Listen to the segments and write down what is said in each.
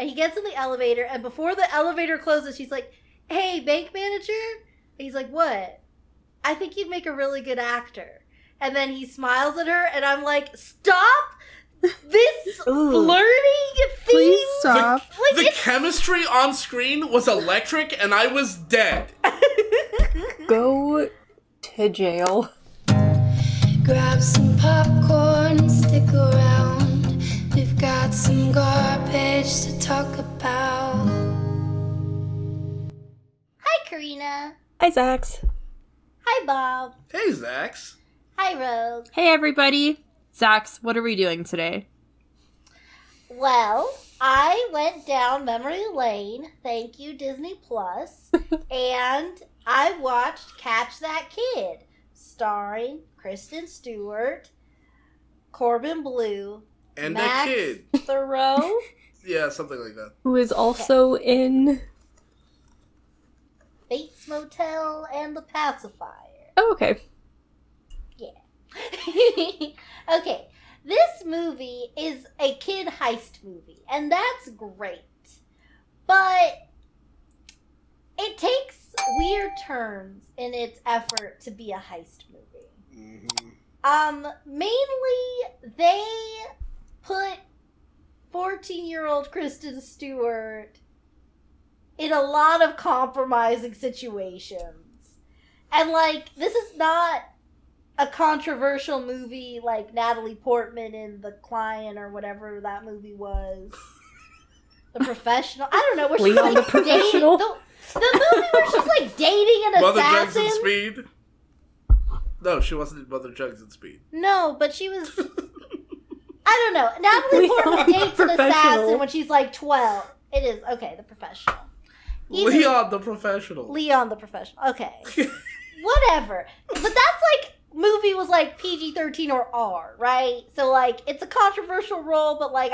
And he gets in the elevator, and before the elevator closes, she's like, "Hey, bank manager?" And he's like, "What?" "I think you'd make a really good actor." And then he smiles at her, and I'm like, "Stop this flirting thing!" Please stop. The chemistry on screen was electric, and I was dead. Go to jail. Grab some popcorn and stick around. We've got some garbage to talk about. Hi, Karina. Hi, Zax. Hi, Bob. Hey, Zax. Hi, Rogue. Hey, everybody. Zax, what are we doing today? Well, I went down memory lane, thank you, Disney Plus, and I watched Catch That Kid, starring Kristen Stewart, Corbin Blue, And Max a kid. Thoreau. Yeah, something like that. Who is also in... Bates Motel, and The Pacifier. Oh, okay. Okay, this movie is a kid heist movie, and that's great. But it takes weird turns in its effort to be a heist movie. Mainly, they put 14-year-old Kristen Stewart in a lot of compromising situations. And, like, this is not a controversial movie like Natalie Portman in The Client or whatever that movie was. The Professional. I don't know. Where she's Leon like the Professional? The movie where she's like dating an Mother Jugs assassin. and Speed? No, she wasn't in Mother Jugs and Speed. No, but she was... I don't know. Natalie Portman dates an assassin when she's like 12. It is. Okay, The Professional. Leon the Professional. Leon the Professional. Okay. Whatever. But that's like... movie was like PG-13 or R, right? So like it's a controversial role, but like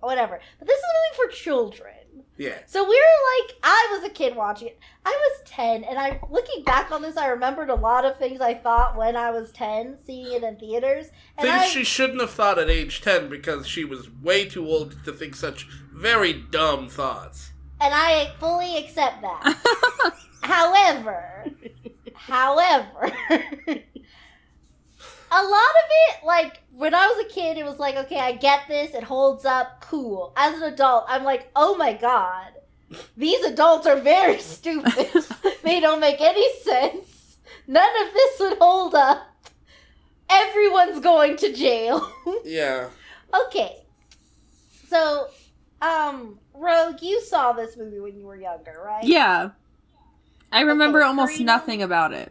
whatever. But this is a movie for children. Yeah. So we were like, I was a kid watching it. I was 10, and looking back on this, I remembered a lot of things I thought when I was 10, seeing it in theaters. And Things she shouldn't have thought at age 10 because she was way too old to think such very dumb thoughts. And I fully accept that. However, a lot of it, like, when I was a kid, it was like, okay, I get this, it holds up, cool. As an adult, I'm like, oh my god, these adults are very stupid. They don't make any sense. None of this would hold up. Everyone's going to jail. Yeah. Okay. So, Rogue, you saw this movie when you were younger, right? Yeah. I remember Okay, almost Karina? nothing about it.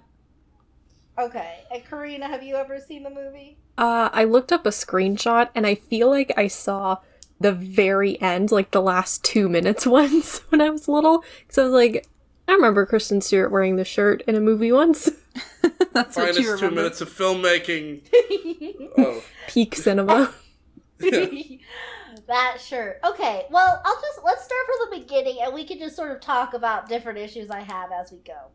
Okay. And Karina, have you ever seen the movie? I looked up a screenshot, and I feel like I saw the very end, like the last 2 minutes once when I was little. Because I was like, I remember Kristen Stewart wearing the shirt in a movie once. That's what you Finest 2 remember. minutes of filmmaking. Oh. Peak cinema. Yeah. That shirt. Okay, well, let's start from the beginning, and we can just sort of talk about different issues I have as we go.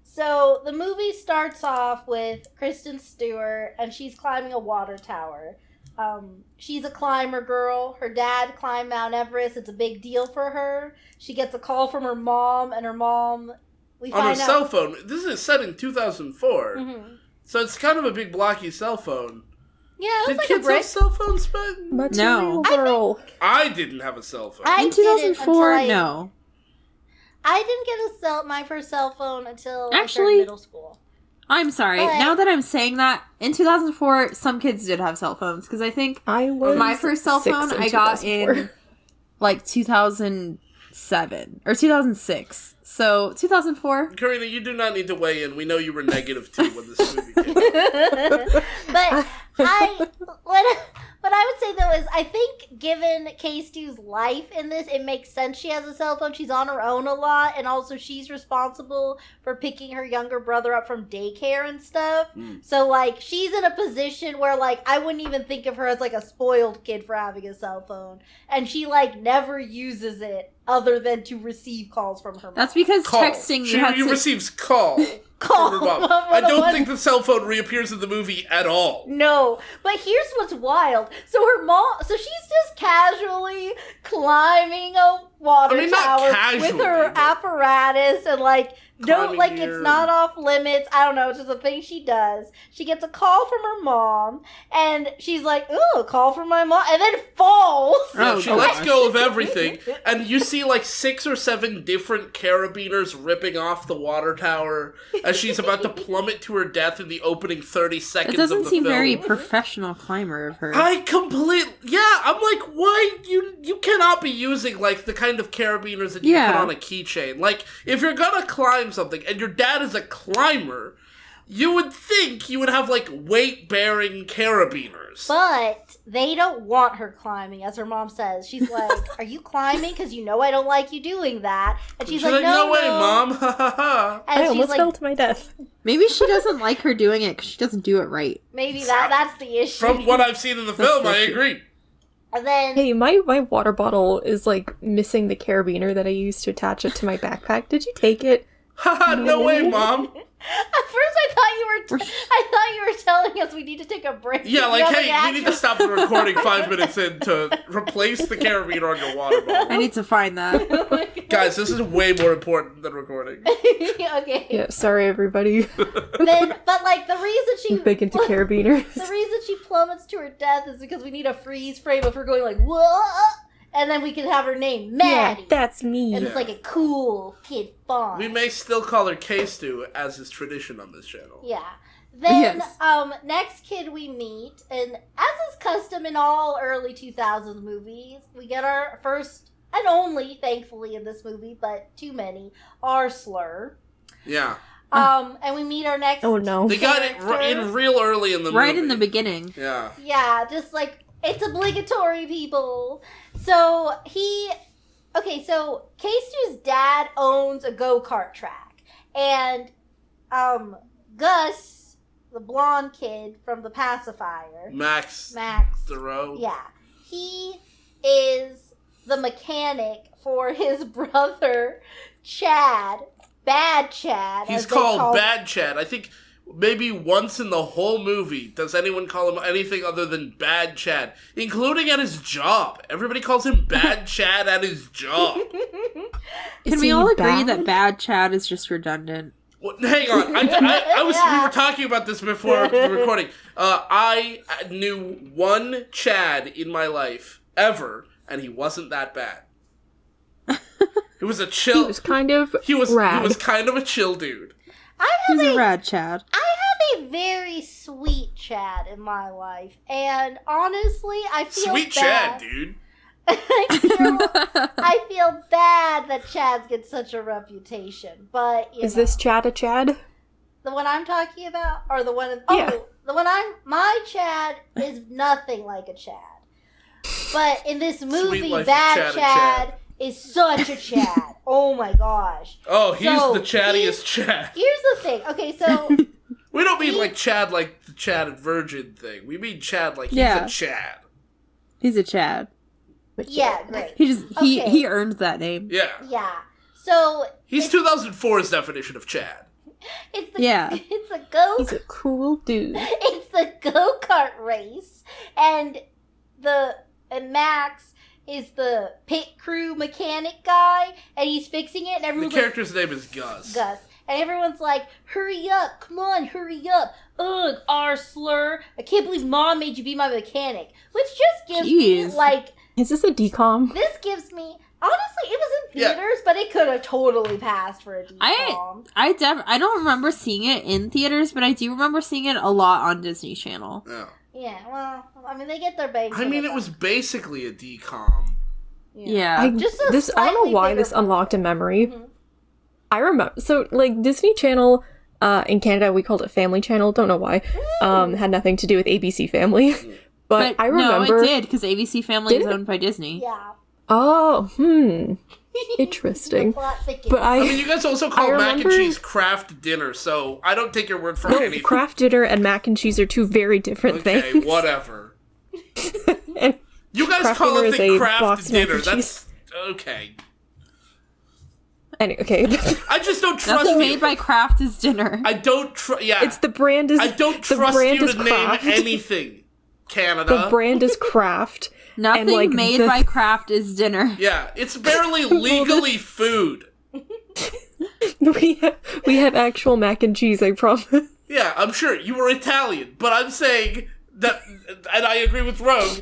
So, the movie starts off with Kristen Stewart, and she's climbing a water tower. She's a climber girl. Her dad climbed Mount Everest. It's a big deal for her. She gets a call from her mom, and her mom... On her cell phone. This is set in 2004. Mm-hmm. So it's kind of a big blocky cell phone. Yeah, it was Did like kids a brick. have cell phones then? Material No. girl. I didn't have a cell phone. I In didn't 2004, until no. I didn't get my first cell phone until I Actually- started middle school. I'm sorry. But- Now that I'm saying that, in 2004, some kids did have cell phones. Because I think I was my first cell 6 phone in I got 2004. in, like, 2007. Or 2006. So, 2004. Karina, you do not need to weigh in. We know you were -2 when this movie came out. But what I would say though is I think given K-Stu's life in this, it makes sense she has a cell phone. She's on her own a lot, and also she's responsible for picking her younger brother up from daycare and stuff. So like she's in a position where like I wouldn't even think of her as like a spoiled kid for having a cell phone, and she like never uses it other than to receive calls from her mom. That's because Call. texting you had She to... receives call. call from her mom. them up. I don't think the cell phone reappears in the movie at all. No, but here's what's wild. So her mom, so she's just casually climbing a water not tower casually, with her but apparatus and like, no, climbing like gear. it's not off limits. I don't know. It's just a thing she does. She gets a call from her mom, and she's like, "Ooh, a call from my mom," and then falls. Yeah, Oh, she gosh. lets go of everything, and you see like 6 or 7 different carabiners ripping off the water tower as she's about to plummet to her death in the opening 30 seconds It doesn't of the seem film. very professional climber of her. I'm like, why you cannot be using like the kind of carabiners that you Yeah. put on a keychain. Like, if you're gonna climb something and your dad is a climber, you would think you would have like weight-bearing carabiners. But they don't want her climbing, as her mom says. She's like, "Are you climbing? Because you know I don't like you doing that." And she's like, "No, no way, mom. Ha ha ha. And I she's almost like, fell to my death. Maybe she doesn't like her doing it because she doesn't do it right. maybe that's the issue. From what I've seen in the film, I the issue. agree. And then Hey, my water bottle is like missing the carabiner that I used to attach it to my backpack. Did you take it? Haha, no way, mom. at first I thought you were telling us we need to take a break. Yeah, like, You have hey, an we need to actual- stop the recording 5 minutes in to replace the carabiner on your water I bottle. need to find that. Oh my God. Guys, this is way more important than recording. Okay. Yeah, sorry everybody. Then, but like the reason she I'm big into carabiners. the reason she plummets to her death is because we need a freeze frame of her going like whoa, and then we can have her name Maddie. Yeah, that's me. And it's like a cool kid font. We may still call her K-Stew, as is tradition on this channel. Yeah. Then, Yes. next kid we meet, and as is custom in all early 2000s movies, we get our first and only, thankfully, in this movie, but too many, R slur. Yeah. And we meet our next. Oh no. They got it in real early in the movie. Right in the beginning. Yeah. Yeah, just like it's obligatory, people. So so K-Stew's dad owns a go-kart track, and Gus, the blonde kid from the pacifier, Max Max, Thoreau. yeah, he is the mechanic for his brother Chad, Bad Chad. He's as they called call Bad Chad. I think maybe once in the whole movie does anyone call him anything other than Bad Chad, including at his job. Everybody calls him Bad Chad at his job. Can Is we he all agree bad? that bad Chad is just redundant? Well, hang on, we were talking about this before the recording. I knew one Chad in my life ever, and he wasn't that bad. He was a chill. He was kind of He was rad. kind of a chill dude. He's a rad Chad. I have a very sweet Chad in my life, and honestly, I feel Sweet bad. Chad, dude. I feel bad that Chads get such a reputation, but you Is know. this Chad a Chad? The one I'm talking about, or the one? Yeah. The one my Chad is nothing like a Chad, but in this movie, Life of that Chad and Chad is such a Chad. Oh my gosh! Oh, he's So, the chattiest Chad. Here's the thing. Okay, so We don't mean like Chad like the Chad and Virgin thing. We mean Chad like he's Yeah. a Chad. He's a Chad. yeah, great. He Okay. he earned that name. Yeah. Yeah. So He's 2004's definition of Chad. it's the Yeah. it's a go He's a cool dude. it's the go-kart race, and Max is the pit crew mechanic guy, and he's fixing it, and The everyone's like, character's name is Gus. Gus, and everyone's like, hurry up, come on, hurry up, ugh, R slur, I can't believe mom made you be my mechanic, which just gives me, Jeez. like, Is this a decom? this gives me, honestly, it was in Yeah. theaters, but it could have totally passed for a decom. I don't remember seeing it in theaters, but I do remember seeing it a lot on Disney Channel. Yeah. Yeah, well, I mean, they get their bang. I mean, it was basically a decom. Yeah. Just a I don't know slightly why bigger this unlocked a memory. Mhm. I remember, so like Disney Channel, in Canada we called it Family Channel. Don't know why. Had nothing to do with ABC Family, but I remember. No, it did because ABC Family Did is it? owned by Disney. Yeah. Oh, interesting. Plot thickens. But I mean, you guys also call I mac and remember- cheese craft dinner, so I don't take your word for no, anything. craft dinner and mac and cheese are two very different Okay, things. whatever. And You guys Craft call dinner a is thing a craft boxed mac dinner. and That's okay. Okay. I just don't trust Nothing you. made by Kraft is dinner. I don't trust. Yeah, It's the brand is. I don't the trust brand you is to Kraft. name anything. Canada. The brand is Kraft. Nothing and, like, made the- by Kraft is dinner. Yeah, it's barely legally food. We have actual mac and cheese, I promise. Yeah, I'm sure you were Italian, but I'm saying that, and I agree with Rogue.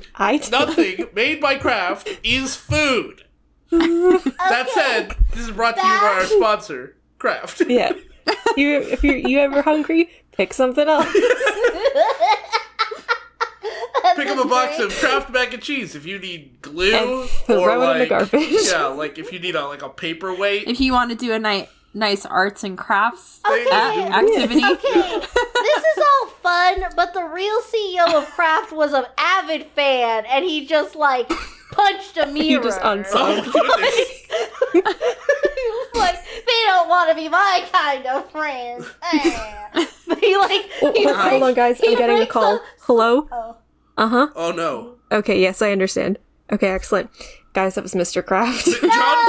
Nothing made by Kraft is food. That said, this is brought to you by our sponsor, Kraft. Yeah. If you ever hungry, pick something else. Pick up a box of Kraft mac and cheese if you need glue And throw or it in the like garbage. yeah, like if you need a paperweight. If you want to do a nice arts and crafts Okay. activity. Okay, this is all fun, but the real CEO of Kraft was an avid fan, and he just like punched a mirror. You just Oh unsolved. goodness! He was like, they don't want to be my kind of friends. But he like, Hold on, guys. I'm getting a call. Hello? Oh. Uh-huh. Oh no! Okay, yes, I understand. Okay, excellent. Guys, that was Mr. Kraft. John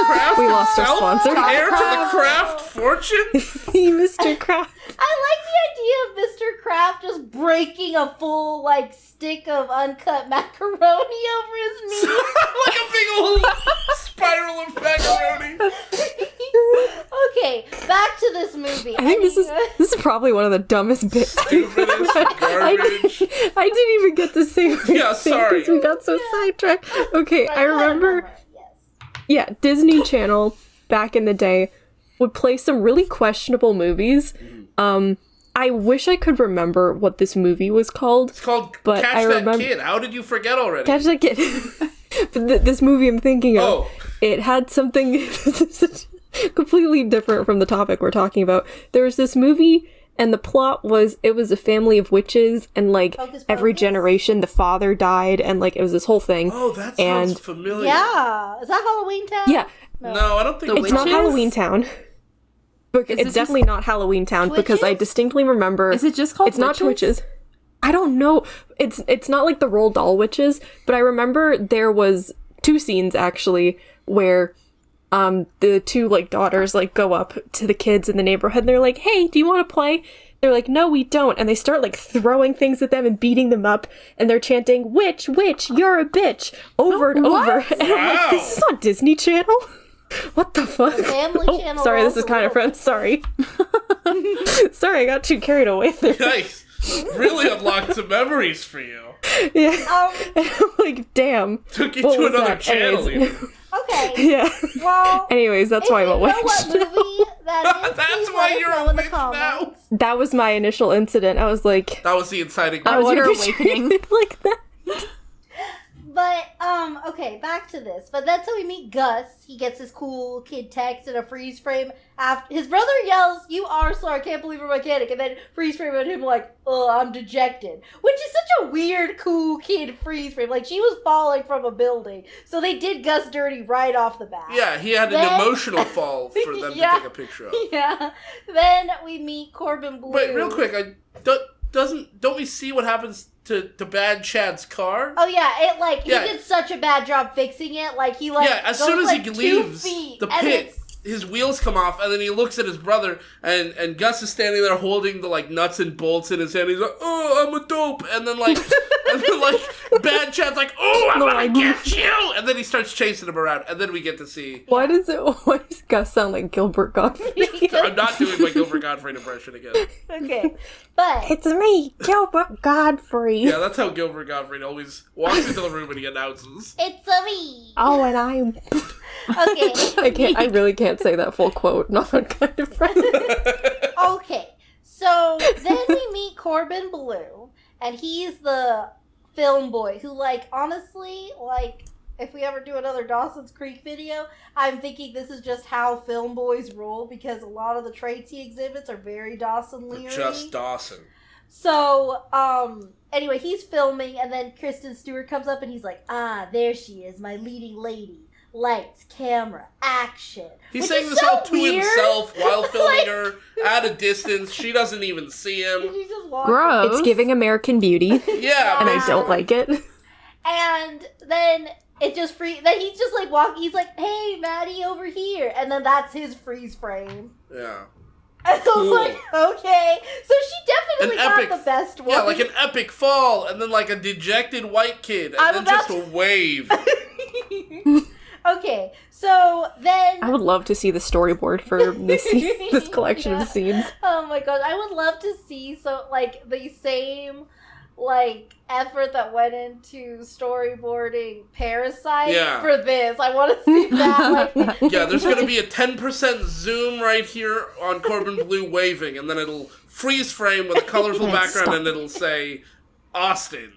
Kraft We lost our himself? sponsor. Heir to the Kraft fortune? Mr. Kraft. I like the idea of Mr. Kraft just breaking a full like stick of uncut macaroni over his knee. Like a big old spiral of macaroni. Okay, back to this movie. I think this is probably one of the dumbest bits. Stupidest garbage. I didn't even get to say what Yeah, sorry. because we got so sidetracked. Okay, I remember, Yes. yeah, Disney Channel back in the day would play some really questionable movies. I wish I could remember what this movie was called. It's called But Catch I That remember- Kid. How did you forget already? Catch that kid. But this movie I'm thinking of, Oh. it had something completely different from the topic we're talking about. There was this movie, and the plot was, it was a family of witches, and like Hocus every Pocus? generation the father died, and like it was this whole thing. Oh, that sounds And- familiar. Yeah. Is that Halloween Town? Yeah, No, I don't think The it's not Witches? Halloween Town. Is It's it definitely not Halloween Town because I Twitches? distinctly remember. Is it just called It's not Witches? Twitches. I don't know. It's not like the Roald Dahl witches, but I remember there was 2 scenes actually where the 2 like daughters like go up to the kids in the neighborhood and they're like, "Hey, do you want to play?" They're like, "No, we don't." And they start like throwing things at them and beating them up, and they're chanting, "Witch, witch, you're a bitch," over and What? over. And I'm like, this is on Disney Channel? What the fuck? The Family Channel Sorry, this rolls is kind of a little- friends. Sorry. Sorry, I got too carried away there. Nice. Really unlocked some memories for you. Yeah. And I'm like, damn. Took you What to was another that? channel. Anyways. even. Okay. Yeah. Well, Anyways, that's if why you I'm know awake. what movie that is, That's please why let us you're know in the awake now. comments. That was my initial incident. I was like, That was the inciting I was motive. want your to be awakening. treated like that. But, okay, back to this. But that's how we meet Gus. He gets his cool kid text in a freeze frame. After his brother yells, "You are slow, I can't believe you're a mechanic." And then freeze frame at him like, "Oh, I'm dejected." Which is such a weird, cool kid freeze frame. Like, she was falling from a building. So they did Gus dirty right off the bat. Yeah, he had an Then- emotional fall for them Yeah. to take a picture of. Yeah. Then we meet Corbin Blue. Wait, real quick, don't we see what happens to Bad Chad's car? Oh yeah, it like Yeah. he did such a bad job fixing it. Like he like Yeah, as goes, soon as like, he 2 leaves feet, the and pit, it's- his wheels come off, and then he looks at his brother, and Gus is standing there holding the like nuts and bolts in his hand. He's like, "Oh, I'm a dope," and then like Bad Chad's like, "Oh, I'm gonna get you," and then he starts chasing him around, and then we get to see. Why does Gus sound like Gilbert Gottfried? I'm not doing my Gilbert Gottfried impression again. Okay, but It's me, Gilbert Gottfried. Yeah, that's how Gilbert Gottfried always walks into the room and he announces. it's a me. Oh, and I'm. Okay, I really can't say that full quote. Not on kind of friend. okay. So then we meet Corbin Blue, and he's the film boy who, like, honestly, like, if we ever do another Dawson's Creek video, I'm thinking this is just how film boys roll because a lot of the traits he exhibits are very Dawson Leary. Just Dawson. So, anyway, he's filming, and then Kristen Stewart comes up, and he's like, "Ah, there she is, my leading lady. Lights, camera, action." He's Which saying is this so all to weird. himself while filming Like- her at a distance. She doesn't even see him. She's just walking. Gross. It's giving American Beauty, Yeah, and I Yeah. don't like it. And then it just then he's just like walking. He's like, "Hey, Maddie, over here," and then that's his freeze frame. Yeah. And so Cool. it's like, okay, so she definitely got the best one. Yeah, like an epic fall, and then like a dejected white kid, and then just a wave. Okay, so then I would love to see the storyboard for this this collection of scenes. Oh my god, I would love to see the same effort that went into storyboarding Parasite for this. I want to see that. Yeah, there's gonna be a 10% zoom right here on Corbin Blue waving, and then it'll freeze frame with a colorful background, and it'll say Austin.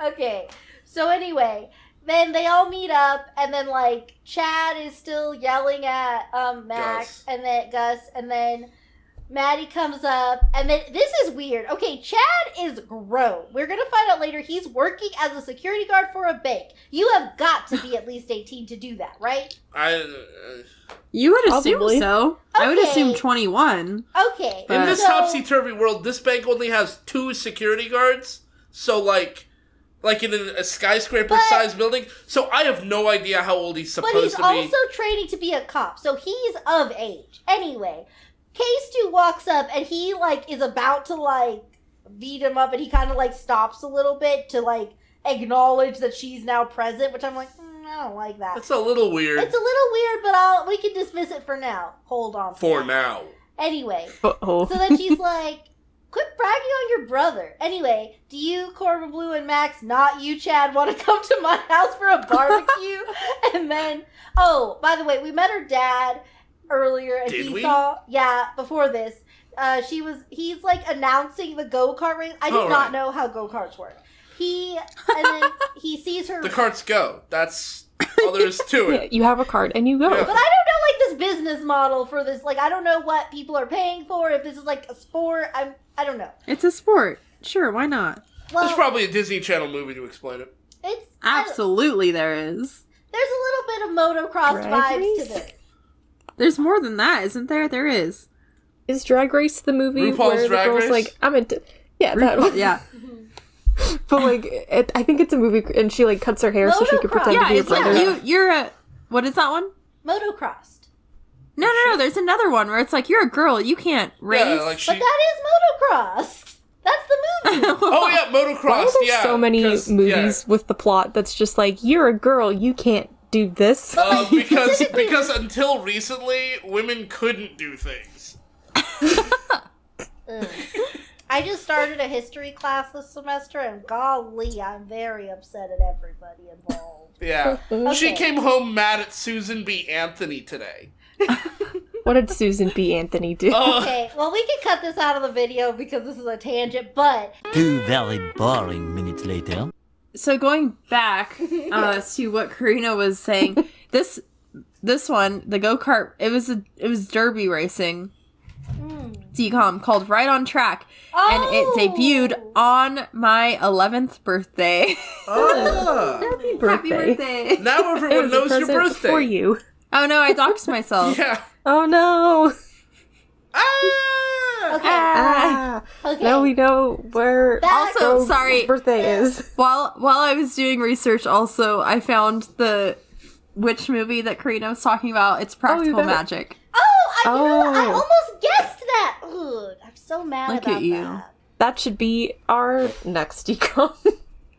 Okay, so anyway, then they all meet up, and then Chad is still yelling at Max, Gus, and then Maddie comes up, and then this is weird. Okay, Chad is grown. We're gonna find out later he's working as a security guard for a bank. You have got to be at least 18 to do that, right? You would assume Probably. so. Okay. I would assume 21. Okay. In this topsy-turvy world, this bank only has 2 security guards, so like in a skyscraper-sized building. So I have no idea how old he's supposed to be. But he's also training to be a cop, so he's of age. Anyway, K-Stu walks up, and he, is about to, beat him up, and he kind of, stops a little bit to, acknowledge that she's now present, which I'm like, I don't like that. It's a little weird. It's a little weird, but we can dismiss it for now. Hold on. For now. Anyway, Uh-oh. so then she's like, quit bragging on your brother. Anyway, do you, Corbin Blue and Max, not you, Chad, want to come to my house for a barbecue? And then, by the way, we met her dad earlier, and Did we? saw, before this, he's announcing the go-kart race. I did not know how go-karts work. And then he sees her. The carts go. That's all there is to it. Yeah, you have a card and you go. Yeah. But I don't know, this business model for this. I don't know what people are paying for. If this is a sport, I don't know. It's a sport. Sure, why not? Well, There's probably a Disney Channel movie to explain it. it's Absolutely there is. There's a little bit of motocross Drag vibes race? to this. There's more than that, isn't there? There is. Is Drag Race the movie RuPaul's where the Drag girl's Race? I'm into... Yeah, that one. Yeah. But I think it's a movie, and she cuts her hair so she can Motocross. pretend Yeah, to be a it's brother. you're a... What is that one? Motocrossed. No, there's another one where it's you're a girl, you can't race. Yeah, like she. But that is motocrossed. That's the movie. Oh yeah, motocross. Why are there Yeah, so many 'cause- movies with the plot that's just you're a girl, you can't do this? Because until recently, women couldn't do things. Ugh. I just started a history class this semester, and golly, I'm very upset at everybody involved. Yeah. Okay. She came home mad at Susan B. Anthony today. What did Susan B. Anthony do? Okay, well, we can cut this out of the video because this is a tangent, but 2 very boring minutes later. So going back to what Karina was saying, this one, the go-kart, it was derby racing. DCOM called Right on Track, and it debuted on my 11th birthday. Ah. Happy birthday. Happy birthday! Now It everyone was a knows your present birthday. for you. Oh no, I doxed myself. Yeah. Oh no. Ah! okay. Ah. Okay. Now we know where Back- Also, Go's sorry. birthday is. While I was doing research, also I found the witch movie that Karina was talking about. It's Practical got it. Magic. You know, I Oh. almost guessed that. Ugh, I'm so mad Look about at you. that. That should be our next decom.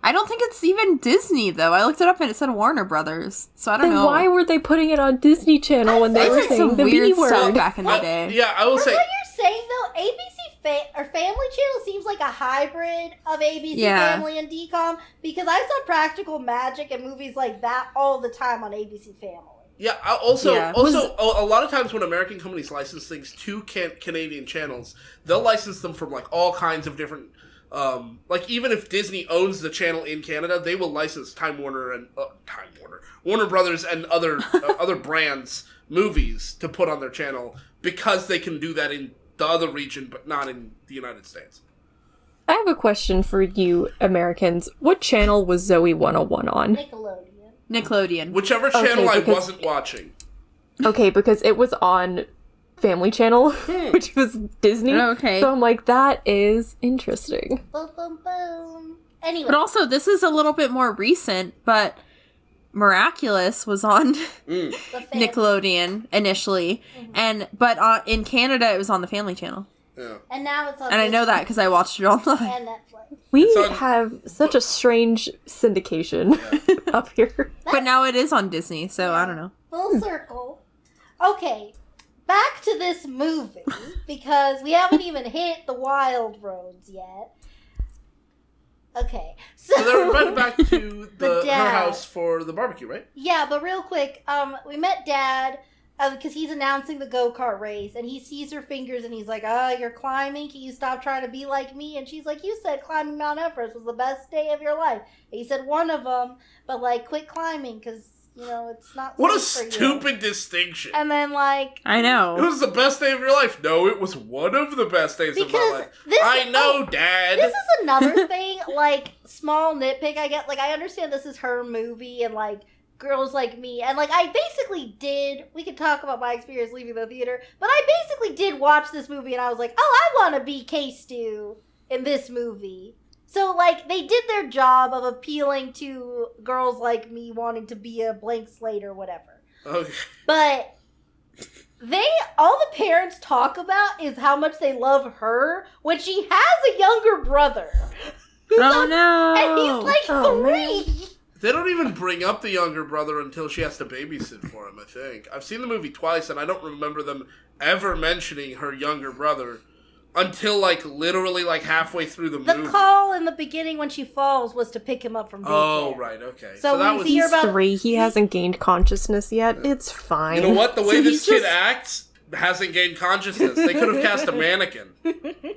I don't think it's even Disney though. I looked it up and it said Warner Brothers. So I don't Then know. why were they putting it on Disney Channel when they They were did saying some the weird B stuff word? back in the day. Yeah, I will For say. what you're saying though, ABC or Family Channel seems like a hybrid of ABC Yeah. Family and DCOM because I saw Practical Magic and movies like that all the time on ABC Family. Yeah, also, Yeah. a lot of times when American companies license things to Canadian channels, they'll license them from all kinds of different. Even if Disney owns the channel in Canada, they will license Time Warner and Warner Brothers and other other brands movies to put on their channel because they can do that in the other region, but not in the United States. I have a question for you Americans. What channel was Zoe 101 on? Nickelodeon. Whichever channel I because- wasn't watching. Okay, because it was on Family Channel, which was Disney. Oh, okay. So I'm like, that is interesting. Boom, boom, boom. Anyway, But also, this is a little bit more recent, but Miraculous was on Mm. The family. Nickelodeon initially, but in Canada it was on the Family Channel, Yeah. And now it's on and I know that because I watched it online. and Netflix. We It's on- have such a strange syndication up here. But now it is on Disney, so I don't know. Full circle. Okay, back to this movie, because we haven't even hit the wild roads yet. Okay, So they're invited back to her dad. house for the barbecue, right? Yeah, but real quick, we met Dad because he's announcing the go-kart race, and he sees her fingers, and he's like, you're climbing? Can you stop trying to be like me? And she's like, you said climbing Mount Everest was the best day of your life. And he said one of them, but, like, quit climbing, because, you know, it's not What a safe for stupid you. distinction. And then, like... I It know. was the best day of your life. No, it was one of the best days of my Because life. this... I know, oh, Dad. This is another thing, like, small nitpick I get. Like, I understand this is her movie, and, like, girls like me. And, like, I basically did... We could talk about my experience leaving the theater, but I basically did watch this movie, and I was like, I want to be K-Stu in this movie. So, like, they did their job of appealing to girls like me wanting to be a blank slate or whatever. Okay. But all the parents talk about is how much they love her when she has a younger brother. Oh no! And he's like Oh, 3. They don't even bring up the younger brother until she has to babysit for him, I think. I've seen the movie twice, and I don't remember them ever mentioning her younger brother until, like, literally, like, halfway through the The movie. call in the beginning when she falls was to pick him up from daycare. Oh, right, okay. So that we was... see her He's about 3. He hasn't gained consciousness yet. It's fine. You know what? The way So this he's kid just- acts hasn't gained consciousness. They could have cast a mannequin.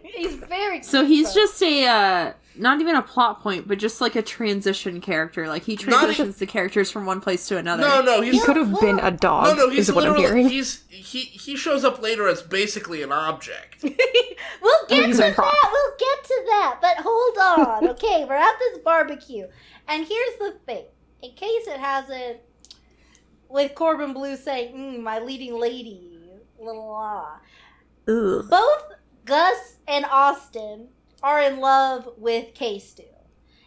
He's very So he's just a not even a plot point, but just like a transition character. Like he transitions the characters from one place to another. No, He he's... could have been a dog, No, he's is what I'm literally... hearing. He shows up later as basically an object. We'll get He's to a prop. that. We'll get to that. But hold on. Okay, we're at this barbecue. And here's the thing. In case it hasn't, with Corbin Blue saying, my leading lady, la la la. Ugh. Both Gus and Austin are in love with K-Stu.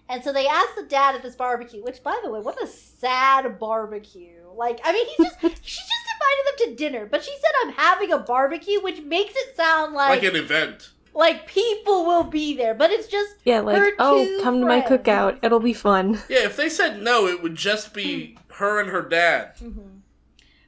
And so they ask the dad at this barbecue, which, by the way, what a sad barbecue. Like, I mean, she just invited them to dinner, but she said I'm having a barbecue, which makes it sound Like an event. like people will be there, but it's just Yeah, her like, two come to my friends. cookout. It'll be fun. Yeah, if they said no, it would just be her and her dad.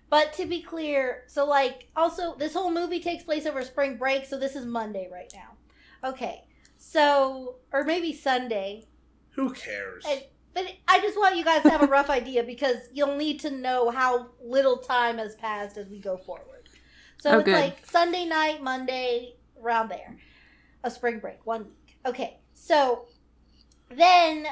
But to be clear, so like, also, this whole movie takes place over spring break, so this is Monday right now. Okay, so, or maybe Sunday. Who cares? But I just want you guys to have a rough idea, because you'll need to know how little time has passed as we go forward. So Oh, it's good. like Sunday night, Monday, around there. A spring break, 1 week. Okay, so then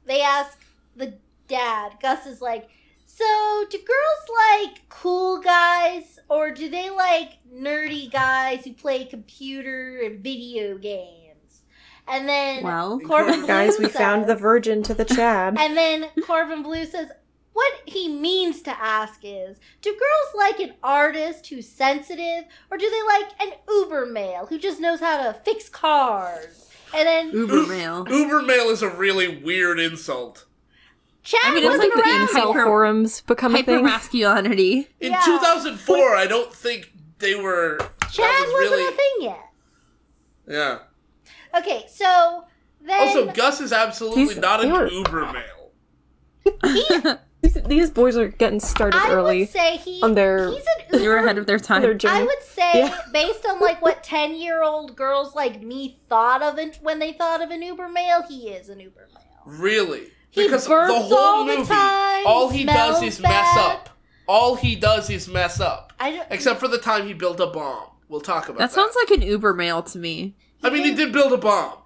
they ask the dad, Gus is like, so do girls like cool guys, or do they like nerdy guys who play computer and video games? And then Well, Corbin Blue Guys, we says, found the virgin to the Chad. and then Corbin Blue says, what he means to ask is, do girls like an artist who's sensitive, or do they like an Uber male who just knows how to fix cars? And then Uber mail. Uber mail is a really weird insult. Chad I mean, it's wasn't like the around. Incel forums become a thing. Hypermasculinity. In Yeah. 2004, I don't think they were... Chad that was wasn't really... a thing yet. Yeah. Okay, so then Also, Gus is absolutely He's- not an they were- Uber male. These boys are getting started I early would say he's an Uber. They were ahead of their time. their journey. I would say, Yeah. based on like what 10-year-old girls like me thought of it when they thought of an Uber male, he is an Uber male. Really? He Because burps the whole all the movie, time, all he does smells is mess bad. up. All he does is mess up. I don't, Except for the time he built a bomb. We'll talk about that. That sounds like an Uber mail to me. I mean, he did build a bomb.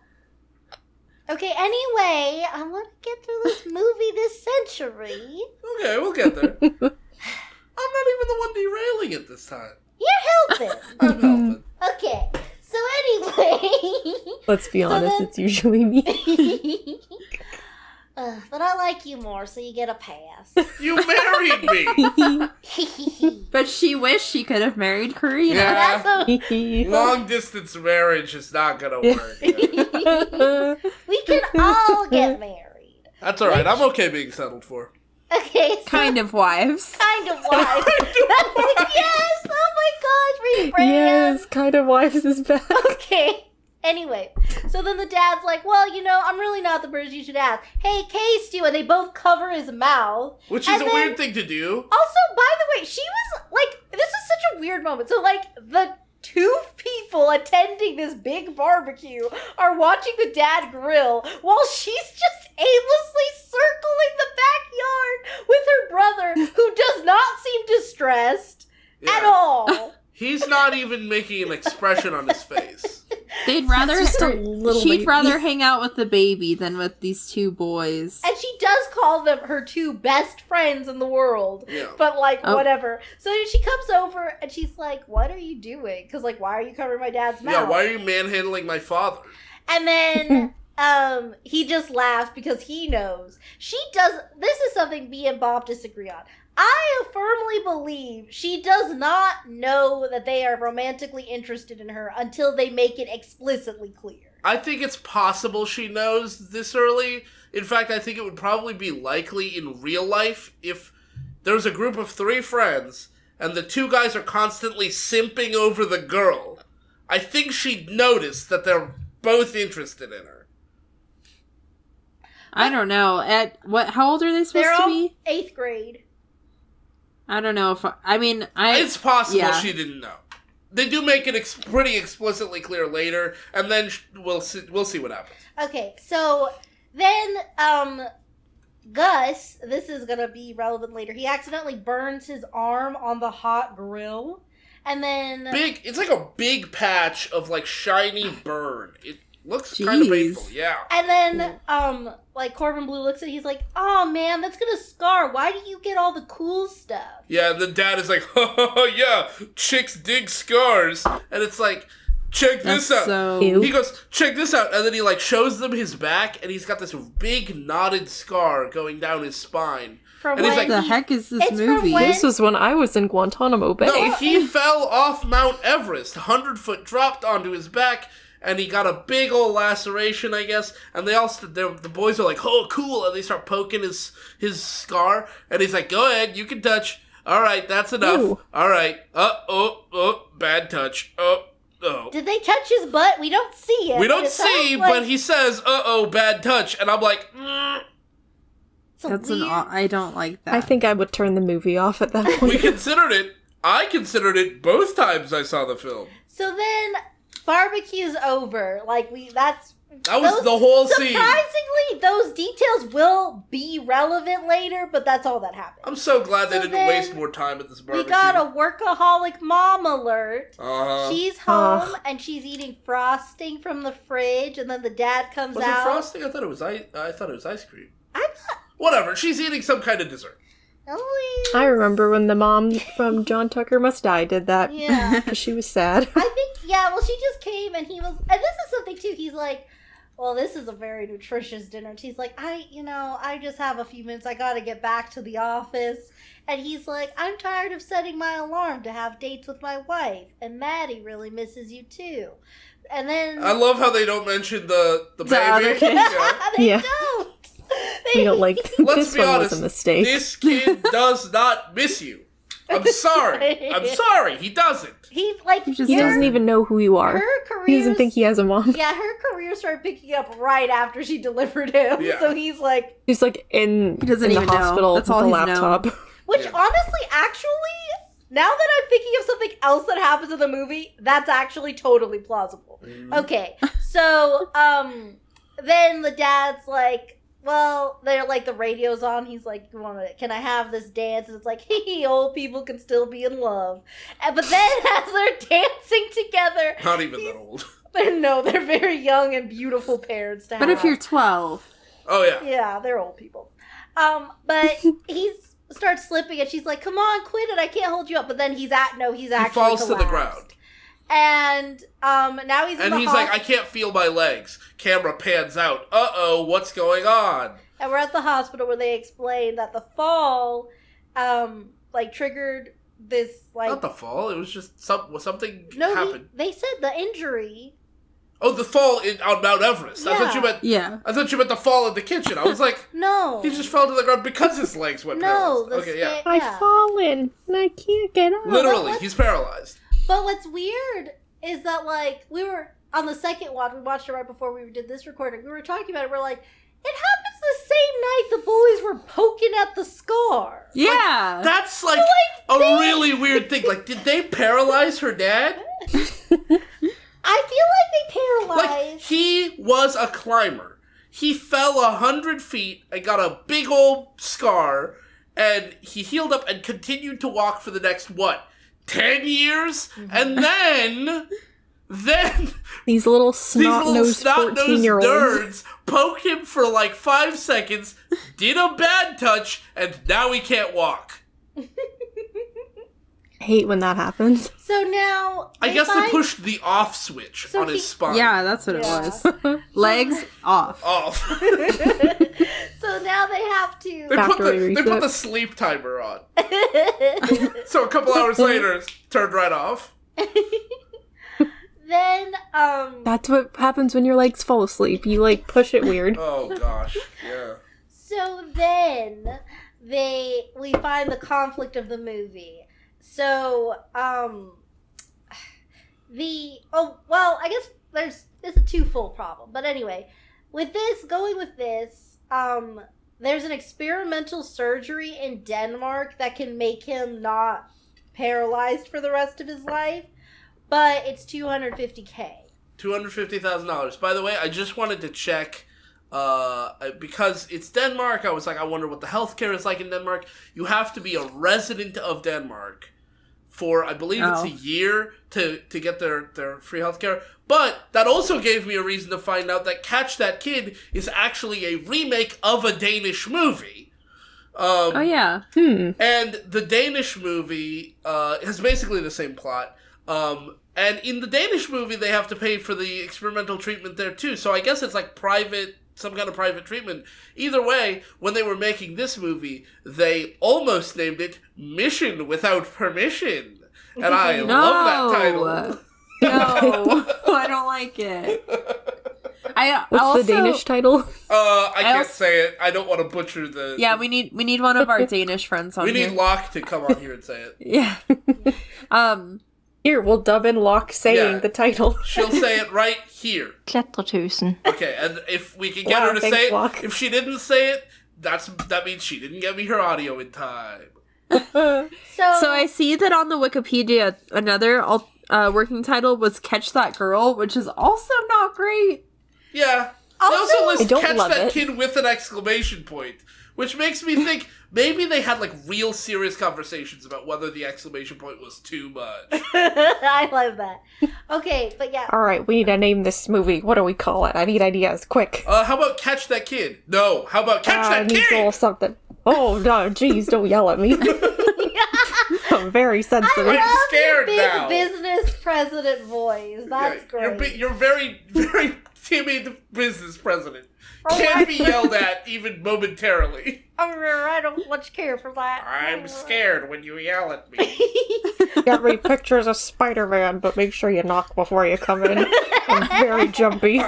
Okay, anyway, I want to get through this movie this century. Okay, we'll get there. I'm not even the one derailing it this time. You're helping. I'm helping. Okay, so anyway. Let's be honest, then- it's usually me. But I like you more, so you get a pass. You married me! But she wished she could have married Karina. Yeah. That's a, Long distance marriage is not gonna work. Yeah. we can all get married. That's alright, I'm okay being settled for. Okay, so Kind of wives. kind of wives. Yes! Oh my gosh, read Brand. Yes, kind of wives is back. Okay. Anyway, so then the dad's like, well, you know, I'm really not the person you should ask. Hey, Kay, Stu, and they both cover his mouth. Which And is a then- weird thing to do. Also, by the way, she was like, this is such a weird moment. So, like, the two people attending this big barbecue are watching the dad grill while she's just aimlessly circling the backyard with her brother, who does not seem distressed at all. He's not even making an expression on his face. They'd rather just a little she'd baby. rather hang out with the baby than with these two boys. And she does call them her two best friends in the world. Yeah. But, like, Oh. whatever. So she comes over and she's like, what are you doing? Because, like, why are you covering my dad's mouth? Yeah, why are you manhandling my father? And then he just laughs because he knows. This is something me and Bob disagree on. I firmly believe she does not know that they are romantically interested in her until they make it explicitly clear. I think it's possible she knows this early. In fact, I think it would probably be likely in real life if there's a group of 3 friends and the 2 guys are constantly simping over the girl. I think she'd notice that they're both interested in her. I don't know. How old are they supposed They're to all be? 8th grade. I don't know if It's possible yeah. she didn't know. They do make it pretty explicitly clear later, and then we'll see what happens. Okay, so then Gus, this is gonna be relevant later. He accidentally burns his arm on the hot grill, and then It's like a big patch of like shiny burn. It looks kind of Jeez. painful. Yeah. And then, like, Corbin Blue looks at it, he's like, oh, man, that's gonna scar. Why do you get all the cool stuff? Yeah, and the dad is like, oh, yeah, chicks dig scars. And it's like, check this That's out. so Ew. He goes, check this out. And then he, like, shows them his back, and he's got this big knotted scar going down his spine. From And he's when like, the heck is this It's from movie? when- This was when I was in Guantanamo Bay. No, he fell off Mount Everest. 100-foot dropped onto his back, and he got a big old laceration, I guess. And they all the boys are like, oh, cool. And they start poking his scar. And he's like, go ahead, you can touch. All right, that's enough. Ew. All right. Bad touch. Oh. Did they touch his butt? We don't see it. We don't it sounds see, like but he says, bad touch. And I'm like, it's a That's weird... I don't like that. I think I would turn the movie off at that we point. considered it. I considered it both times I saw the film. So then, barbecue's over. Like, That was the whole scene. Surprisingly, those details will be relevant later, but that's all that happened. I'm so glad they So didn't then waste more time at this barbecue. We got a workaholic mom alert. Uh-huh. She's home and she's eating frosting from the fridge, and then the dad comes Was it out. frosting? I thought it was ice cream. I'm not. Whatever. She's eating some kind of dessert. I remember when the mom from John Tucker Must Die did that. Yeah. 'Cause she was sad. I think, yeah, well, she just came and he was, and this is something too, he's like, well, this is a very nutritious dinner. And she's like, I just have a few minutes. I gotta get back to the office. And he's like, I'm tired of setting my alarm to have dates with my wife. And Maddie really misses you too. And then... I love how they don't mention the baby. other kid. Yeah. They Yeah. don't. We don't like Let's this be one honest. was a mistake. This kid does not miss you. I'm sorry. I'm sorry. He doesn't. He, like, He just He doesn't even know who you are. her career... He doesn't think he has a mom. Yeah, her career started picking up right after she delivered him. Yeah. So he's like... He's like in He doesn't the even know. hospital That's with all a he's laptop. Which, Yeah. honestly, actually, now that I'm thinking of something else that happens in the movie, that's actually totally plausible. Okay, so, then the dad's like, well, they're like, the radio's on. He's like, can I have this dance? And it's like, hey, old people can still be in love. But then as they're dancing together, Not even that old. they're very young and beautiful parents to have. But if you're 12, Oh, yeah. Yeah, they're old people. But he starts slipping, and she's like, "Come on, quit it! I can't hold you up." But then he's actually He falls to the collapsed. ground. And now he's in And the he's like, I can't feel my legs. Camera pans out. Uh-oh, what's going on? and we're at the hospital where they explain that the fall, triggered this Not the fall. It was just something no, happened. they said the injury. Oh, the fall on Mount Everest. I thought you meant. Yeah. I thought you meant the fall in the kitchen. I was like, No. he just fell to the ground because his legs went No. paralyzed. Okay, yeah. I've fallen and I can't get up. Literally, he's paralyzed. But what's weird is that, like, we were on the second one, we watched it right before we did this recording, we were talking about it, we're like, it happens the same night the boys were poking at the scar. Yeah. That's like a really weird thing. Like, did they paralyze her dad? I feel like they paralyzed. Like, he was a climber. He fell 100 feet and got a big old scar, and he healed up and continued to walk for the next, 10 years? And then these little snot-nosed 14-year-olds nerds poked him for like 5 seconds, did a bad touch, and now he can't walk. I hate when that happens. So now... I guess they pushed the off switch on his spine. Yeah, that's what it was. Legs off. Off. So now they have to... They put the sleep timer on. So a couple hours later, it's turned right off. Then, That's what happens when your legs fall asleep. You, like, push it weird. Oh, gosh. Yeah. So then, we find the conflict of the movie. So, I guess it's a twofold problem. But anyway, going with this, there's an experimental surgery in Denmark that can make him not paralyzed for the rest of his life, but it's $250K. $250,000. By the way, I just wanted to check, because it's Denmark, I was like, I wonder what the healthcare is like in Denmark. You have to be a resident of Denmark for, I believe it's a year to get their free healthcare. But that also gave me a reason to find out that Catch That Kid is actually a remake of a Danish movie. Oh, yeah. And the Danish movie has basically the same plot. And in the Danish movie, they have to pay for the experimental treatment there, too. So I guess it's like some kind of private treatment. Either way, when they were making this movie, they almost named it Mission Without Permission. And I love that title. No, I don't like it. What's the Danish title? I can't say it. I don't want to butcher the... Yeah, we need one of our Danish friends on here. We here. need Locke to come on here and say it. Yeah. Here, we'll dub in Locke saying the title. She'll say it right here. Klatretusen. Okay, and if we can get her to say it, Locke. if she didn't say it, that means she didn't get me her audio in time. So I see that on the Wikipedia, another working title was Catch That Girl, which is also not great. Yeah. They also list Catch That it. Kid with an exclamation point, which makes me think maybe they had like real serious conversations about whether the exclamation point was too much. I love that. Okay, but yeah. All right, we need to name this movie. What do we call it? I need ideas, quick. How about Catch That Kid? No, how about Catch That Needs a Kid? little something. Oh, no, jeez, don't yell at me. I'm very sensitive. I'm scared big now. Business president voice. That's great. You're very, very timid business president. Can't be yelled at even momentarily. I don't much care for that. I'm scared when you yell at me. Get me pictures of Spider-Man, but make sure you knock before you come in. I'm very jumpy.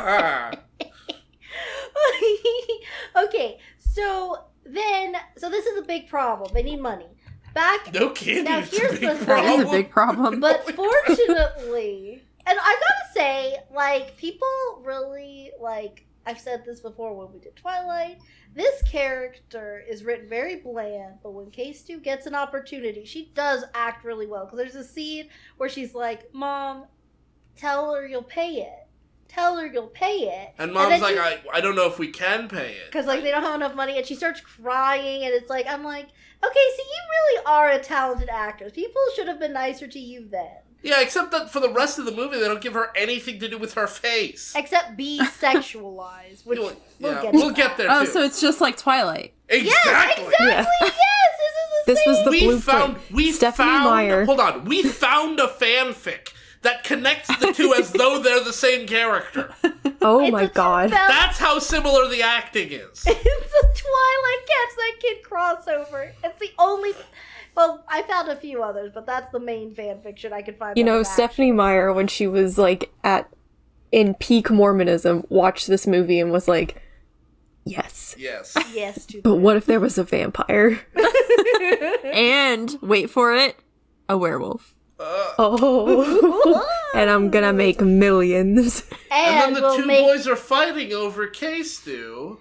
Okay, so this is a big problem. They need money. No kidding. Now, It's a here's big the thing. That is problem. a big problem. But fortunately, and I gotta say, like, people really, like, I've said this before when we did Twilight, this character is written very bland, but when K-Stu gets an opportunity, she does act really well. Because there's a scene where she's like, Mom, tell her you'll pay it. Tell her you'll pay it. And Mom's like, I don't know if we can pay it. Because, like, they don't have enough money, and she starts crying, and it's like, I'm like, okay, so you really are a talented actress. People should have been nicer to you then. Yeah, except that for the rest of the movie, they don't give her anything to do with her face. Except be sexualized, which We'll get there, Oh, too. so it's just like Twilight. Exactly. Yes, this This was is the the same. blueprint. Stephanie Meyer. Hold on. We found a fanfic that connects the two as though they're the same character. Oh my god. That's how similar the acting is. It's a Twilight Catch That Kid crossover. It's the only... Well, I found a few others, but that's the main fan fiction I could find. You know, Stephanie Meyer, when she was, like, at in peak Mormonism, watched this movie and was like, yes. Yes. Yes, too. But what if there was a vampire? And, wait for it, a werewolf. Oh. And I'm gonna make millions. And then the we'll two boys are fighting over K-Stew.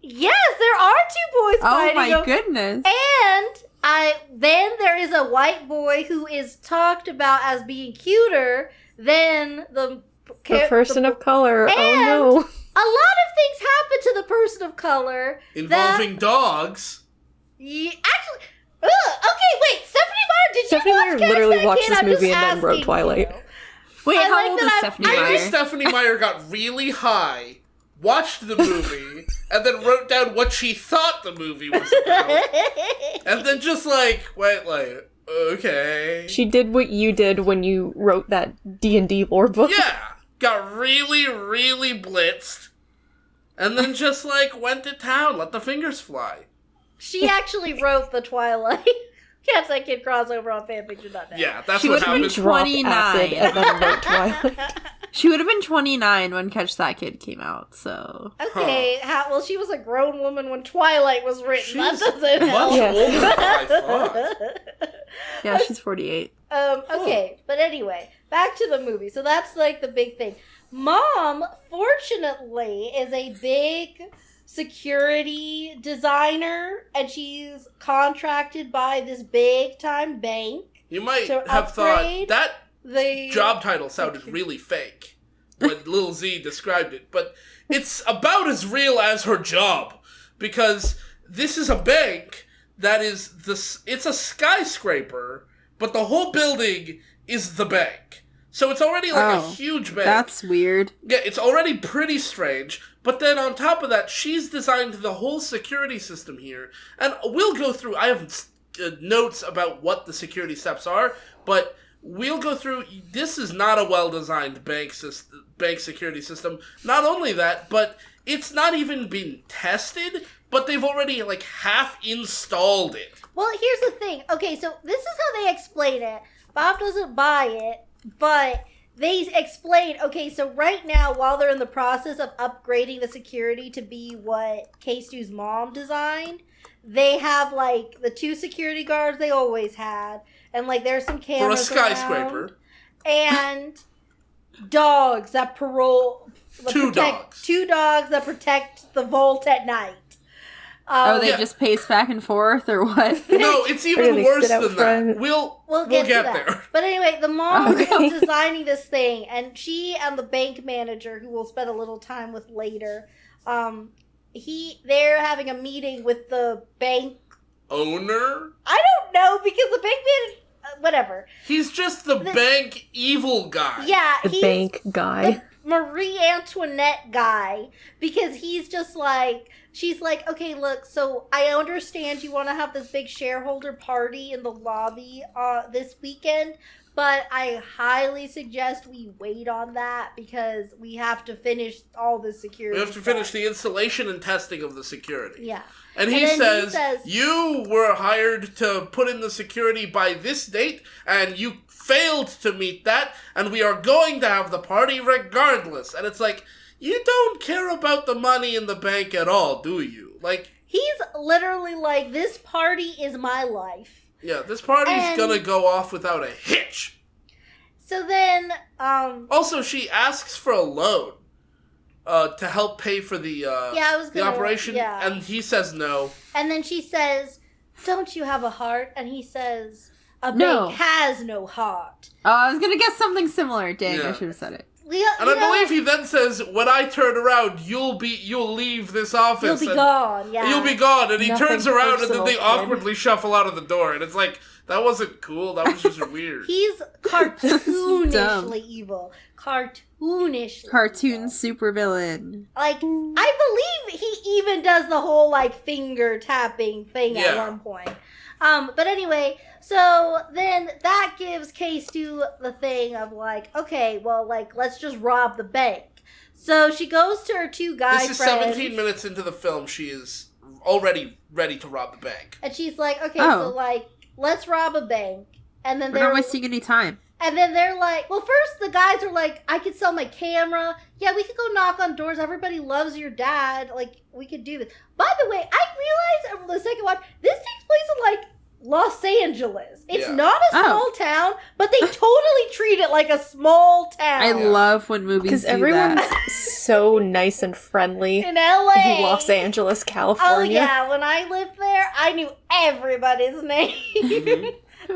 Yes, there are two boys Oh fighting. my goodness. And then there is a white boy who is talked about as being cuter than the person of color. And Oh no. a lot of things happen to the person of color Involving dogs. Actually, okay, wait, Stephanie Meyer, did Stephanie you Meyer watch Catch literally That watched Kid? this I'm just movie and then wrote asking Twilight. you. Wait, I how like old that is I'm- Stephanie I Maybe Meyer? Stephanie Meyer got really high, watched the movie, and then wrote down what she thought the movie was about. And then just went okay. She did what you did when you wrote that D&D lore book. Yeah. Got really, really blitzed. And then just went to town, let the fingers fly. She actually wrote the Twilight Catch That Kid crossover on fanfiction.net. Yeah, that's She what would've been happened. Dropped 29. acid and then wrote Twilight. She would have been 29 when Catch That Kid came out, so... Okay, well, she was a grown woman when Twilight was written. That She's doesn't help. much Yes. older than I thought. Yeah, she's 48. Okay, but anyway, back to the movie. So that's the big thing. Mom, fortunately, is a big security designer, and she's contracted by this big time bank. You might To have thought upgrade that The job title sounded really fake when Lil Z described it, but it's about as real as her job, because this is a bank that is it's a skyscraper, but the whole building is the bank. So it's already a Oh, huge bank. That's weird. Yeah, it's already pretty strange, but then on top of that, she's designed the whole security system here, and we'll go through, I have notes about what the security steps are, but we'll go through, this is not a well-designed bank security system. Not only that, but it's not even been tested, but they've already, half installed it. Well, here's the thing. Okay, so this is how they explain it. Bob doesn't buy it, but they explain, okay, so right now, while they're in the process of upgrading the security to be what K-Stew's mom designed, they have, the 2 security guards they always had, and, there's some For a cameras skyscraper. around, and dogs that Two dogs. 2 dogs that protect the vault at night. Oh, they Yeah. just pace back and forth, or what? No, it's Or even they worse sit out than front. that. We'll get get to that. there. But anyway, the mom Okay. is designing this thing, and she and the bank manager, who we'll spend a little time with later, they're having a meeting with the bank. Owner? I don't know, because the bank manager, whatever. He's just the bank evil guy. Yeah, The he's bank guy. the Marie Antoinette guy, because he's just she's like, okay, look, so I understand you want to have this big shareholder party in the lobby this weekend, but I highly suggest we wait on that because we have to finish all the security. We have to finish the installation and testing of the security. Yeah. And And he then he says, says- you were hired to put in the security by this date, and you failed to meet that, and we are going to have the party regardless. And it's you don't care about the money in the bank at all, do you? He's literally like, this party is my life. Yeah, this party's And- gonna go off without a hitch. So then, Also, she asks for a loan to help pay for the the operation, yeah. and he says no. And then she says, don't you have a heart? And he says, a No. bank has no heart. Oh, I was gonna guess something similar. Dang, Yeah. I should have said it. And I believe he then says, when I turn around, you'll leave this office. You'll be and gone, yeah. You'll be gone. And he Nothing turns around, and then personal, they kid. awkwardly shuffle out of the door. And it's that wasn't cool. That was just weird. He's Dumb. cartoonishly evil. Cartoonishly Cartoon evil. supervillain. I believe he even does the whole, finger tapping thing at Yeah. one point. But anyway, so then that gives K-Stew the thing of okay, well, let's just rob the bank. So she goes to her 2 guy This is friends. 17 minutes into the film. She is already ready to rob the bank. And she's like, okay, Oh. so let's rob a bank. And then We're not wasting any time. And then they're like, well, first the guys are like, I could sell my camera. Yeah, we could go knock on doors. Everybody loves your dad. Like, we could do this. By the way, I realized on the second watch, this takes place in, like, Los Angeles. It's not a small town, but they totally treat it like a small town. I love when movies Because do everyone's that. so nice and friendly in LA. in Los Angeles, California. Oh, yeah. When I lived there, I knew everybody's name.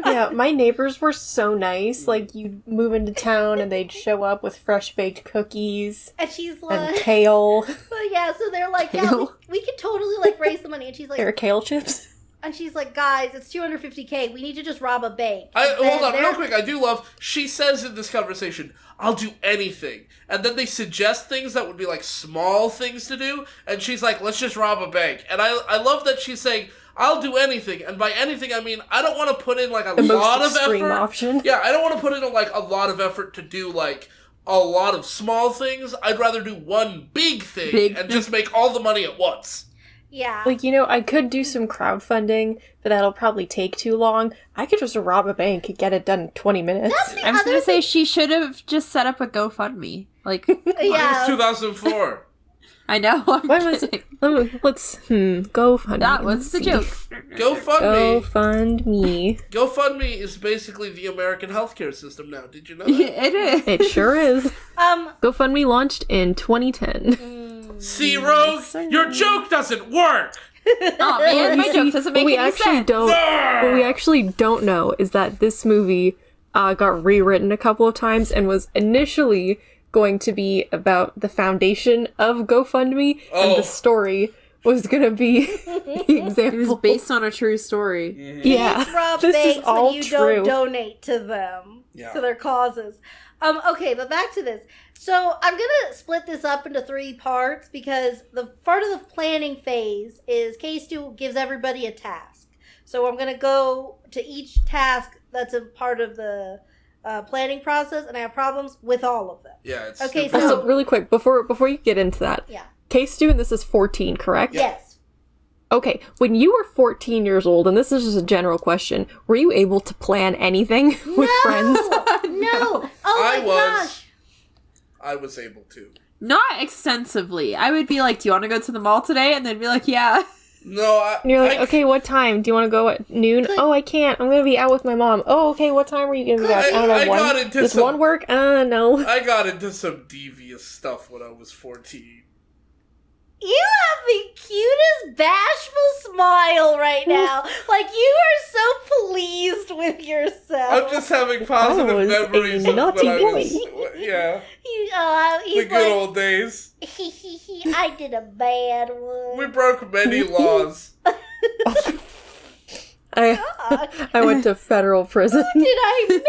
Yeah, my neighbors were so nice. Like, you'd move into town and they'd show up with fresh baked cookies And she's like, and kale. but yeah, so they're like, yeah, Kale. we could totally, like, raise the money. And she's There are like, kale chips. guys, it's $250K. We need to just rob a bank. Hold on, real quick. I do love, she says in this conversation, I'll do anything. And then they suggest things that would be like small things to do. And she's like, let's just rob a bank. And I love that she's saying, I'll do anything. And by anything, I mean, I don't want to put in like a The lot most of extreme effort. option. Yeah, I don't want to put in like a lot of effort to do like a lot of small things. I'd rather do one big thing and just make all the money at once. Yeah. Like, I could do some crowdfunding, but that'll probably take too long. I could just rob a bank and get it done in 20 minutes. That's the I was other gonna say she should have just set up a GoFundMe. Like, Yeah. It was 2004. I know. I'm When was kidding. it? Let's GoFundMe. That was the joke. GoFundMe. GoFundMe. GoFundMe is basically the American healthcare system now. Did you know that? It is. It sure is. GoFundMe launched in 2010. See, Rogue, your joke doesn't work. Oh man, my joke doesn't make What we any actually sense. don't. What we actually don't know is that this movie got rewritten a couple of times and was initially going to be about the foundation of GoFundMe, and the story was going to be the example. It was based on a true story. Yeah, rob this banks is all when you true. don't donate to them, Yeah. to their causes. Okay, but back to this. So I'm gonna split this up into 3 parts because the part of the planning phase is K-Stu gives everybody a task. So I'm gonna go to each task that's a part of the planning process, and I have problems with all of them. Yeah, it's Okay, stupid. so- Also, really quick, before you get into that, Yeah. K-Stu, and this is 14, correct? Yes. Okay, when you were 14 years old, and this is just a general question, were you able to plan anything with friends? No. Oh my gosh. I was able to. Not extensively. I would be like, "Do you want to go to the mall today?" And they'd be like, "Yeah." No, And you're like, okay, what time? Do you want to go at noon? Oh, I can't. I'm going to be out with my mom. Oh, okay, what time are you going to be back? I don't know, I got 1? into Does some- 1 work? No. I got into some devious stuff when I was 14. You have the cutest bashful smile right now. Like, you are so pleased with yourself. I'm just having positive I was memories a of naughty when I boy. was, yeah, He's the good old days. I did a bad one. We broke many laws. I went to federal prison. Who did I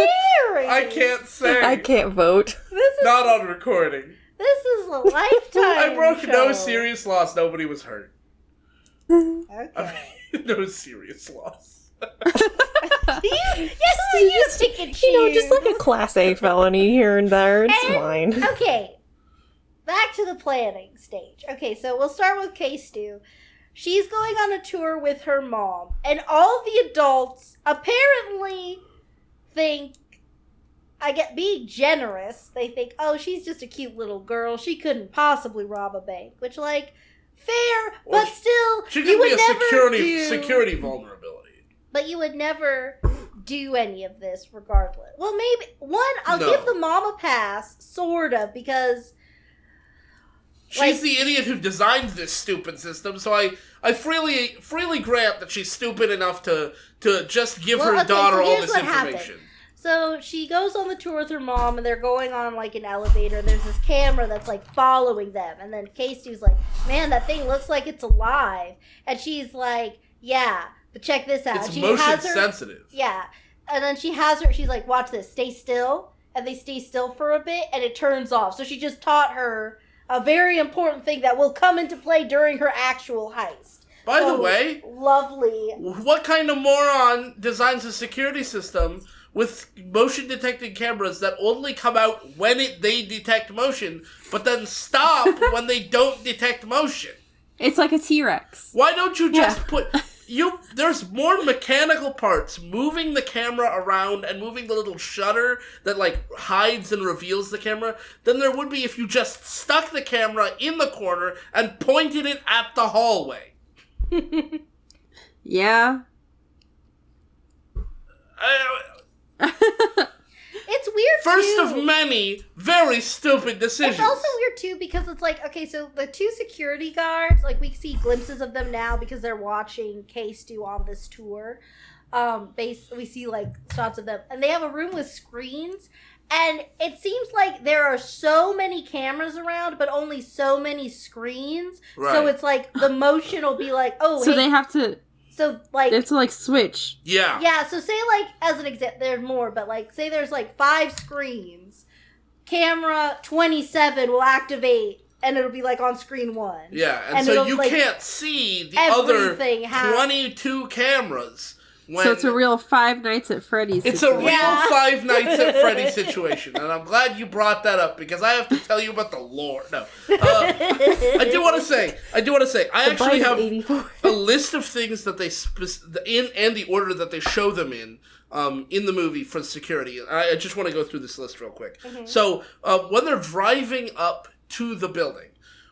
marry? I can't say. I can't vote. This is Not on recording. this is a lifetime. I broke no show. serious laws. Nobody was hurt. Okay. No serious laws. Yes, you stick and choose. Just like a Class A felony here and there. It's fine. Okay, back to the planning stage. Okay, so we'll start with K-Stu. She's going on a tour with her mom, and all the adults apparently think, being generous, they think, oh, she's just a cute little girl. She couldn't possibly rob a bank. Which, like, fair, Well, but still, She you could would be a never security vulnerability. But you would never do any of this regardless. Well, maybe, I'll No. give the mom a pass, sort of, because... She's Like- the idiot who designed this stupid system, so I freely grant that she's stupid enough to just give Well, her okay, daughter so all here's this what information. happened. So she goes on the tour with her mom, and they're going on like an elevator, and there's this camera that's like following them. And then Casey's like, man, that thing looks like it's alive. And she's like, yeah, but check this out. It's She motion has her, sensitive. yeah. And then she's like, watch this, stay still. And they stay still for a bit, and it turns off. So she just taught her a very important thing that will come into play during her actual heist. By the So, way, lovely. what kind of moron designs a security system with motion detecting cameras that only come out when they detect motion, but then stop when they don't detect motion? It's like a T-Rex. Why don't you just put... there's more mechanical parts moving the camera around and moving the little shutter that like hides and reveals the camera than there would be if you just stuck the camera in the corner and pointed it at the hallway. Yeah. It's weird First too. of many very stupid decisions. It's also weird too because it's like, okay, so the two security guards, like we see glimpses of them now because they're watching K-Stu on this tour. We see like shots of them, and they have a room with screens, and it seems like there are so many cameras around, but only so many screens. Right. So it's like the motion will be like, oh, So hey, they have to switch. Yeah. yeah, so say like as an example, there's more, but like say there's like 5 screens. Camera 27 will activate and it'll be like on screen 1. Yeah, and And so it'll, you like, can't see the other everything 22 cameras. When So it's a real Five Nights at Freddy's It's a situation. real Yeah. Five Nights at Freddy's situation, and I'm glad you brought that up because I have to tell you about the lore. No, I do want to say, I actually have 84. a list of things that they in and the order that they show them in the movie for security. I just want to go through this list real quick. Mm-hmm. So when they're driving up to the building,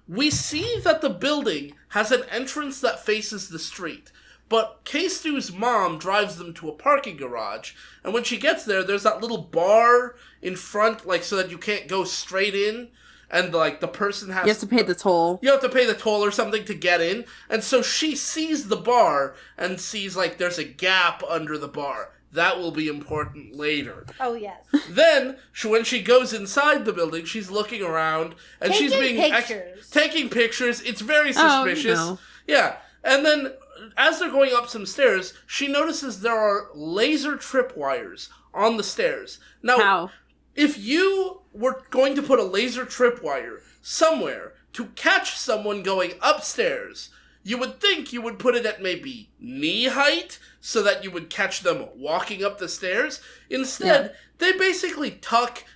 we see that the building has an entrance that faces the street. But K-Stu's mom drives them to a parking garage, and when she gets there, there's that little bar in front, like, so that you can't go straight in, and, like, the person has... You have to pay the toll. You have to pay the toll or something to get in, and so she sees the bar and sees, like, there's a gap under the bar. That will be important later. Oh, yes. Then, when she goes inside the building, she's looking around, and she's Taking being... pictures. Taking pictures. It's very Oh, suspicious. no. Yeah, and then... As they're going up some stairs, she notices there are laser tripwires on the stairs. Now, How? if you were going to put a laser tripwire somewhere to catch someone going upstairs, you would think you would put it at maybe knee height so that you would catch them walking up the stairs. Instead, they basically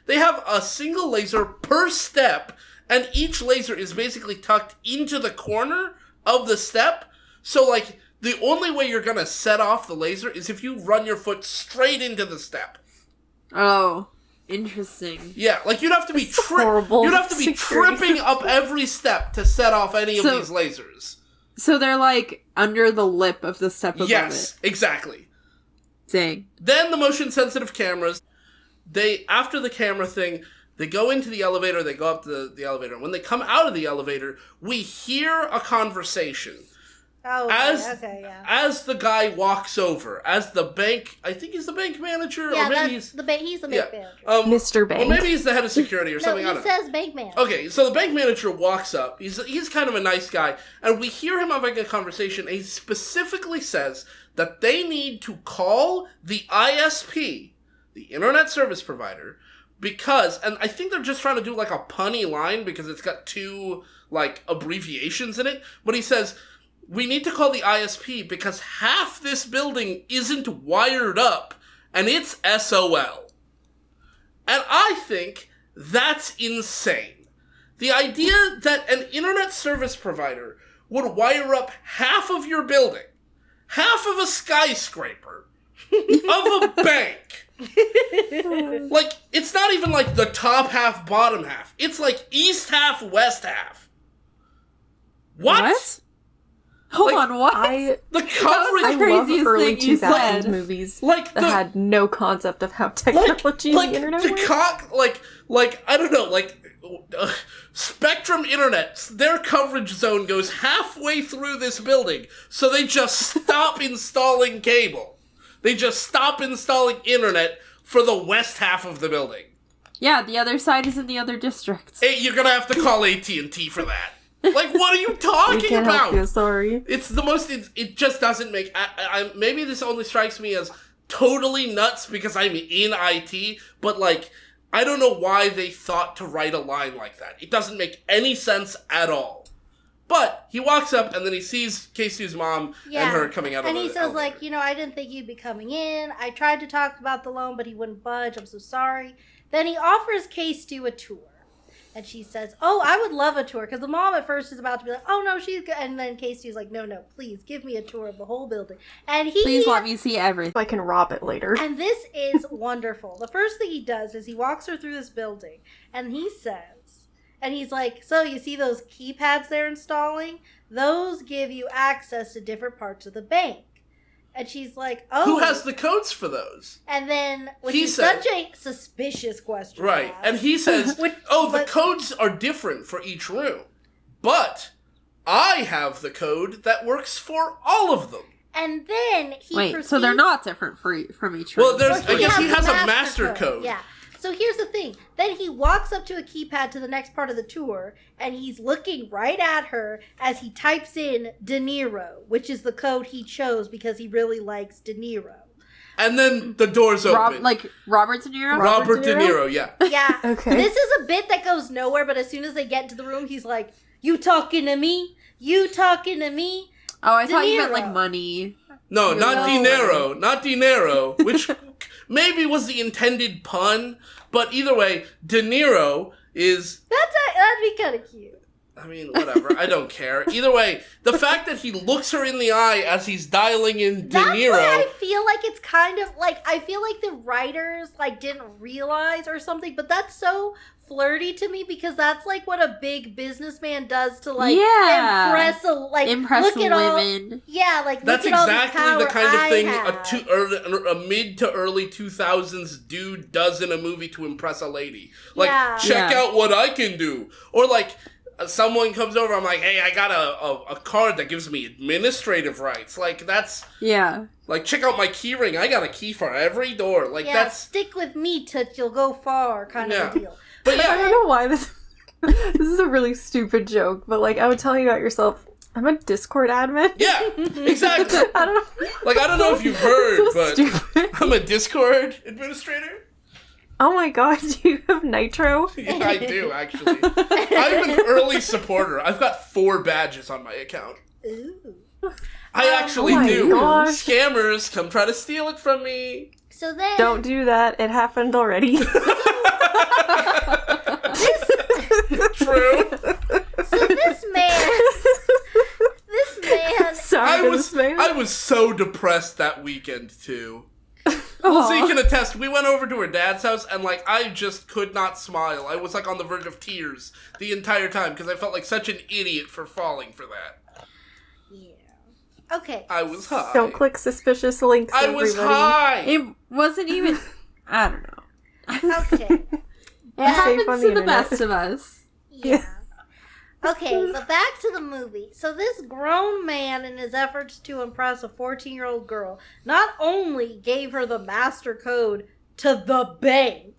they have a single laser per step, and each laser is basically tucked into the corner of the step. So, like, the only way you're gonna set off the laser is if you run your foot straight into the step. Oh, interesting. Yeah, like you'd have to be horrible you'd have to be security tripping up every step to set off any of So- these lasers. So they're like under the lip of the step above Yes, it. exactly. Dang. Then the motion sensitive cameras, after the camera thing, they go into the elevator, they go up the elevator. When they come out of the elevator, we hear a conversation. Oh, okay, yeah. As the guy walks over, as the bank, I think he's the bank manager, Yeah, or maybe that's he's the he's the bank manager. Mr. Bank. Or maybe he's the head of security or No, something. I he don't know. says bank manager. Okay, so the bank manager walks up. He's kind of a nice guy, and we hear him having a conversation. And he specifically says that they need to call the ISP, the internet service provider, because, and I think they're just trying to do like a punny line because it's got 2 like abbreviations in it. But he says, we need to call the ISP because half this building isn't wired up, and it's SOL. And I think that's insane. The idea that an internet service provider would wire up half of your building, half of a skyscraper, of a bank. Like, it's not even like the top half, bottom half. It's like east half, west half. What? Hold Like, on, what? The coverage... I love craziest early thing you 2000s said. movies Like that the- had no concept of how technology and the internet works. Like I don't know, like Spectrum Internet, their coverage zone goes halfway through this building, so they just stop installing cable. They just stop installing internet for the west half of the building. Yeah, the other side is in the other district. Hey, you're gonna have to call AT&T for that. Like, what are you talking We can't about? help you, sorry. It's the most. It just doesn't make. Maybe this only strikes me as totally nuts because I'm in IT, but like, I don't know why they thought to write a line like that. It doesn't make any sense at all. But he walks up and then he sees K-Stu's mom and her coming out of the And he says, elevator. like, I didn't think you'd be coming in. I tried to talk about the loan, but he wouldn't budge. I'm so sorry. Then he offers K-Stu a tour. And she says, "Oh, I would love a tour." Because the mom at first is about to be like, "Oh, no, she's good." And then Casey's like, "No, please give me a tour of the whole building." And Please let me see everything. I can rob it later. And this is wonderful. The first thing he does is he walks her through this building. And he says, and he's like, "So you see those keypads they're installing? Those give you access to different parts of the bank." And she's like, "Oh." Who has the codes for those? And then, which He is said- such a suspicious question. to Right. ask. And he says, Which- the but- codes are different for each room. But I have the code that works for all of them. And then he Wait, proceeds... so they're not different from each Well, room. there's, I guess he the has a master code. Yeah. So here's the thing. Then he walks up to a keypad to the next part of the tour, and he's looking right at her as he types in De Niro, which is the code he chose because he really likes De Niro. And then the doors open. Robert De Niro? Robert De Niro, yeah. Yeah. Okay. This is a bit that goes nowhere, but as soon as they get into the room, he's like, "You talking to me? You talking to me?" Oh, I De thought you meant Niro. like money. No, not No. dinero. Not dinero, which maybe was the intended pun, but either way, De Niro is... That'd be kind of cute. I mean, whatever. I don't care. Either way, the fact that he looks her in the eye as he's dialing in De That's Niro... why I feel like it's kind of like, I feel like the writers like didn't realize or something, but that's so flirty to me because that's like what a big businessman does to like impress Impress look at all, women. yeah, like That's look at all this exactly the power kind of I thing have. a mid to early 2000s dude does in a movie to impress a lady. Like, Yeah. check Yeah. out what I can do. Or like, someone comes over, I'm like, "Hey, I got a card that gives me administrative rights." Like, that's... Yeah. Like, check out my key ring. I got a key for every door. Like, Yeah, that's... stick with me, Toots, you'll go far kind of a deal. But I yeah, don't know why this is a really stupid joke, but like I would tell you about yourself. I'm a Discord admin. yeah, exactly. I don't know. Like, I don't know if you've heard, So but stupid. I'm a Discord administrator. Oh my god, do you have Nitro? Yeah, I do, actually. I'm an early supporter. I've got 4 badges on my account. Ooh. I actually oh my do. gosh. Scammers come try to steal it from me. So then Don't do that. It happened already. True. so this man Sorry, I was so depressed that weekend too. Lizzie can attest. We went over to her dad's house and like I just could not smile. I was like on the verge of tears the entire time because I felt like such an idiot for falling for that. Yeah. Okay. I was high. Don't click suspicious links. I was everybody. high. It wasn't even... I don't know. Okay. It safe happens on to the the internet. best of us. Yeah. Okay, but back to the movie. So this grown man, in his efforts to impress a 14-year-old girl, not only gave her the master code to the bank,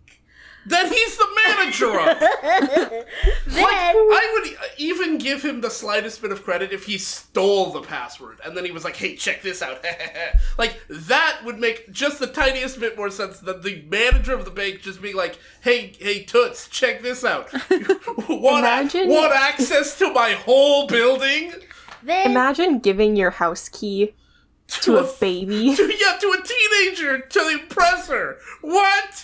That he's the manager of. then I would even give him the slightest bit of credit if he stole the password and then he was like, "Hey, check this out." Like, that would make just the tiniest bit more sense than the manager of the bank just being like, hey, Toots, check this out. Want access to my whole building? Imagine giving your house key to a baby. To a teenager to impress her. What?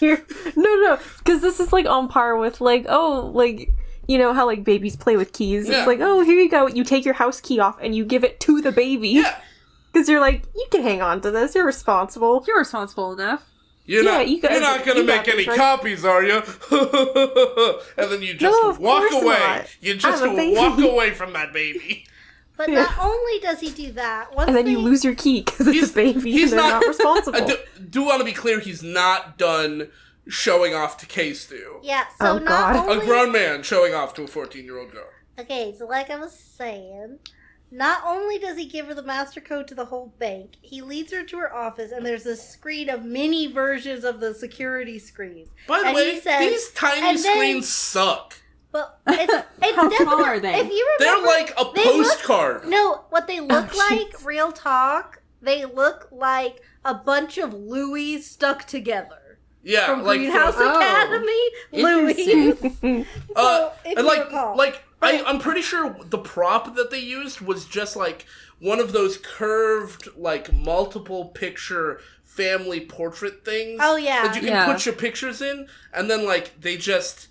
No, because this is like on par with like, oh, like, you know how like babies play with keys. Yeah. It's like, oh, here you go. You take your house key off and you give it to the baby. Yeah. Because you're like, you can hang on to this. You're responsible. You're responsible enough. You're Yeah, not you guys- going to you make got any this, right? copies, are you? And then you just No, of walk course away. not. You just I'm a baby. walk away from that baby. But Yeah. not only does he do that, once And then you they- lose your key because it's a baby he's and they're not- not responsible. I do want to be clear, he's not done showing off to K-Stu. Yeah, so Oh, not God. A only... grown man showing off to a 14-year-old girl. Okay, so like I was saying, not only does he give her the master code to the whole bank, he leads her to her office, and there's a screen of mini versions of the security screens. By the And way, he says- these tiny and then- screens suck. But it's How definitely... small are they? If you They're remember, like a they look- postcard. No, what they look Oh, like, real talk, they look like a bunch of Louis stuck together. Yeah, From like Greenhouse Oh, Academy, Louis. interesting. So, if and you like, recall. I'm pretty sure the prop that they used was just like one of those curved, like multiple picture family portrait things. Oh, yeah. that you can Yeah. put your pictures in, and then like they just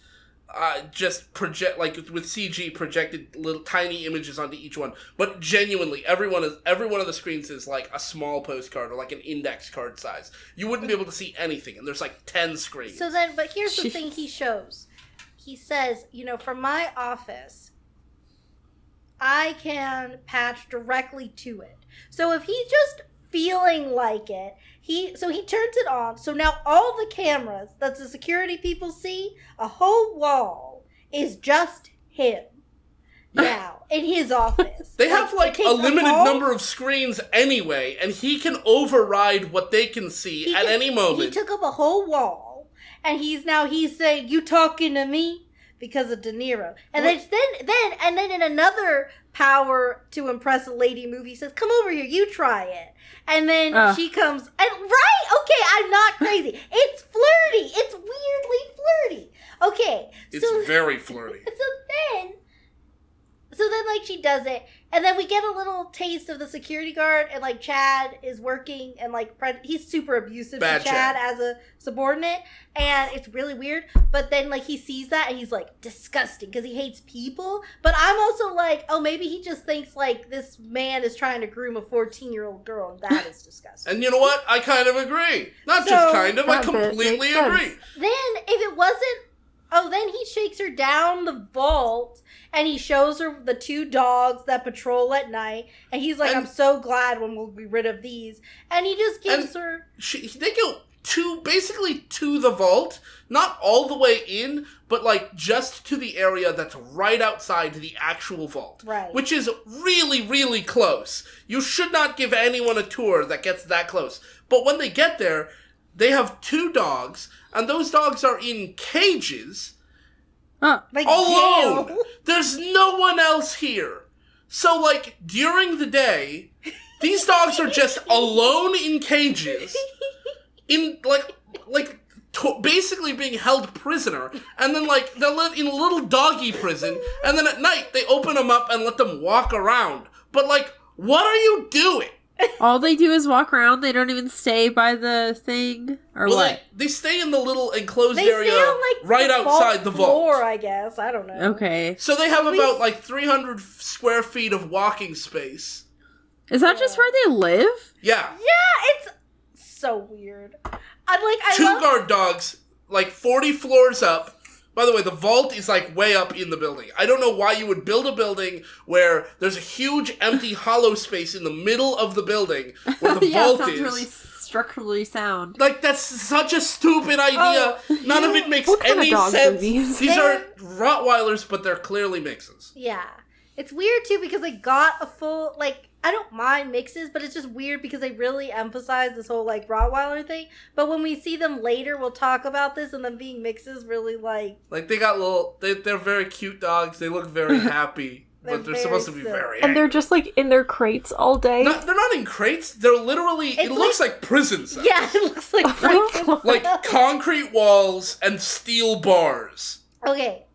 just project, like, with CG projected little tiny images onto each one. But genuinely, every one of the screens is like a small postcard or like an index card size. You wouldn't be able to see anything, and there's like 10 screens. So then, but here's the thing he shows. He says, from my office, I can patch directly to it. So if he's just feeling like it, he turns it on. So now all the cameras that the security people see, a whole wall, is just him now in his office. They have like a limited number of screens anyway, and he can override what they can see at any moment. He took up a whole wall, and he's saying, "You talking to me?" Because of De Niro. And then in another power to impress a lady movie, he says, "Come over here, you try it." And then she comes, and okay, I'm not crazy. It's flirty. It's weirdly flirty. Okay. It's very flirty. So then, like, she does it, and then we get a little taste of the security guard, and, like, Chad is working, and, like, he's super abusive to Chad as a subordinate, and it's really weird, but then, like, he sees that, and he's, like, disgusting, because he hates people, but I'm also like, oh, maybe he just thinks, like, this man is trying to groom a 14-year-old girl, and that is disgusting. And you know what? I kind of agree. Not just kind of, I completely agree. Then, if it wasn't, then he shakes her down the vault, and he shows her the 2 dogs that patrol at night. And he's like, I'm so glad when we'll be rid of these. And he just gives her... They go basically to the vault. Not all the way in, but like just to the area that's right outside the actual vault. Right. Which is really, really close. You should not give anyone a tour that gets that close. But when they get there, they have 2 dogs. And those dogs are in cages. Like alone. jail. There's no one else here. So, like, during the day, these dogs are just alone in cages, in basically being held prisoner, and then like they live in a little doggy prison, and then at night they open them up and let them walk around. But like, what are you doing? All they do is walk around. They don't even stay by the thing, or what? They stay in the little enclosed They area stay on, like, right outside the vault. Floor, I guess. I don't know. Okay. So they have about like 300 square feet of walking space. Is that just where they live? Yeah. Yeah, it's so weird. I 2 love guard dogs, like 40 floors up. By the way, the vault is like way up in the building. I don't know why you would build a building where there's a huge empty hollow space in the middle of the building where the vault sounds is. really structurally sound. Like, that's such a stupid idea. None of it makes What kind any of dogs sense. are these? These are Rottweilers, but they're clearly mixes. Yeah. It's weird, too, because they got a full, like, I don't mind mixes, but it's just weird because they really emphasize this whole, like, Rottweiler thing. But when we see them later, we'll talk about this, and them being mixes really, like... Like, they got they're very cute dogs. They look very happy, but they're supposed to be very angry. And they're just, like, in their crates all day. No, they're not in crates. They're literally... It looks like prison cells. Yeah, it looks like prison. Like concrete walls and steel bars. Okay,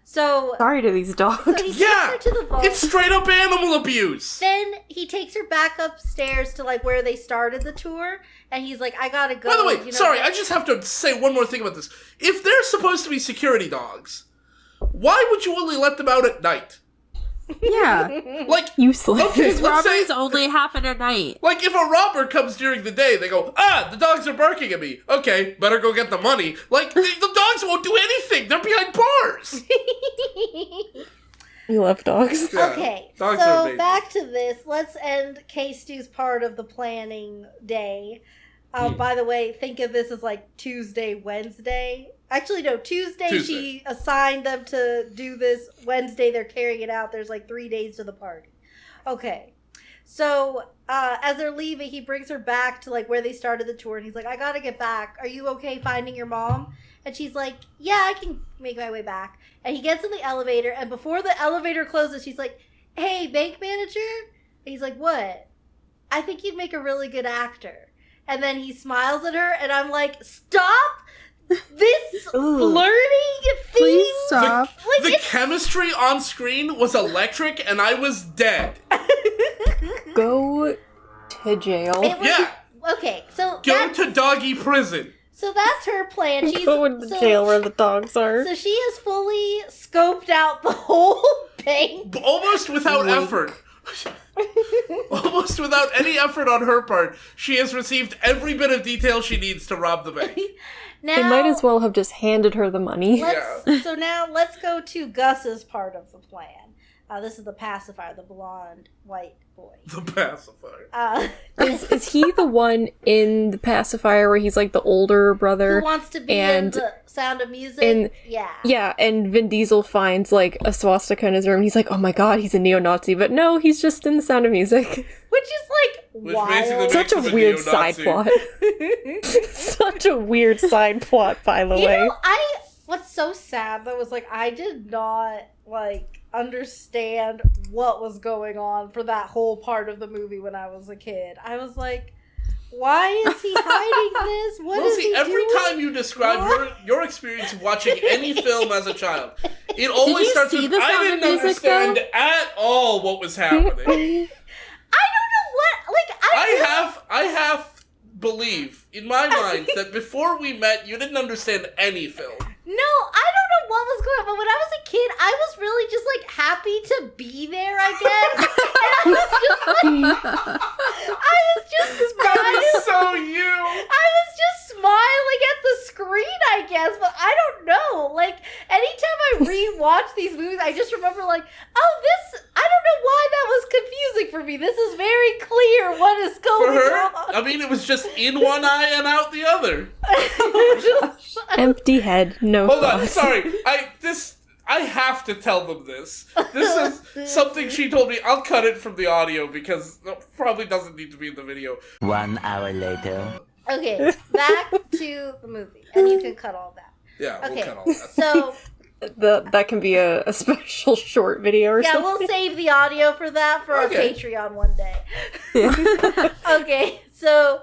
so... Sorry to these dogs. So he takes her to the vault. It's straight up animal abuse. Then he takes her back upstairs to, like, where they started the tour, and he's like, I gotta go. By the way, sorry, I just have to say one more thing about this. If they're supposed to be security dogs, why would you only let them out at night? Yeah. Like, Useless. okay, let's Robberies say, only happen at night. like, if a robber comes during the day, they go, the dogs are barking at me. Okay, better go get the money. Like, the dogs won't do anything. They're behind bars. We love dogs. Yeah, Okay, dogs are so amazing. back to this. Let's end K-Stu's part of the planning day. By the way, think of this as like Tuesday, Wednesday. Actually, no, Tuesday. She assigned them to do this. Wednesday, they're carrying it out. There's like 3 days to the party. Okay. So, as they're leaving, he brings her back to like where they started the tour. And he's like, I gotta get back. Are you okay finding your mom? And she's like, yeah, I can make my way back. And he gets in the elevator. And before the elevator closes, she's like, hey, bank manager? And he's like, what? I think you'd make a really good actor. And then he smiles at her, and I'm like, stop this flirting thing. Please stop. The chemistry on screen was electric, and I was dead. Go to jail. Yeah. Okay, so Go to doggy prison. So that's her plan. She's Going to jail where the dogs are. So she has fully scoped out the whole bank. Almost without effort. Almost without any effort on her part, she has received every bit of detail she needs to rob the bank. Now, They might as well have just handed her the money. So now let's go to Gus's part of the plan. This is the pacifier, the blonde white boy. The pacifier. Is he the one in the pacifier where he's like the older brother? Who wants to be in the Sound of Music? And yeah, and Vin Diesel finds like a swastika in his room. And he's like, "Oh my god, he's a neo-Nazi!" But no, he's just in the Sound of Music. Which is like wild. Such a weird side plot. Such a weird side plot, by the way. What's so sad though is like I did not like understand what was going on for that whole part of the movie when I was a kid. I was like, why is he hiding this? What is he every doing? time you describe your experience of watching any film as a child, it always starts with, I didn't understand at all what was happening. I don't know what, like, I have believe in my mind that before we met, you didn't understand any film. No, I don't know what was going on, but when I was a kid, I was really just, like, happy to be there, I guess. And I was just smiling. That is so you. I was just smiling at the screen, I guess, but I don't know. Like, anytime I rewatch these movies, I just remember, like, I don't know why that was confusing for me. This is very clear what is going on. I mean, it was just in one eye and out the other. Empty head, no Hold thoughts. on, sorry. I have to tell them this. This is something she told me. I'll cut it from the audio because it probably doesn't need to be in the video. 1 hour later. Okay, back to the movie, and you can cut all that. Yeah, Okay, we'll cut all that. So that can be a special short video or something. yeah, we'll save the audio for that for our Patreon one day. Okay, so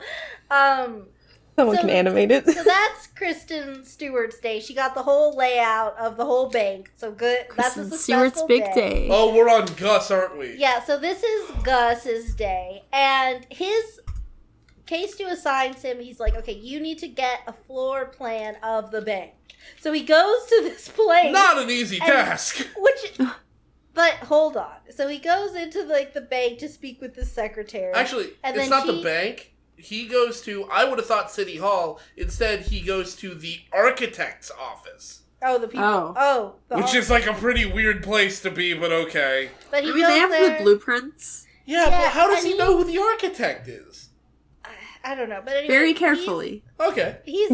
someone can animate it. So that's Kristen Stewart's day. She got the whole layout of the whole bank. So good. That's a successful Stewart's big day. Oh, we're on Gus, aren't we? Yeah, so this is Gus's day. And his case to assigns him, he's like, okay, you need to get a floor plan of the bank. So he goes to this place. Not an easy task. But hold on. So he goes into like the bank to speak with the secretary. Actually, it's not the bank. He goes to, I would have thought City Hall. Instead, he goes to the architect's office. Oh, the people. Which is like a pretty weird place to be, but okay. But he they have there. the blueprints. Yeah, but how does he know who the architect is? I don't know, but anyway, very carefully. He's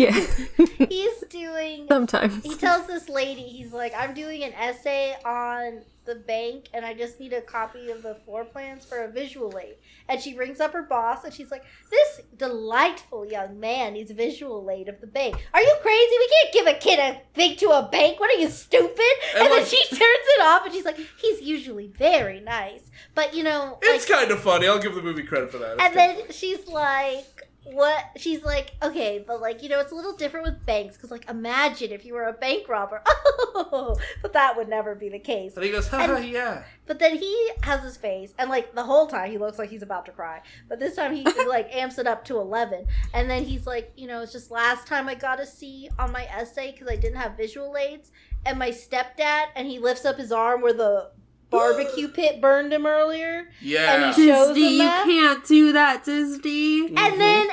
doing. Sometimes he tells this lady, he's like, I'm doing an essay on the bank, and I just need a copy of the floor plans for a visual aid. And she rings up her boss, and she's like, this delightful young man needs a visual aid of the bank. Are you crazy? We can't give a kid a thing to a bank. What are you, stupid? And then she turns it off, and she's like, he's usually very nice, but you know, it's kind of funny. I'll give the movie credit for that. And then she's like, what? She's like, okay, but like, you know, it's a little different with banks, because like, imagine if you were a bank robber. Oh, but that would never be the case. And he goes, haha, yeah. But then he has his face, and like the whole time he looks like he's about to cry. But this time he like amps it up to 11, and then he's like, you know, it's just last time I got a C on my essay because I didn't have visual aids, and my stepdad, and he lifts up his arm where the barbecue pit burned him earlier. Yeah. And he shows Disney, him that. you can't do that, Disney. And then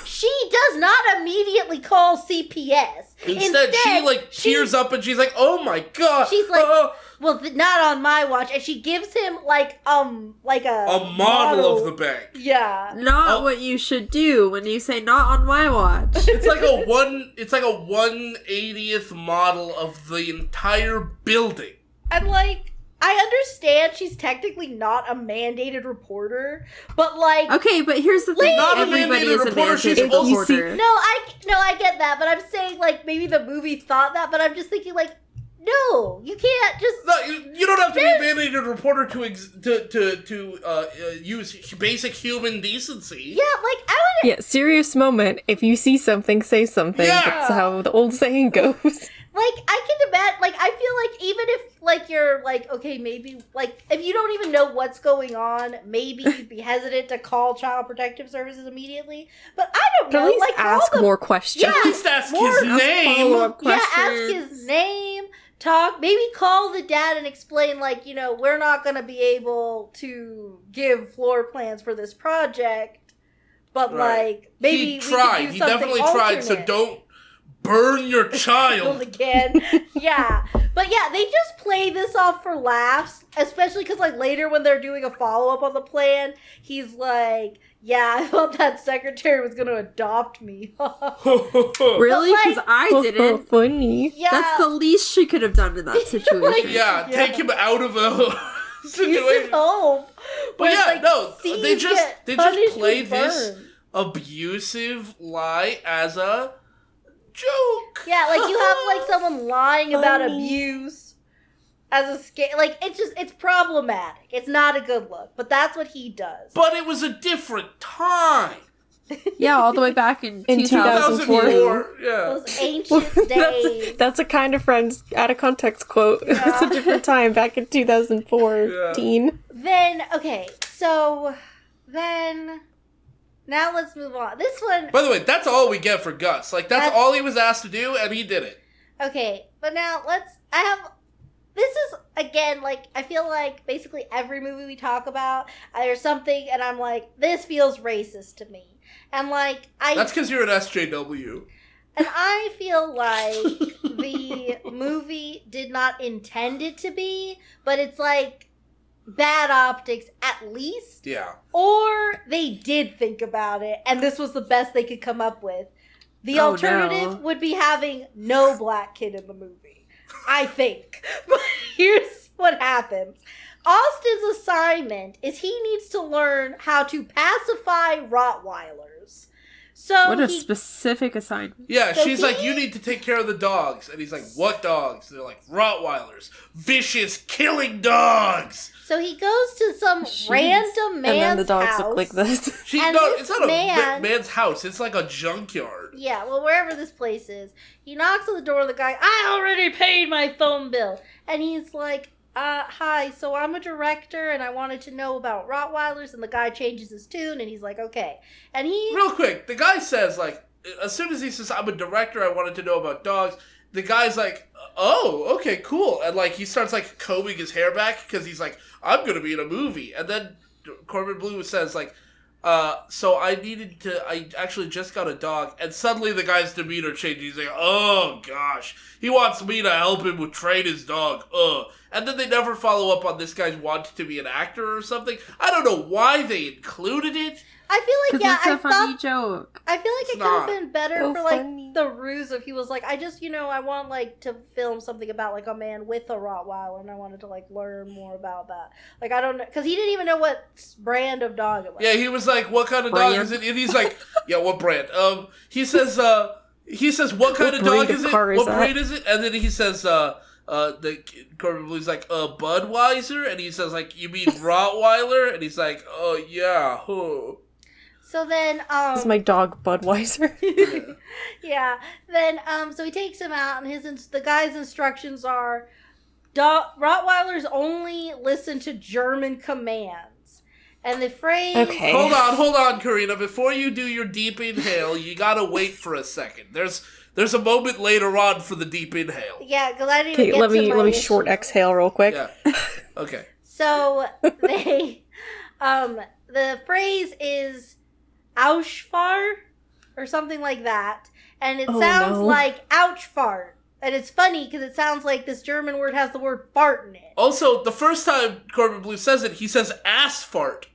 she does not immediately call CPS. Instead she like tears up and she's like, "Oh my god!" She's like, "Well, not on my watch." And she gives him like a model of the bank. Yeah, not what you should do when you say "not on my watch." It's like a 1/80th model of the entire building. And like, I understand she's technically not a mandated reporter, but like, okay, but here's the thing: not everybody is a mandated reporter. No, I get that, but I'm saying like maybe the movie thought that, but I'm just thinking like, No, you can't just. No, you don't have to be a mandated reporter to use basic human decency. Yeah, like I would. Yeah, serious moment. If you see something, say something. Yeah. That's how the old saying goes. Like, I can imagine, like, I feel like even if, like, you're, like, okay, maybe, like, if you don't even know what's going on, maybe you'd be hesitant to call Child Protective Services immediately. But I don't But know. at least like, call ask them- more questions. Yeah. At least ask More- his name. follow-up Yeah, ask questions. his name, talk, maybe call the dad and explain, like, you know, we're not going to be able to give floor plans for this project, but, Right. like, maybe He we could tried. do He something definitely tried. So alternate. don't burn your child. Again. Yeah. But yeah, they just play this off for laughs, especially because, like, later when they're doing a follow-up on the plan, he's like, yeah, I thought that secretary was going to adopt me. Really? like- Because I didn't. Funny. Yeah. That's the least she could have done in that situation. Yeah, take him out of a He's situation. at home. But where, yeah, like, no, scenes they just get punished play with this burn. abusive lie as a joke. Yeah, like, you have, like, someone lying about Funny. abuse as a scare. Like, it's problematic. It's not a good look, but that's what he does. But it was a different time. Yeah, all the way back in, In 2004. 2004. Yeah. Those ancient days. That's a kind of Friends out of context quote. It was a different time back in 2014. Then, okay, so then now let's move on. This one, By the way, that's all we get for Gus. Like, that's all he was asked to do, and he did it. okay, but now this is, again, like, I feel like basically every movie we talk about, there's something, and I'm like, this feels racist to me. And, like, That's because you're an SJW. and I feel like the movie did not intend it to be, but it's, like, bad optics at least. Yeah. Or they did think about it, and this was the best they could come up with. The Oh, alternative no. would be having no black kid in the movie, I think. But here's what happens. Austin's assignment is he needs to learn how to pacify Rottweilers. So What a he, specific assignment. Yeah, So she's like, he- you need to take care of the dogs. And he's like, what dogs? They're like, Rottweilers. Vicious, killing dogs. so he goes to some random man's And then the dogs house. look like this. And It's this not man- a man's house. It's like a junkyard. Yeah, well, wherever this place is. He knocks on the door of the guy, I already paid my phone bill. And he's like, hi, so I'm a director and I wanted to know about Rottweilers. And the guy changes his tune and he's like, okay. And he, Real quick, the guy says, like, as soon as he says, I'm a director, I wanted to know about dogs, the guy's like, oh, okay, cool. And, like, he starts, like, combing his hair back because he's like, I'm going to be in a movie. And then Corbin Blue says, like, so I actually just got a dog. And suddenly the guy's demeanor changes. He's like, oh, gosh. He wants me to help him with train his dog. And then they never follow up on this guy's want to be an actor or something. I don't know why they included it. I feel like, Because yeah, it's I a funny thought, joke. I feel like It's it could have not. been better So for, like, funny. the ruse of he was like, I just, I want, like, to film something about, like, a man with a Rottweiler and I wanted to, like, learn more about that. Like, I don't know, because he didn't even know what brand of dog it was. Yeah, he was like, what kind of dog Brand. is it? And he's like, yeah, what brand? He says, what kind of dog breed is of it? car is What that? breed is it? And then he says, Corbin Blue's like, Budweiser? And he says, like, you mean Rottweiler? And he's like, oh, yeah, huh. So then, This is my dog, Budweiser. yeah. Then, so he takes him out, and the guy's instructions are, Rottweilers only listen to German commands, and the phrase. Okay. Hold on, Karina. Before you do your deep inhale, you gotta wait for a second. There's a moment later on for the deep inhale. Yeah, because I didn't Okay, even let get to me my short issue. exhale real quick. Yeah. Okay. So they, the phrase is Auschfar or something like that, and it Oh, sounds no. like ouch fart. And it's funny because it sounds like this German word has the word fart in it. Also, the first time Corbin Blue says it, he says ass fart.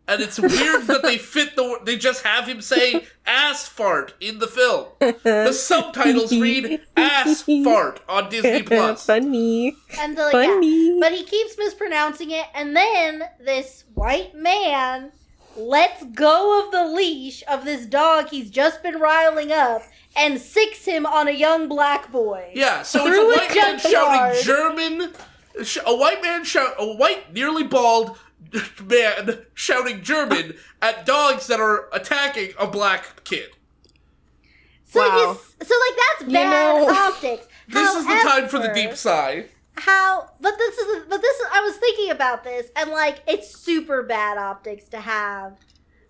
And it's weird that they just have him say ass fart in the film. The subtitles read ass fart on Disney Plus. Funny. And yeah. Funny. But he keeps mispronouncing it, and then this white man lets go of the leash of this dog he's just been riling up and sicks him on a young black boy. Yeah, so Through it's a white man shouting German, a white, nearly bald man shouting German at dogs that are attacking a black kid. So Wow. that's bad optics. This is the time for the deep sigh. But this is I was thinking about this, and like it's super bad optics to have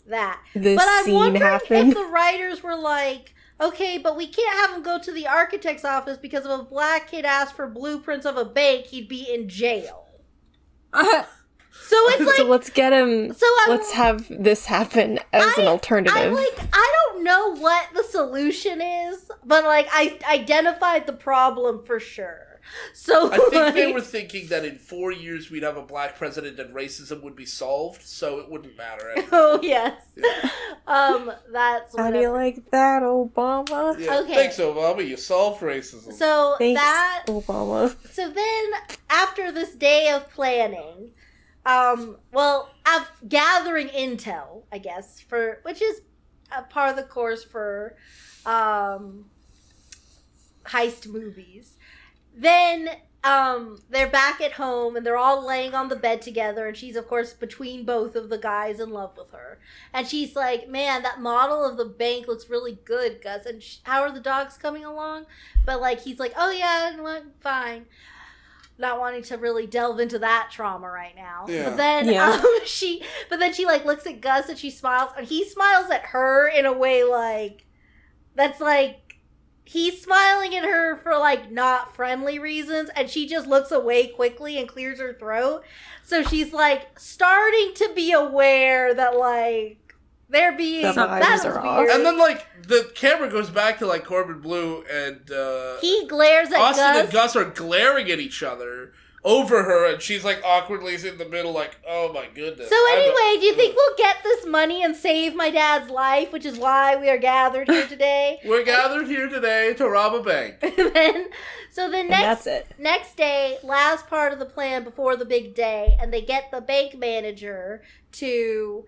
that. This but I'm scene wondering happened. if the writers were like, okay, but we can't have him go to the architect's office because if a black kid asked for blueprints of a bank, he'd be in jail. So it's like, So let's get him. So let's have this happen as an alternative. I don't know what the solution is, but like I identified the problem for sure. So I think like, they were thinking that in 4 years we'd have a black president and racism would be solved, so it wouldn't matter anymore. Oh yes. That's How do you like that, Obama? Yeah. Okay. Thanks, Obama. You solved racism. So Thanks, that Obama. so then after this day of planning, gathering intel, I guess, which is a part of the course for heist movies. Then they're back at home and they're all laying on the bed together, and she's of course between both of the guys in love with her, and she's like, man, that model of the bank looks really good, Gus, and how are the dogs coming along? But like he's like, oh yeah, fine, not wanting to really delve into that trauma right now. Yeah. But then she like looks at Gus and she smiles, and he smiles at her in a way like that's like he's smiling at her for like not friendly reasons, and she just looks away quickly and clears her throat. So she's like starting to be aware that like they're being The vibes are off. weird. And then, like, the camera goes back to, like, Corbin Bleu and, he glares at Austin Gus. and Gus are glaring at each other over her, and she's, like, awkwardly in the middle, like, oh my goodness. So anyway, do you think we'll get this money and save my dad's life, which is why we are gathered here today? We're gathered here today to rob a bank. So then And that's it. next day, last part of the plan before the big day, and they get the bank manager to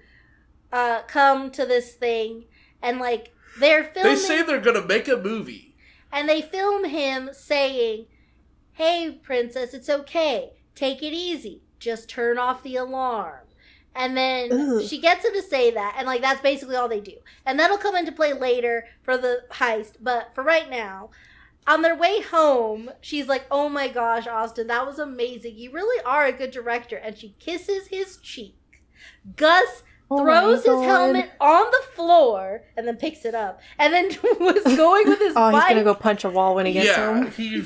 come to this thing, and like they're filming. They say they're gonna make a movie. And they film him saying, hey, princess, it's okay. Take it easy. Just turn off the alarm. And then she gets him to say that, and like that's basically all they do. And that'll come into play later for the heist, but for right now, on their way home, she's like, oh my gosh, Austin, that was amazing. You really are a good director. And she kisses his cheek. Gus throws his helmet on the floor and then picks it up, and then was going with his bike. He's gonna go punch a wall when he gets home. He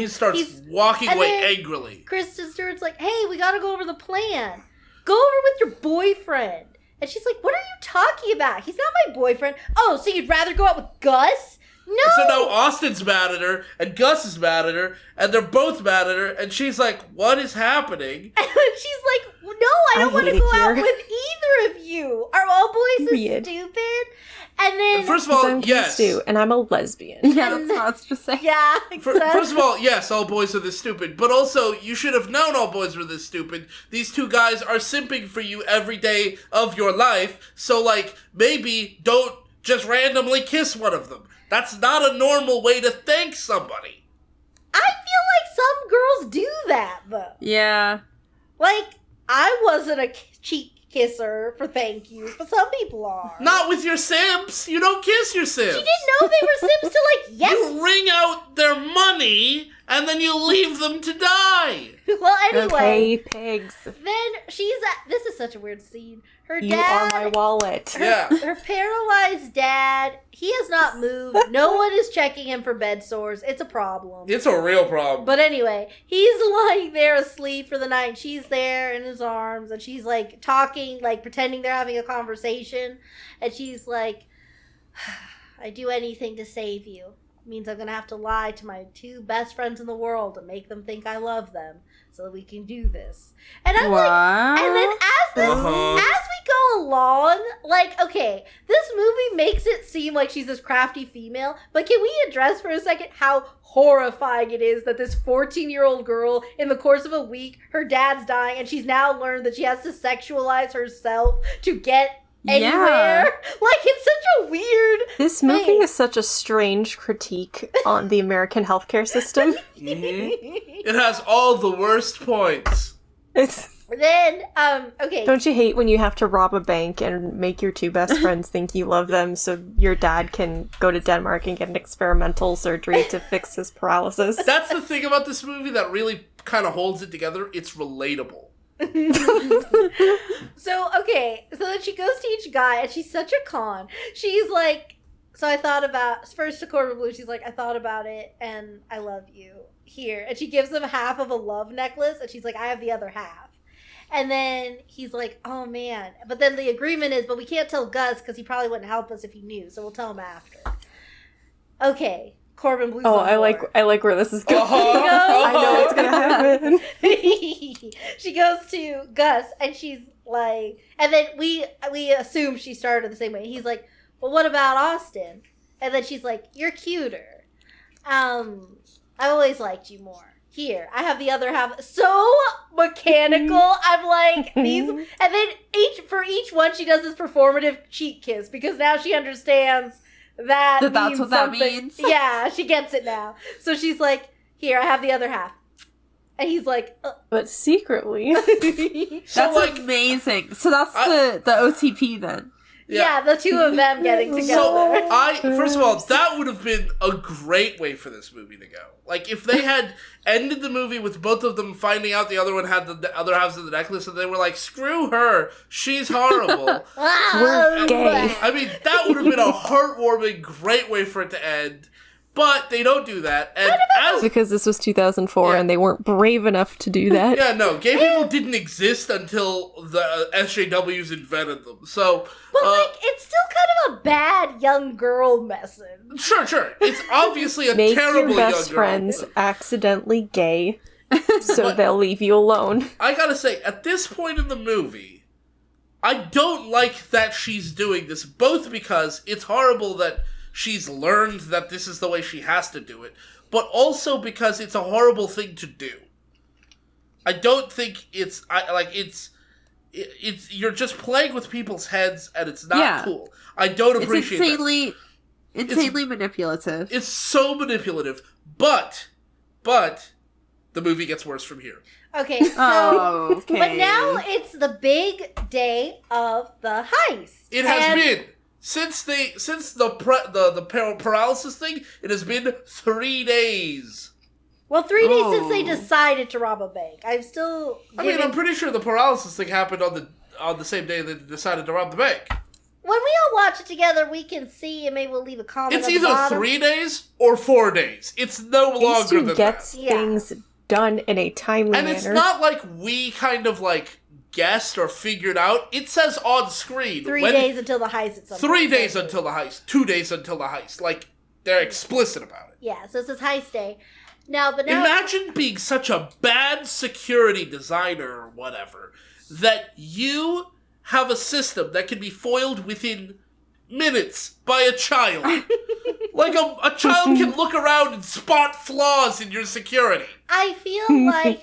starts walking and away then angrily. Kristen Stewart's like, hey, we gotta go over the plan. Go over with your boyfriend. And she's like, what are you talking about? He's not my boyfriend. Oh, so you'd rather go out with Gus? No! So now Austin's mad at her, and Gus is mad at her, and they're both mad at her, and she's like, what is happening? And she's like, no, I don't want to hate go it out here. with either of you. Are all boys Period. this stupid? And then... First of 'Cause all, I'm yes. Stu, and I'm a lesbian. Yeah, that's what I was just saying. yeah, exactly. First of all, yes, all boys are this stupid, but also, you should have known all boys were this stupid. These two guys are simping for you every day of your life, so, like, maybe don't just randomly kiss one of them. That's not a normal way to thank somebody. I feel like some girls do that, though. Yeah. Like, I wasn't a cheek kisser for thank you, but some people are. Not with your simps. You don't kiss your simps. You didn't know they were Sims to like, yes. You wring out their money, and then you leave them to die. Well, anyway. Okay, pigs. Then she's at, this is such a weird scene. Her You are dad, my wallet. Yeah. her paralyzed dad, he has not moved. No one is checking him for bed sores. It's a problem. It's a real problem. But anyway, he's lying there asleep for the night. And she's there in his arms, and she's like talking, like pretending they're having a conversation. And she's like, I'd do anything to save you. It means I'm going to have to lie to my two best friends in the world and make them think I love them so that we can do this. And I'm like, and then as we go along, like, okay, this movie makes it seem like she's this crafty female, but can we address for a second how horrifying it is that this 14-year-old girl, in the course of a week, her dad's dying, and she's now learned that she has to sexualize herself to get anywhere. Like, it's such a weird This movie is such a strange critique on the American healthcare system. It has all the worst points. It's Then, okay. Don't you hate when you have to rob a bank and make your two best friends think you love them so your dad can go to Denmark and get an experimental surgery to fix his paralysis? That's the thing about this movie that really kind of holds it together. It's relatable. So then she goes to each guy, and she's such a con. She's like, so I thought about, first to Corbin Blue, she's like, I thought about it, and I love you. Here. And she gives him half of a love necklace, and she's like, I have the other half. And then he's like, oh man. But then the agreement is, but we can't tell Gus, because he probably wouldn't help us if he knew, so we'll tell him after. Okay. Corbin Blue's on I board. like where this is going. Uh-huh. I know what's gonna happen. She goes to Gus, and she's like, and then we assume she started the same way. He's like, well, what about Austin? And then she's like, you're cuter. I've always liked you more. Here, I have the other half. So mechanical. I'm like, these, and then for each one, she does this performative cheek kiss, because now she understands that's what something. that means. Yeah, she gets it now. So she's like, here, I have the other half. And he's like, But secretly. That's like, amazing. So that's the OTP then. yeah, the two of them getting together. So first of all, that would have been a great way for this movie to go. Like, if they had ended the movie with both of them finding out the other one had the other halves of the necklace, and they were like, screw her, she's horrible. We're gay. I mean, that would have been a heartwarming, great way for it to end. But they don't do that. And Because this was 2004 Yeah. and they weren't brave enough to do that. yeah, no, gay people didn't exist until the SJWs invented them. So, But it's still kind of a bad young girl message. sure. It's obviously a Make terrible your best young girl. friends accidentally gay so they'll leave you alone. I gotta say, at this point in the movie, I don't like that she's doing this, both because it's horrible that she's learned that this is the way she has to do it, but also because it's a horrible thing to do. I don't think it's you're just playing with people's heads, and it's not cool. I don't appreciate that. It's insanely manipulative. It's so manipulative, but the movie gets worse from here. Okay, so Okay. but now it's the big day of the heist. It has And been since the paralysis thing. It has been 3 days. Well, 3 days since Oh. they decided to rob a bank. I'm still. I'm pretty sure the paralysis thing happened on the same day they decided to rob the bank. When we all watch it together, we can see, and maybe we'll leave a comment. It's at the either bottom. 3 days or 4 days. It's no longer These two than gets that. Yeah. things done in a timely And manner. it's not like we kind of like guessed or figured out. It says on screen 3 days until the heist. At some 3 point. days until the heist. 2 days until the heist. Like, they're explicit about it. Yeah, so it says heist day. Now. Imagine being such a bad security designer or whatever that you have a system that can be foiled within minutes by a child. Like a child can look around and spot flaws in your security. I feel like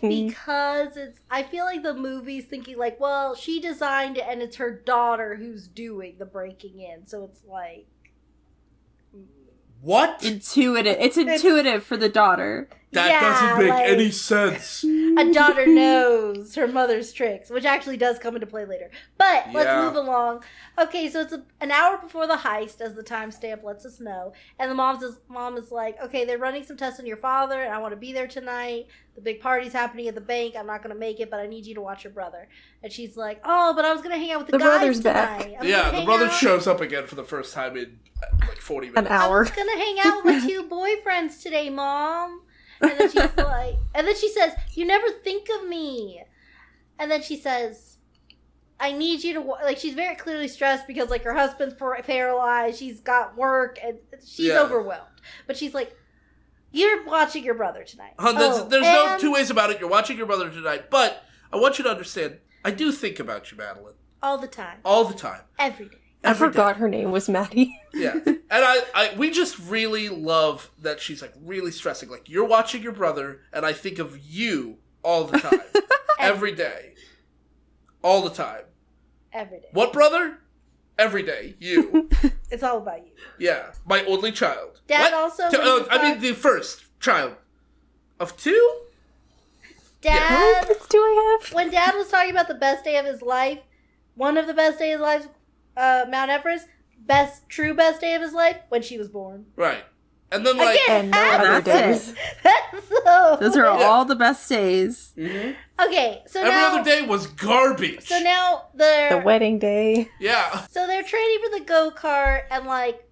I feel like the movie's thinking like, well, she designed it, and it's her daughter who's doing the breaking in, so it's like. What? Intuitive. It's intuitive for the daughter. That Yeah, doesn't make like- any sense. A daughter knows her mother's tricks, which actually does come into play later. But let's Yeah. move along. Okay, so it's an hour before the heist, as the timestamp lets us know. And the mom is like, okay, they're running some tests on your father, and I want to be there tonight. The big party's happening at the bank. I'm not going to make it, but I need you to watch your brother. And she's like, oh, but I was going to hang out with the guys brother's tonight. back. I'm Yeah, gonna the hang brother out- shows up again for the first time in like 40 minutes. An I hour. was gonna hang out with my 2 boyfriends today, Mom. And then she's like, and then she says, "You never think of me." And then she says, "I need you to like." She's very clearly stressed because like her husband's paralyzed. She's got work and she's Yeah. overwhelmed. But she's like, "You're watching your brother tonight." Hun, there's no and two ways about it. You're watching your brother tonight, but I want you to understand, I do think about you, Madeline, all the time, all the time. every day. I Every forgot her name was Maddie. Yeah. And we just really love that she's like really stressing. Like, you're watching your brother, and I think of you all the time. Every day. All the time. Every day. What brother? every day. You. It's all about you. Yeah. My only child. Dad What? also... I mean, the first child. Of two? Dad... What do I have? When Dad was talking about the best day of his life, one of the best days of his life, Mount Everest, true best day of his life, when she was born. Right. And then, like... Again, And no other that's days. That's so Those are weird. all the best days. Mhm. Okay, so Every now... other day was garbage. So now they're... The wedding day. Yeah. So they're training for the go-kart, and, like,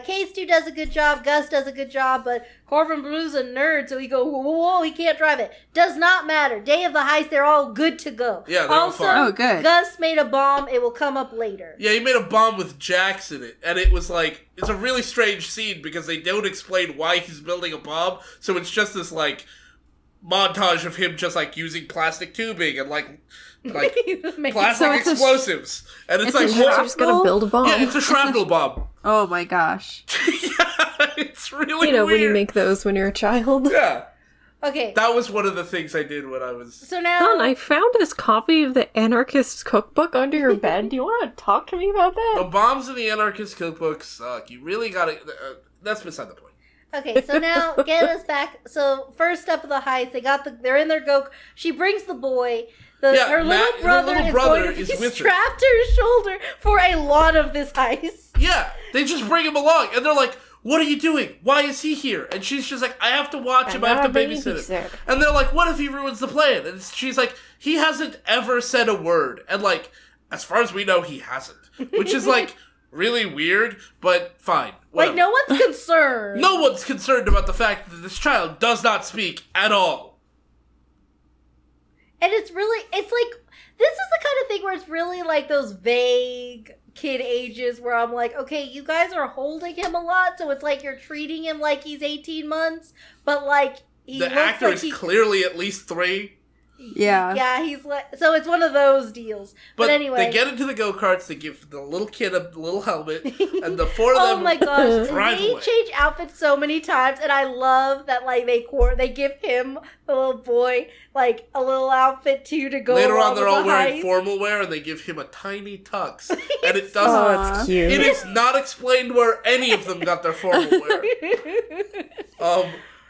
K-Stu does a good job, Gus does a good job, but Corbin Blue's a nerd, so he go, whoa, he can't drive it. Does not matter. Day of the heist, they're all good to go. Yeah, they're all also, fine. Oh, good. Gus made a bomb. It will come up later. Yeah, he made a bomb with jacks in it, and it was like, it's a really strange scene because they don't explain why he's building a bomb, so it's just this, like, montage of him just, like, using plastic tubing and, like plastic So it's a explosives. And it's it's a like, You're what? just gonna build a bomb. Yeah, it's a shrapnel bomb. Oh my gosh. Yeah, it's really You know, weird. when you make those when you're a child. Yeah, Okay, that was one of the things I did when I was... so now... Don, I found this copy of the Anarchist's Cookbook under your bed. Do you want to talk to me about The that? bombs in the Anarchist cookbook suck. You really gotta... that's beside the point. Okay, so now get us back. So first step of the heist, they're in their go. She brings the boy. Yeah, her Matt- little brother, her little is brother going to is be with her. strapped to her shoulder for a lot of this heist. Yeah, they just bring him along, and they're like, what are you doing? Why is he here? And she's just like, I have to watch him, I have to babysit him. And they're like, what if he ruins the plan? And she's like, he hasn't ever said a word. And like, as far as we know, he hasn't. Which is like, really weird, but fine. Whatever. Like, no one's concerned. No one's concerned about the fact that this child does not speak at all. And it's like, this is the kind of thing where it's really like those vague kid ages where I'm like, okay, you guys are holding him a lot, so it's like you're treating him like he's 18 months, but like, he The looks actor like is clearly at least 3. Yeah. Yeah, he's like, so it's one of those deals. But anyway. They get into the go-karts, they give the little kid a little helmet, and the four of Oh them my gosh, drive they away. change outfits so many times, and I love that like they give him, the little boy, like a little outfit too to go Later along on, they're with all the wearing heist. formal wear, and they give him a tiny tux. And it Oh, doesn't... it's cute. It is not explained where any of them got their formal wear.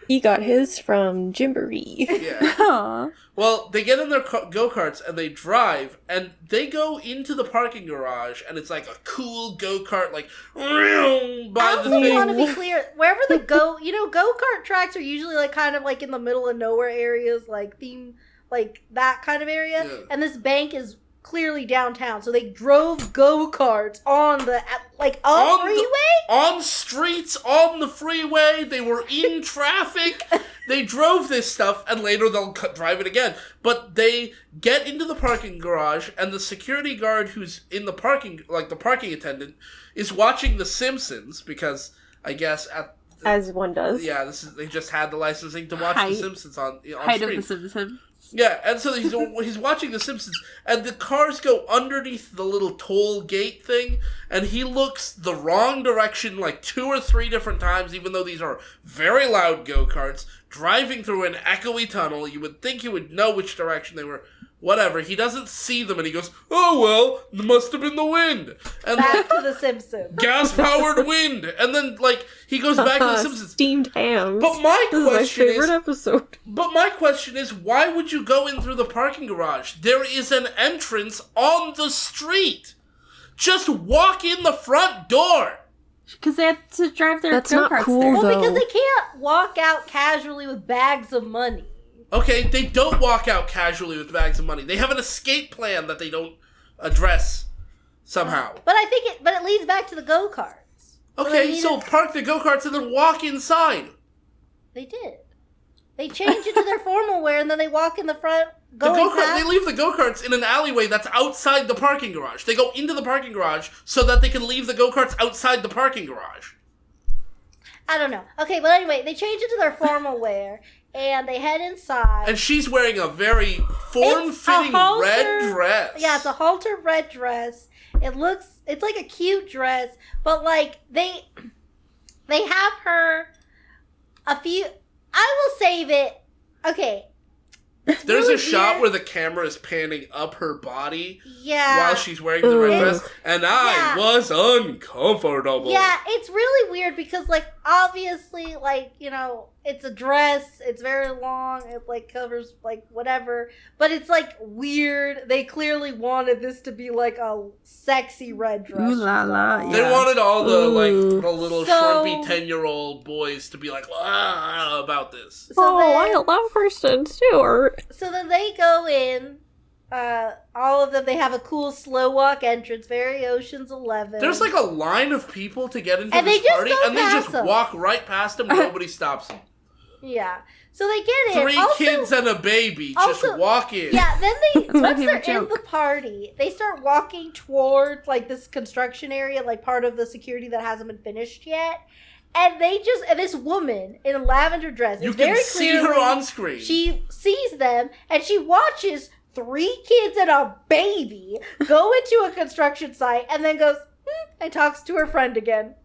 He got his from Gymboree. Yeah. Aw. Well, they get in their go-karts, and they drive, and they go into the parking garage, and it's like a cool go-kart, like, by I the also thing. want to be clear, wherever the go-kart tracks are usually like kind of like in the middle of nowhere areas, like theme, like that kind of area. Yeah. And this bank is clearly downtown, so they drove go-karts on the On the- freeway. On streets, on the freeway, they were in traffic. They drove this stuff, and later they'll drive it again. But they get into the parking garage, and the security guard who's in the parking, like the parking attendant, is watching The Simpsons, because I guess As one does. yeah, they just had the licensing to watch The Height. Simpsons on Height of screen. the Simpsons. Yeah, and so he's watching The Simpsons, and the cars go underneath the little toll gate thing, and he looks the wrong direction like 2 or 3 different times, even though these are very loud go-karts, driving through an echoey tunnel. You would think you would know which direction they were. Whatever, he doesn't see them, and he goes, oh well, it must have been the wind. And Back to the Simpsons. gas-powered wind. And then, like, he goes back to The Simpsons. Steamed hams. But my This is my question favorite is... episode. But my question is, why would you go in through the parking garage? There is an entrance on the street. Just walk in the front door. Because they have to drive their That's not go-karts cool, there. Well, though. because they can't walk out casually with bags of money. Okay, they don't walk out casually with bags of money. They have an escape plan that they don't address somehow. But I think it leads back to the go-karts. Okay, they so needed- park the go-karts and then walk inside. They did. They change into their formal wear and then they walk in the front. They Past. leave the go-karts in an alleyway that's outside the parking garage. They go into the parking garage so that they can leave the go-karts outside the parking garage. I don't know. Okay, but anyway, they change into their formal wear and they head inside. And she's wearing a very form-fitting It's a halter- red dress. Yeah, it's a halter red dress. It's like a cute dress, but like they have her a few. I will save it. Okay, There's really a shot weird. where the camera is panning up her body Yeah. while she's wearing the red Ugh. dress, and I was uncomfortable. Yeah, it's really weird because, like, obviously, like, you know, it's a dress, it's very long, it, like, covers, like, whatever, but it's, like, weird. They clearly wanted this to be, like, a sexy red dress. Ooh la la, They yeah. wanted all the, like, Ooh. the little So- shrimpy 10-year-old boys to be like, about this. So I then, love Kristen Stewart. so then they go in, all of them, they have a cool slow walk entrance, very Ocean's 11. There's, like, a line of people to get into And this they just party, go and they past just them. walk right past them, nobody stops them. Yeah. So they get in. 3 Also- kids and a baby just also- walk in. Yeah, then they That's my once they're favorite in the party, they start walking towards like this construction area, like part of the security that hasn't been finished yet. And this woman in a lavender dress, You is can very see clearly, her on screen. She sees them and she watches 3 kids and a baby go into a construction site and then goes and talks to her friend again.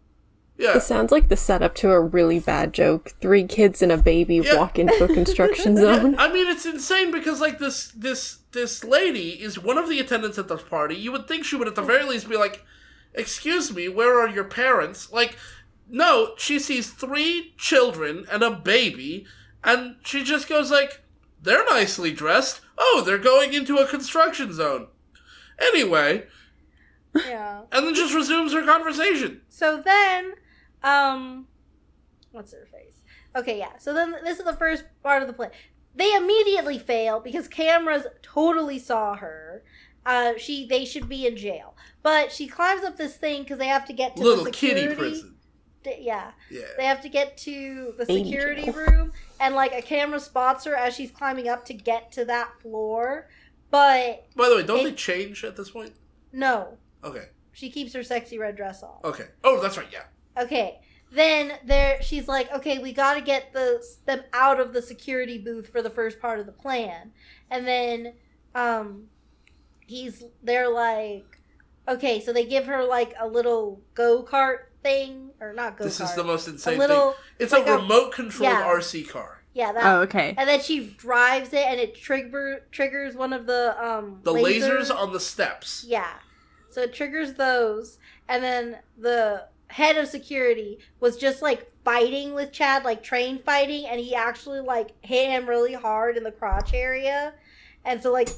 Yeah. This sounds like the setup to a really bad joke. 3 kids and a baby Yeah. walk into a construction zone. I mean, it's insane because, like, this lady is one of the attendants at the party. You would think she would at the very least be like, excuse me, where are your parents? Like, no, she sees 3 children and a baby, and she just goes like, they're nicely dressed. Oh, they're going into a construction zone. Anyway, Yeah. and then just resumes her conversation. So then, what's her face? Okay, yeah. So then this is the first part of the play. They immediately fail because cameras totally saw her. They should be in jail. But she climbs up this thing because they have to get to Little the security. kitty prison. Yeah. Yeah. They have to get to the Baby security jail. room, and like a camera spots her as she's climbing up to get to that floor. But By the way, don't It- they change at this point? no, Okay. she keeps her sexy red dress on. Okay. Oh, that's right, yeah. Okay. Then she's like, okay, we got to get them out of the security booth for the first part of the plan. And then they're like, okay, so they give her like a little go-kart thing, or not go-kart. This is the most insane little, thing. It's like a a- remote-controlled yeah. RC car. Yeah, that. Oh, okay. And then she drives it, and it triggers one of the The lasers on the steps. Yeah, so it triggers those, and then the head of security was just like fighting with Chad, like train fighting, and he actually like hit him really hard in the crotch area, and so like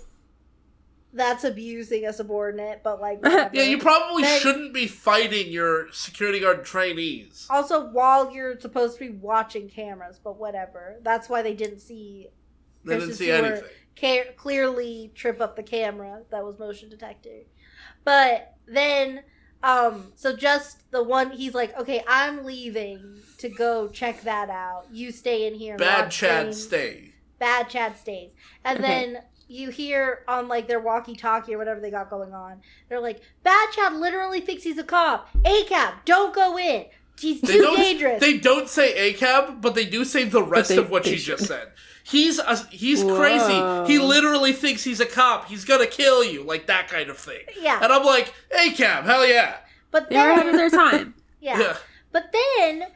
that's abusing a subordinate, but like whatever. Yeah, you probably Then- shouldn't be fighting your security guard trainees. Also, while you're supposed to be watching cameras, but whatever. That's why they didn't see. They didn't Kristen see Stewart anything. Clearly trip up the camera that was motion detected. But then, so just the one, he's like, okay, I'm leaving to go check that out. You stay in here. And Bad watch Chad things. stay. Bad Chad stays. And Okay. then you hear on like their walkie-talkie or whatever they got going on, they're like, Bad Chad literally thinks he's a cop. ACAB, don't go in. He's too dangerous. They don't say ACAB, but they do say the rest of what they she should. just said. He's Whoa. crazy. He literally thinks he's a cop. He's gonna kill you, like that kind of thing. Yeah. And I'm like, ACAB, hell yeah. But They were having then, their time. yeah. But then,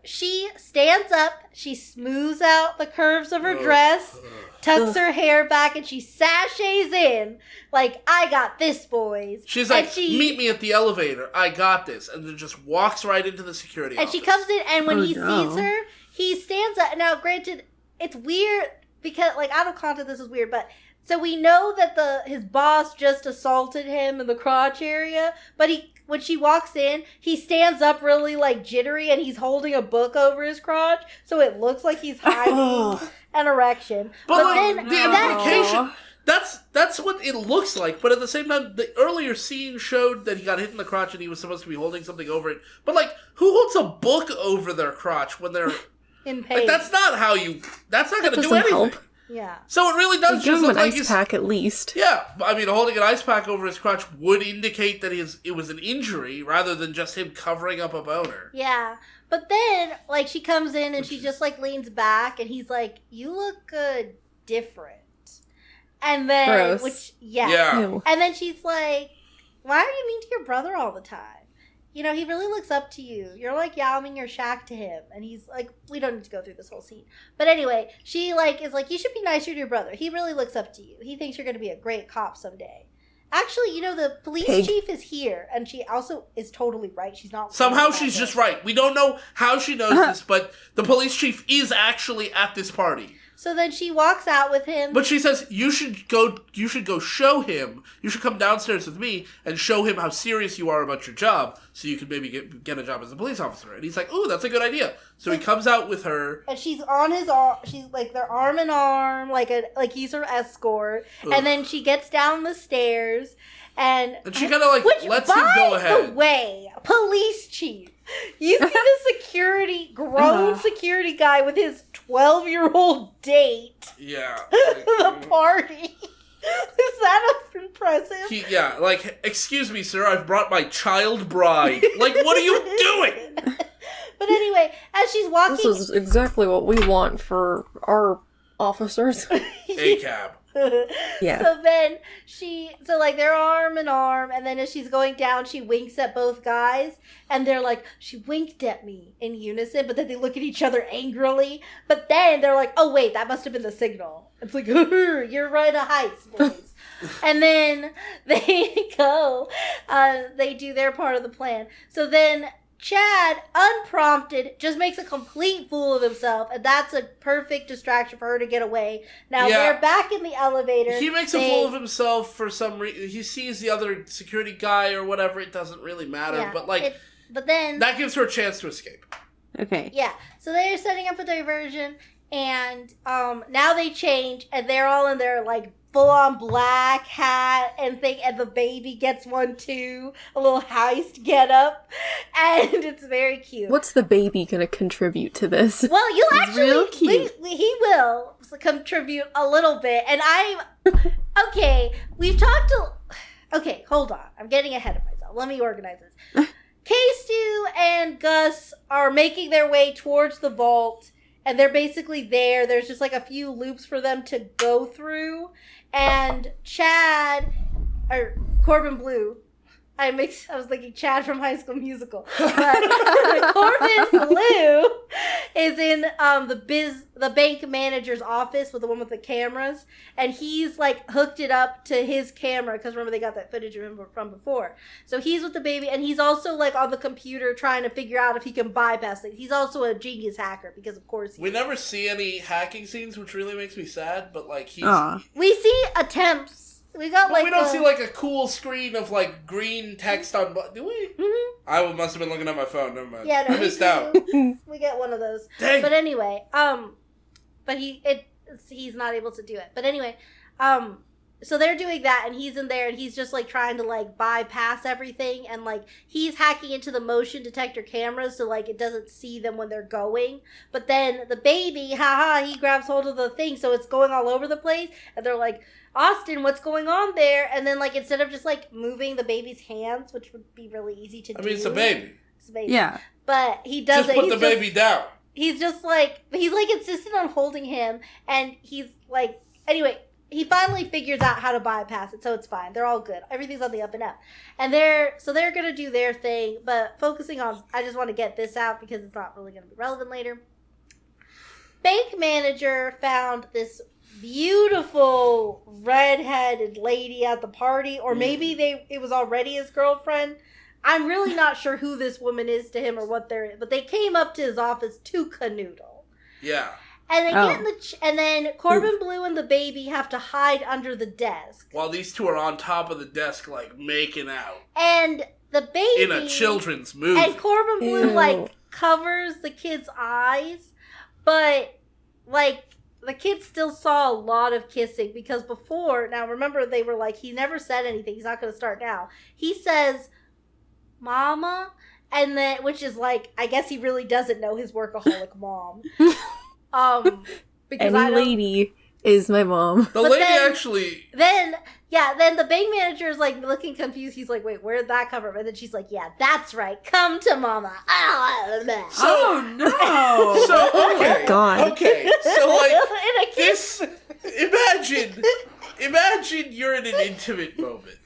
she stands up, she smooths out the curves of her dress, tucks her hair back, and she sachets in like, I got this, boys. She's And like, meet me at the elevator. I got this. And then just walks right into the security And office. she comes in, and when Oh, he no. sees her, he stands up. Now, granted, it's weird because, like, out of context, this is weird, but so we know that his boss just assaulted him in the crotch area, but when she walks in, he stands up really like jittery, and he's holding a book over his crotch, so it looks like he's hiding an erection. But, like, then the that implication, that's what it looks like. But at the same time, the earlier scene showed that he got hit in the crotch and he was supposed to be holding something over it. But, like, who holds a book over their crotch when they're... in pain. Like, that's not how you... That's not going to do doesn't anything. help. Yeah. So it really does Give just him look an like ice he's... pack at least. Yeah, I mean, holding an ice pack over his crotch would indicate that it was an injury rather than just him covering up a boner. Yeah. But then, like, she comes in and she just, like, leans back, and he's like, you look different. And then, Gross. Yeah. Ew. And then she's like, why are you mean to your brother all the time? he really looks up to you. You're like yowming your shack to him. And he's like, we don't need to go through this whole scene. But anyway, she like is like, you should be nicer to your brother. He really looks up to you. He thinks you're going to be a great cop someday. Actually, the police chief is here, and she also is totally right. She's not. Somehow she's just right. We don't know how she knows this, but the police chief is actually at this party. So then she walks out with him. But she says, you should go show him, you should come downstairs with me and show him how serious you are about your job so you can maybe get a job as a police officer. And he's like, ooh, that's a good idea. So he comes out with her. And she's on his arm. She's like, they're arm in arm, like he's her escort. Ugh. And then she gets down the stairs. And she kind of like lets him go ahead. By the way, police chief. You see the grown security guy with his 12-year-old date. Yeah. The party. Is that impressive? Like, excuse me, sir, I've brought my child bride. Like, what are you doing? But anyway, as she's walking... This is exactly what we want for our officers. A-cab. Yeah. So then they're arm in arm, and then as she's going down, she winks at both guys, and they're like, she winked at me in unison, but then they look at each other angrily, but then they're like, oh wait, that must have been the signal. It's like, you're right, a heist, boys. And then they go, they do their part of the plan. So then Chad, unprompted, just makes a complete fool of himself, and that's a perfect distraction for her to get away. Now, they're back in the elevator. He makes a fool of himself for some reason. He sees the other security guy or whatever. It doesn't really matter. But then that gives her a chance to escape. Okay. Yeah. So they're setting up a diversion, and now they change, and they're all in their, like, full-on black hat and thing, and the baby gets one too, a little heist get-up, and it's very cute. What's the baby gonna contribute to this? Well, you'll actually, real cute. he will contribute a little bit, and okay, hold on, I'm getting ahead of myself, let me organize this. K-Stu and Gus are making their way towards the vault, and they're basically there. There's just like a few loops for them to go through. And Corbin Blue, I was thinking Chad from High School Musical. But Corbin Blue is in the bank manager's office with the one with the cameras, and he's like hooked it up to his camera because remember they got that footage from before. So he's with the baby, and he's also like on the computer trying to figure out if he can bypass things. He's also a genius hacker because of course we never see any hacking scenes, which really makes me sad. But like we see attempts. We don't see like a cool screen of like green text on. Do we? Mm-hmm. I must have been looking at my phone. Never mind. Yeah, no, I missed out. We get one of those. Dang. But anyway, but he's not able to do it. But anyway, so they're doing that, and he's in there, and he's just like trying to like bypass everything, and like he's hacking into the motion detector cameras so like it doesn't see them when they're going. But then the baby, he grabs hold of the thing, so it's going all over the place, and they're like, Austin, what's going on there? And then, like, instead of just, like, moving the baby's hands, which would be really easy to do. I mean, it's a baby. Yeah. But he doesn't. Just put the baby down. He's just, like, insistent on holding him. And he's, like, anyway, he finally figures out how to bypass it, so it's fine. They're all good. Everything's on the up and up. And they're going to do their thing, but focusing on, I just want to get this out because it's not really going to be relevant later. Bank manager found this beautiful red-headed lady at the party, or maybe it was already his girlfriend. I'm really not sure who this woman is to him or what but they came up to his office to canoodle. Yeah. And they get in and then Corbin Blue and the baby have to hide under the desk. While these two are on top of the desk, like, making out. And the baby... in a children's movie. And Corbin Blue, like, covers the kid's eyes, but, like, the kids still saw a lot of kissing because before, now remember they were like, he never said anything. He's not going to start now. He says, Mama, and then, which is like, I guess he really doesn't know his workaholic mom. Because Any lady is my mom. The lady actually... Then the bank manager is like looking confused. He's like, wait, where did that come from? And then she's like, yeah, that's right. Come to Mama. Oh, no. So, okay. God. Okay. So, like, In a kiss. Imagine you're in an intimate moment,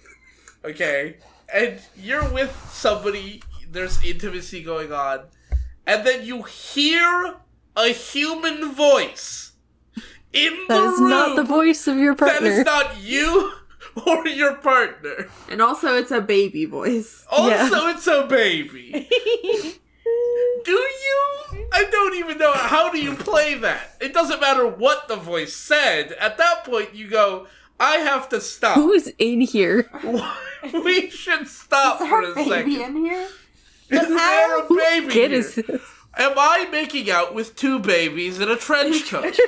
okay? And you're with somebody there's intimacy going on, and then you hear a human voice in the room. That is not the voice of your partner. That is not you or your partner. And also, it's a baby voice. Also, it's a baby. Do you? I don't even know. How do you play that? It doesn't matter what the voice said. At that point, you go, I have to stop. Who's in here? We should stop for a second. in here? Is there a baby Kid here? is this? Am I making out with two babies in a trench coat?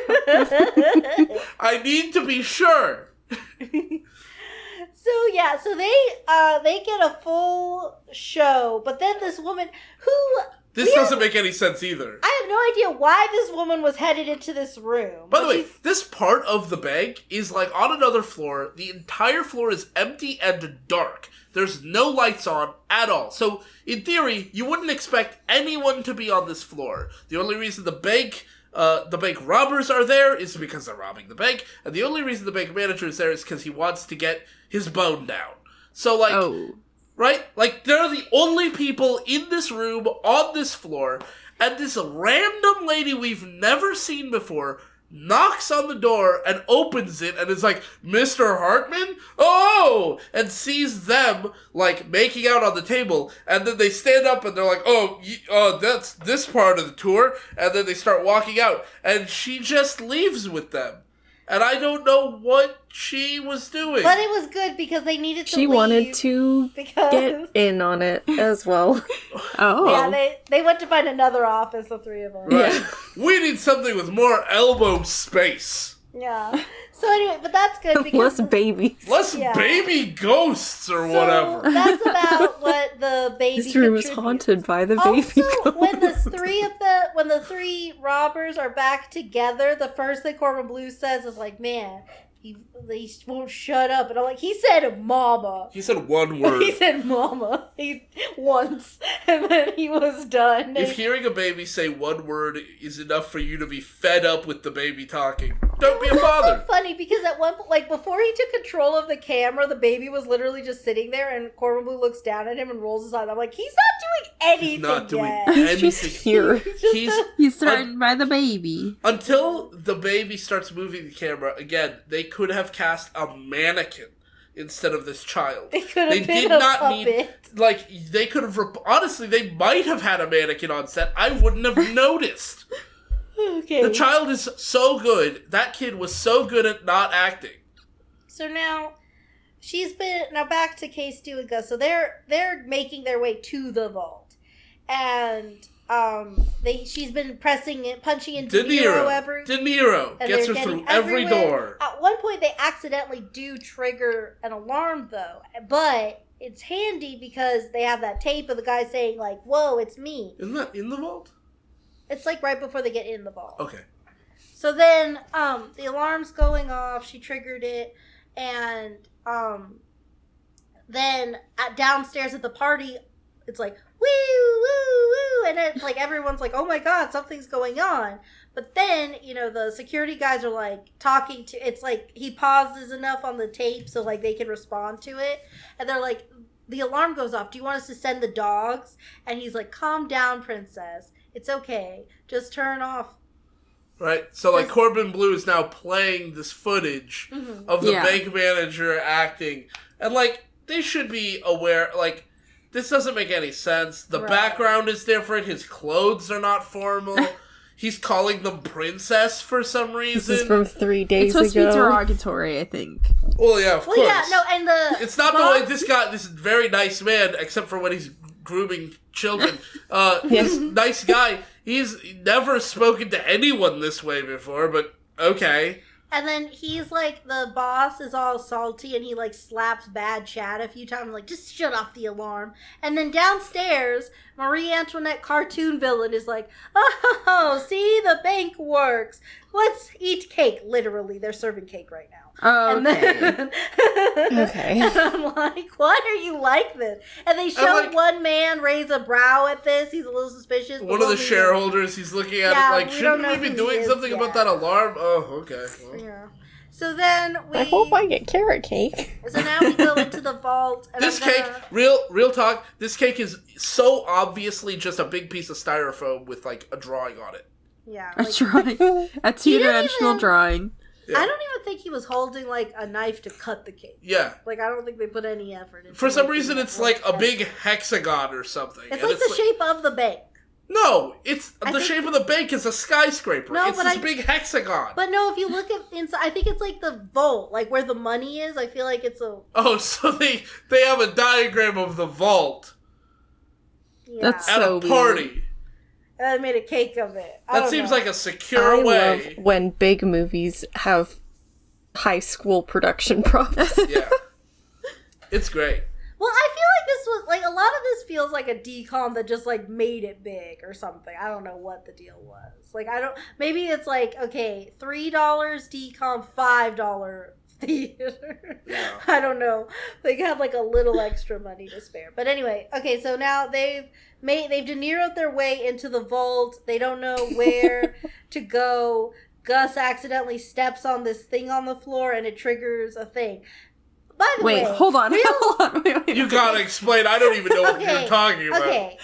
I need to be sure. So yeah, so they get a full show, but then this woman who This doesn't make any sense either. I have no idea why this woman was headed into this room. By the way, this part of the bank is like on another floor. The entire floor is empty and dark. There's no lights on at all. So, in theory, you wouldn't expect anyone to be on this floor. The only reason the bank robbers are there is because they're robbing the bank, and the only reason the bank manager is there is because he wants to get his bone down. So, like, right? Like, they're the only people in this room, on this floor, and this random lady we've never seen before knocks on the door and opens it and is like, Mr. Hartman? Oh! And sees them, like, making out on the table, and then they stand up and they're like, that's this part of the tour, and then they start walking out, and she just leaves with them. And I don't know what she was doing. But it was good because they needed to She leave wanted to get in on it as well. Yeah, they went to find another office, the three of them. Right. Yeah. We need something with more elbow space. Yeah. So anyway, but that's good because Less babies. Less baby ghosts or whatever. That's about what the baby This room is contributes. haunted by the baby Also, ghosts. when the three robbers are back together, the first thing Corbin Blue says is like, "Man, he won't shut up," and I'm like, "He said mama." He said one word. He said mama once, and then he was done. If hearing a baby say one word is enough for you to be fed up with the baby talking, don't be a father. So funny because at one point, like before he took control of the camera, the baby was literally just sitting there, and Corbin Blue looks down at him and rolls his eyes. I'm like, he's not doing anything. He's not doing yet. anything. He's just here. He's threatened by the baby. Until the baby starts moving the camera, again, they could have cast a mannequin instead of this child. They could have been a puppet. They could have, honestly, they might have had a mannequin on set. I wouldn't have noticed. Okay. The child is so good. That kid was so good at not acting. So now, back to Case Stu and Gus. So they're making their way to the vault, and she's been punching in De Niro De Niro gets her through every door. At one point, they accidentally do trigger an alarm, though, but it's handy because they have that tape of the guy saying like, "Whoa, it's me." Isn't that in the vault? It's like right before they get in the vault. Okay. So then, the alarm's going off. She triggered it, and then downstairs at the party, it's like woo woo woo, and it's like everyone's like, oh my god, something's going on. But then the security guys are like talking to. It's like he pauses enough on the tape so like they can respond to it, and they're like, the alarm goes off. Do you want us to send the dogs? And he's like, calm down, princess. It's okay. Just turn off. Right? So, like, Corbin Blue is now playing this footage of the bank manager acting. And, like, they should be aware, like, this doesn't make any sense. The background is different. His clothes are not formal. He's calling them princess for some reason. This is from 3 days ago. It's supposed to be derogatory, I think. Well, yeah, of course. Yeah, no, and it's not the way this very nice man, except for when he's grooming children. This nice guy, he's never spoken to anyone this way before, but okay. And then he's like, the boss is all salty and he like slaps Bad Chad a few times, like, just shut off the alarm. And then downstairs, Marie Antoinette cartoon villain is like, oh, see, the bank works. Let's eat cake. Literally, they're serving cake right now. Oh, okay. Okay. And I'm like, why are you like this? And they show one man raise a brow at this. He's a little suspicious. One of the shareholders, he's looking at it like, shouldn't we be doing something about that alarm? Oh, okay. Well. Yeah. So then we. I hope I get carrot cake. So now we go into the vault. And This cake, real talk, this cake is so obviously just a big piece of styrofoam with, like, a drawing on it. Yeah. A Like, drawing. A two-dimensional even- drawing. Yeah. I don't even think he was holding, like, a knife to cut the cake. Yeah. Like, I don't think they put any effort into For some making reason, it it's look like a heavy. big hexagon or something. It's and like the shape of the bank. No, it's I the think- shape of the bank is a skyscraper. No, it's but this big hexagon. But no, if you look at inside, I think it's like the vault, like where the money is. I feel like it's a. Oh, so they have a diagram of the vault Yeah. That's at So a party. weird. And I made a cake of it. I That don't seems know. like a secure I way. love when big movies have high school production props. Yeah. It's great. Well, I feel like this was like a lot of this feels like a decom that just like made it big or something. I don't know what the deal was. Like I don't. Maybe it's like okay, $3 decom, $5 theater. Yeah. I don't know. They had like a little extra money to spare. But anyway, okay. So now they've De Niro'd their way into the vault. They don't know where to go. Gus accidentally steps on this thing on the floor and it triggers a thing. By the way, Hold on. Wait. You gotta explain. I don't even know what Okay, you're talking about. Okay.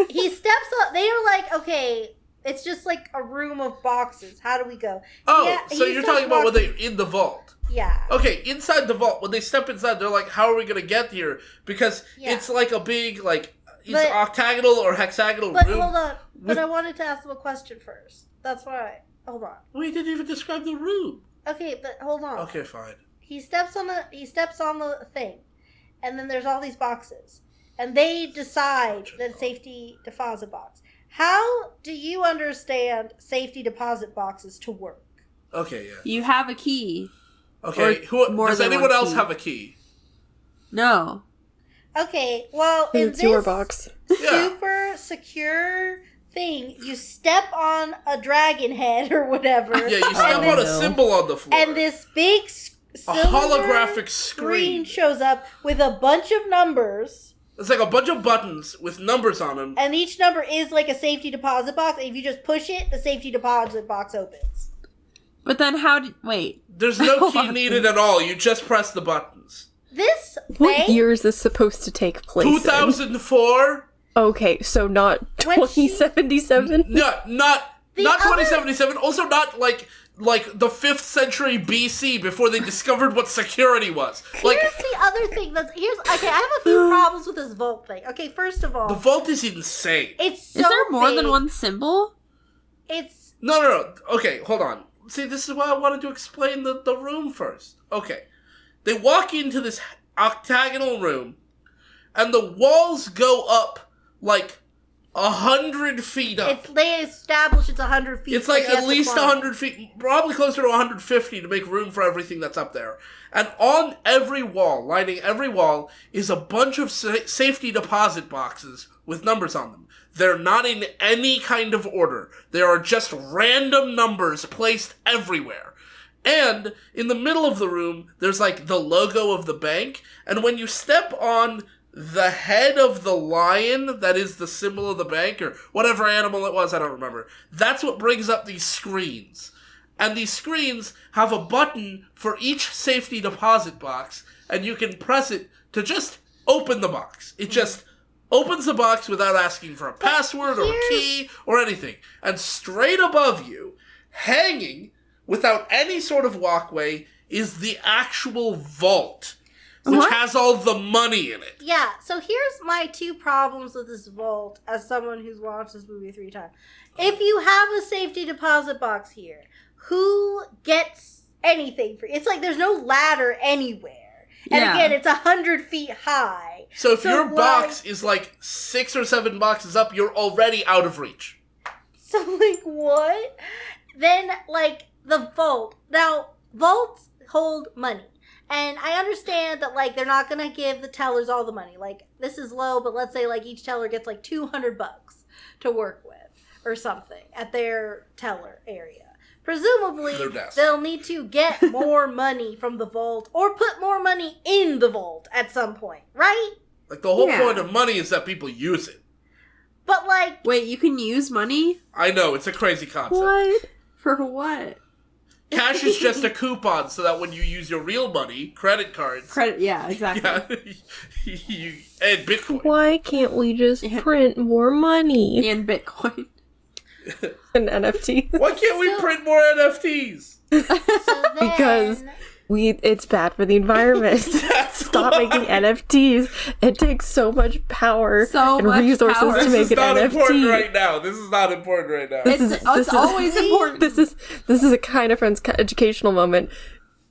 He steps up. They are like, okay, it's just like a room of boxes. How do we go? Oh, Yeah, so he you're starts talking about when walking- they're in the vault. Yeah. Okay, inside the vault, when they step inside, they're like, how are we gonna get here? Because Yeah. it's like a big, like, it's But- octagonal or hexagonal But room. hold on. But with- I wanted to ask him a question first. That's why. Hold on. We didn't even describe the room. Okay, but hold on. Okay, fine. He steps on the thing, and then there's all these boxes, and they decide that safety deposit box. How do you understand safety deposit boxes to work? Okay, yeah. You have a key. Okay, Or more does than anyone one else key. have a key? No. Okay, well, in It's your this box. Yeah. super secure thing, you step on a dragon head or whatever. Yeah, you step and on a this, symbol on the floor. and this big a cylinder holographic screen screen. shows up with a bunch of numbers, It's like a bunch of buttons with numbers on them. and each number is like a safety deposit box. And if you just push it, the safety deposit box opens. But then how did... Wait. There's no Hold key on. needed at all. You just press the buttons. This What bank, year is this supposed to take place in? 2004? Okay, so not When she- 2077? No, not The 2077. Also not like the 5th century BC before they discovered what security was. Like here's the other thing okay, I have a few problems with this vault thing. Okay, first of all, the vault is insane. it's so Is there more than big. one symbol? It's No. Okay, hold on. See, this is why I wanted to explain the room first. Okay. They walk into this octagonal room, and the walls go up like 100 feet up. they establish it's 100 feet. It's like so he has at to least climb. 100 feet, probably closer to 150 to make room for everything that's up there. And on every wall, lining every wall, is a bunch of safety deposit boxes with numbers on them. They're not in any kind of order. They are just random numbers placed everywhere. And in the middle of the room, there's like the logo of the bank. And when you step on the head of the lion that is the symbol of the bank, or whatever animal it was, I don't remember, that's what brings up these screens. And these screens have a button for each safety deposit box, and you can press it to just open the box. It just opens the box without asking for a password or a key or anything. And straight above you, hanging without any sort of walkway, is the actual vault, which What? has all the money in it. Yeah, so here's my two problems with this vault as someone who's watched this movie 3 times. If you have a safety deposit box here, who gets anything for it's like there's no ladder anywhere. And Yeah. again, it's 100 feet high. So if your why- box is like 6 or 7 boxes up, you're already out of reach. So, like, what? Then, like, the vault. Now, vaults hold money. And I understand that, like, they're not going to give the tellers all the money. Like, this is low, but let's say, like, each teller gets, like, $200 to work with or something at their teller area. Presumably, Their desk. they'll need to get more money from the vault or put more money in the vault at some point, right? Like, the whole Yeah. point of money is that people use it. But, like, Wait, you can use money? I know, it's a crazy concept. What? For what? cash is just a coupon so that when you use your real money, credit cards, Yeah, exactly. and Bitcoin. Why can't we just print more money? And Bitcoin. And NFT. Why can't we print more NFTs? So then, Because it's bad for the environment. Stop making NFTs. It takes so much power So and much resources power. to This make is an not important NFT. right now. This is not important right now. It's always important. This is a kind of friends educational moment.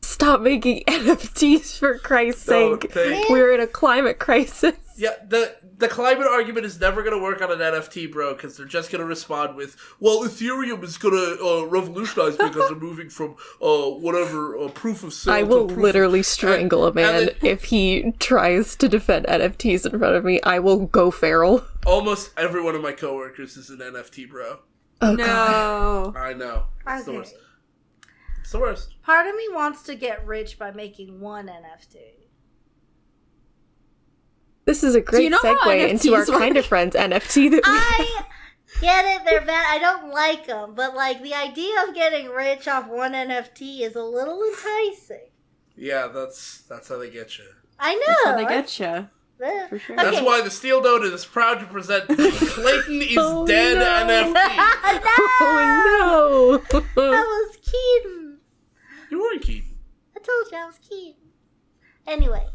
Stop making NFTs for Christ's No, sake. thank- We're in a climate crisis. Yeah, the climate argument is never going to work on an NFT, bro, because they're just going to respond with, well, Ethereum is going to revolutionize because they're moving from whatever proof of sale I to will proof literally strangle a man then- if he tries to defend NFTs in front of me. I will go feral. Almost every one of my coworkers is an NFT, bro. Oh god. No. I know. It's the okay. worst. It's the worst. Part of me wants to get rich by making one NFT. This is a great you know how segue into our NFTs work? Kind of Friends NFT that we I get it, they're bad. I don't like them, but like the idea of getting rich off one NFT is a little enticing. Yeah, that's how they get you. I know. That's how they get you. Eh. For sure. That's Okay. why the Steel Donut is proud to present the Clayton is Oh, Dead no. NFT. Oh no! I was Keaton. You weren't Keaton. I told you I was Keaton. Anyway,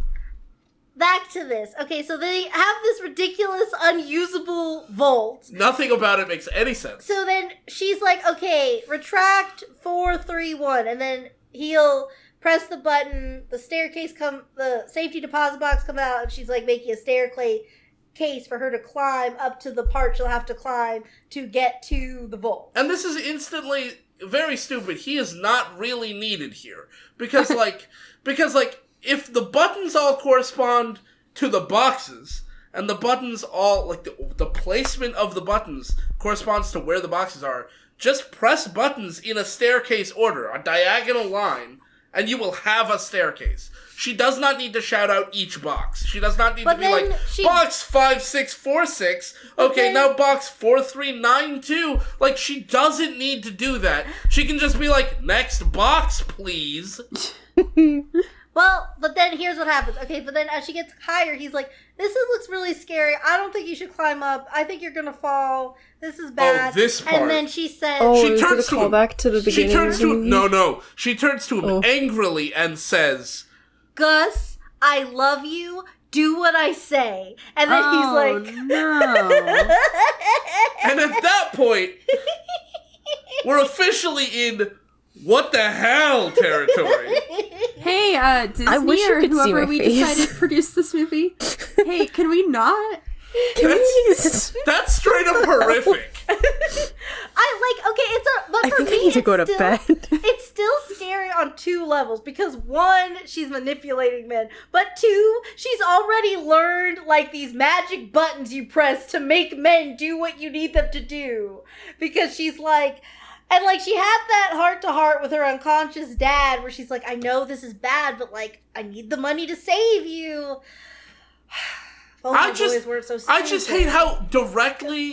back to this. Okay, so they have this ridiculous, unusable vault. Nothing about it makes any sense. So then she's like, okay, retract 431, and then he'll press the button, the safety deposit box comes out, and she's like making a staircase for her to climb up to the part she'll have to climb to get to the vault. And this is instantly very stupid. He is not really needed here. Because if the buttons all correspond to the boxes, and the buttons all, like, the placement of the buttons corresponds to where the boxes are, just press buttons in a staircase order, a diagonal line, and you will have a staircase. She does not need to shout out each box. She does not need But to be then like, she- box 5646, okay, then- now box 4392. Like, she doesn't need to do that. She can just be like, next box, please. Well, but then here's what happens. Okay, but then as she gets higher, he's like, looks really scary. I don't think you should climb up. I think you're gonna fall. This is bad. this part. And then she says, Oh, She is it a turns to him. callback to the She beginning turns of the to movie? no. She turns to him Oh. angrily and says, Gus, I love you. Do what I say. And then he's like, no. and at that point, we're officially in what the hell territory. Hey, Disney I wish you or could see whoever my we face. decided to produce this movie. Hey, can we not? That's straight up horrific. but I for think me, I need to it's go to still- bed. It's still scary on two levels because one, she's manipulating men, but two, she's already learned like these magic buttons you press to make men do what you need them to do. Because she's like, and like she had that heart to heart with her unconscious dad where she's like, I know this is bad, but like I need the money to save you. Oh, I my just- boys weren't so I just stupid. hate how directly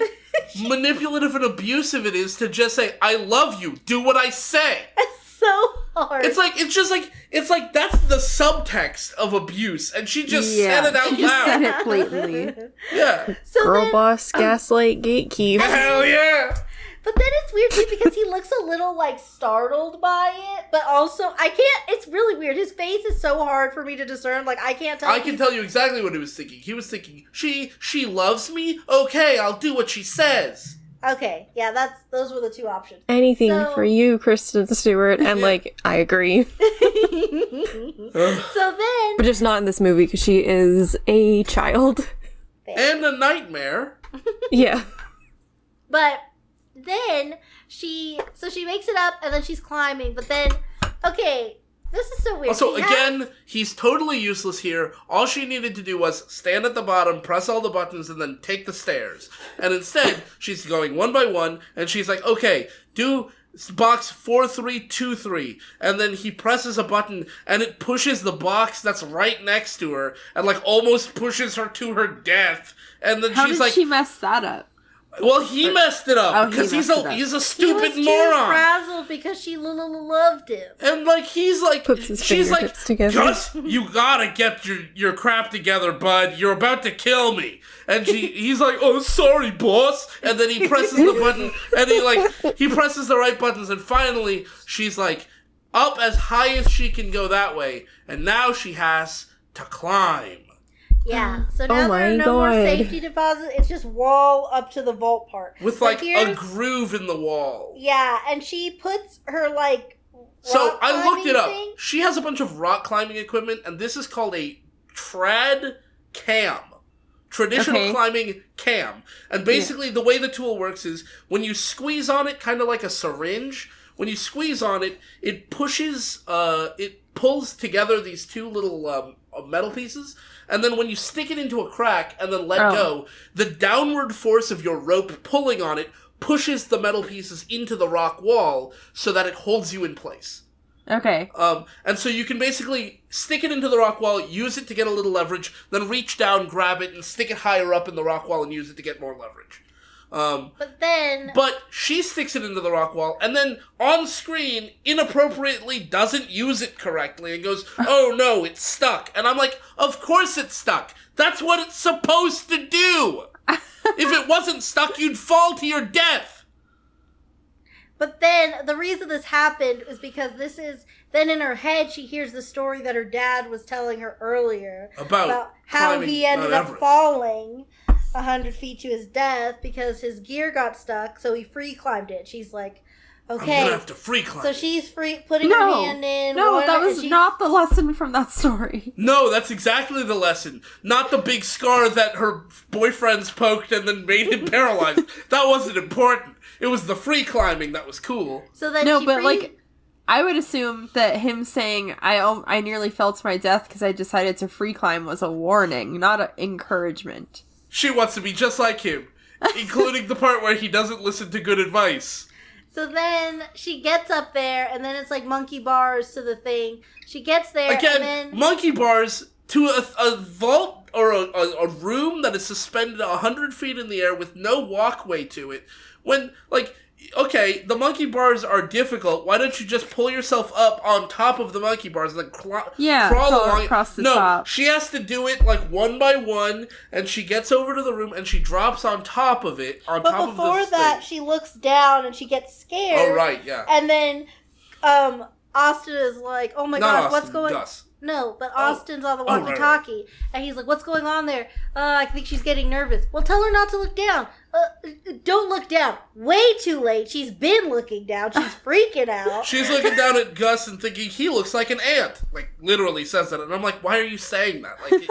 manipulative and abusive it is to just say, I love you, do what I say. It's so hard. It's like that's the subtext of abuse, and she just said it out she just said loud. it blatantly. Yeah. So Girl then, boss, gaslight, gatekeep. Hell yeah. but then it's weird too because he looks a little like startled by it, but also I can't. It's really weird. His face is so hard for me to discern. Like I can't tell. I if can he's- tell you exactly what he was thinking. He was thinking, she loves me? Okay, I'll do what she says. Okay, yeah, those were the two options. Anything So- for you, Kristen Stewart, and like, I agree. So then, But just not in this movie because she is a child. And a nightmare. Yeah. but then she makes it up and then she's climbing. But then, okay, this is so weird. Also, She has- again, he's totally useless here. All she needed to do was stand at the bottom, press all the buttons, and then take the stairs. And instead, she's going one by one, and she's like, okay, do box 4323. And then he presses a button, and it pushes the box that's right next to her, and like almost pushes her to her death. And then How she's did like, she mess that up? Well, he messed it up Oh, he because he's messed it up. a He was stupid too moron. frazzled because she loved him. And like he's like, Puts his she's like, fingertips together. Gus, you gotta get your crap together, bud. You're about to kill me. And he's like, oh, sorry, boss. And then he presses the button, and he presses the right buttons, and finally she's like up as high as she can go that way, and now she has to climb. Yeah, so now my there are no more God. safety deposits. It's just wall up to the vault part. With But like a here's- groove in the wall. Yeah, and she puts her like. So rock I looked it climbing up. thing. She has a bunch of rock climbing equipment, and this is called a trad cam. Traditional Okay. climbing cam. And basically the way the tool works is when you squeeze on it, kind of like a syringe, when you squeeze on it, it pulls together these two little metal pieces, and then when you stick it into a crack and then let go, the downward force of your rope pulling on it pushes the metal pieces into the rock wall so that it holds you in place. Okay. And so you can basically stick it into the rock wall, use it to get a little leverage, then reach down, grab it, and stick it higher up in the rock wall and use it to get more leverage. But she sticks it into the rock wall, and then on screen, inappropriately doesn't use it correctly and goes, oh no, it's stuck. And I'm like, of course it's stuck. That's what it's supposed to do. If it wasn't stuck, you'd fall to your death. But then the reason this happened is because then in her head she hears the story that her dad was telling her earlier About how climbing he ended Mount up Everest. falling 100 feet to his death because his gear got stuck, so he free climbed it. She's like, I'm okay. gonna have to free climb. So she's putting her hand in. No, that and was she's- not the lesson from that story. No, that's exactly the lesson. Not the big scar that her boyfriends poked and then made him paralyzed. That wasn't important. It was the free climbing that was cool. So then No, she but free- like, I would assume that him saying I nearly fell to my death because I decided to free climb was a warning, not an encouragement. She wants to be just like him, including the part where he doesn't listen to good advice. So then she gets up there, and then it's like monkey bars to the thing. She gets there, Again, and then monkey bars to a vault or a room that is suspended 100 feet in the air with no walkway to it. When, like, okay, the monkey bars are difficult. Why don't you just pull yourself up on top of the monkey bars and then crawl along across the no, top. she has to do it like one by one, and she gets over to the room and she drops on top of it. but before that, she looks down and she gets scared. Oh right, yeah. And then, Austin is like, "Oh my Not gosh, Austin, what's going?" Gus. No, but Austin's on the right, walkie-talkie, and he's like, "What's going on there?" I think she's getting nervous. Well, tell her not to look down. Don't look down. Way too late. She's been looking down. She's freaking out. She's looking down at Gus and thinking he looks like an ant. Like literally says that, and I'm like, why are you saying that? Like,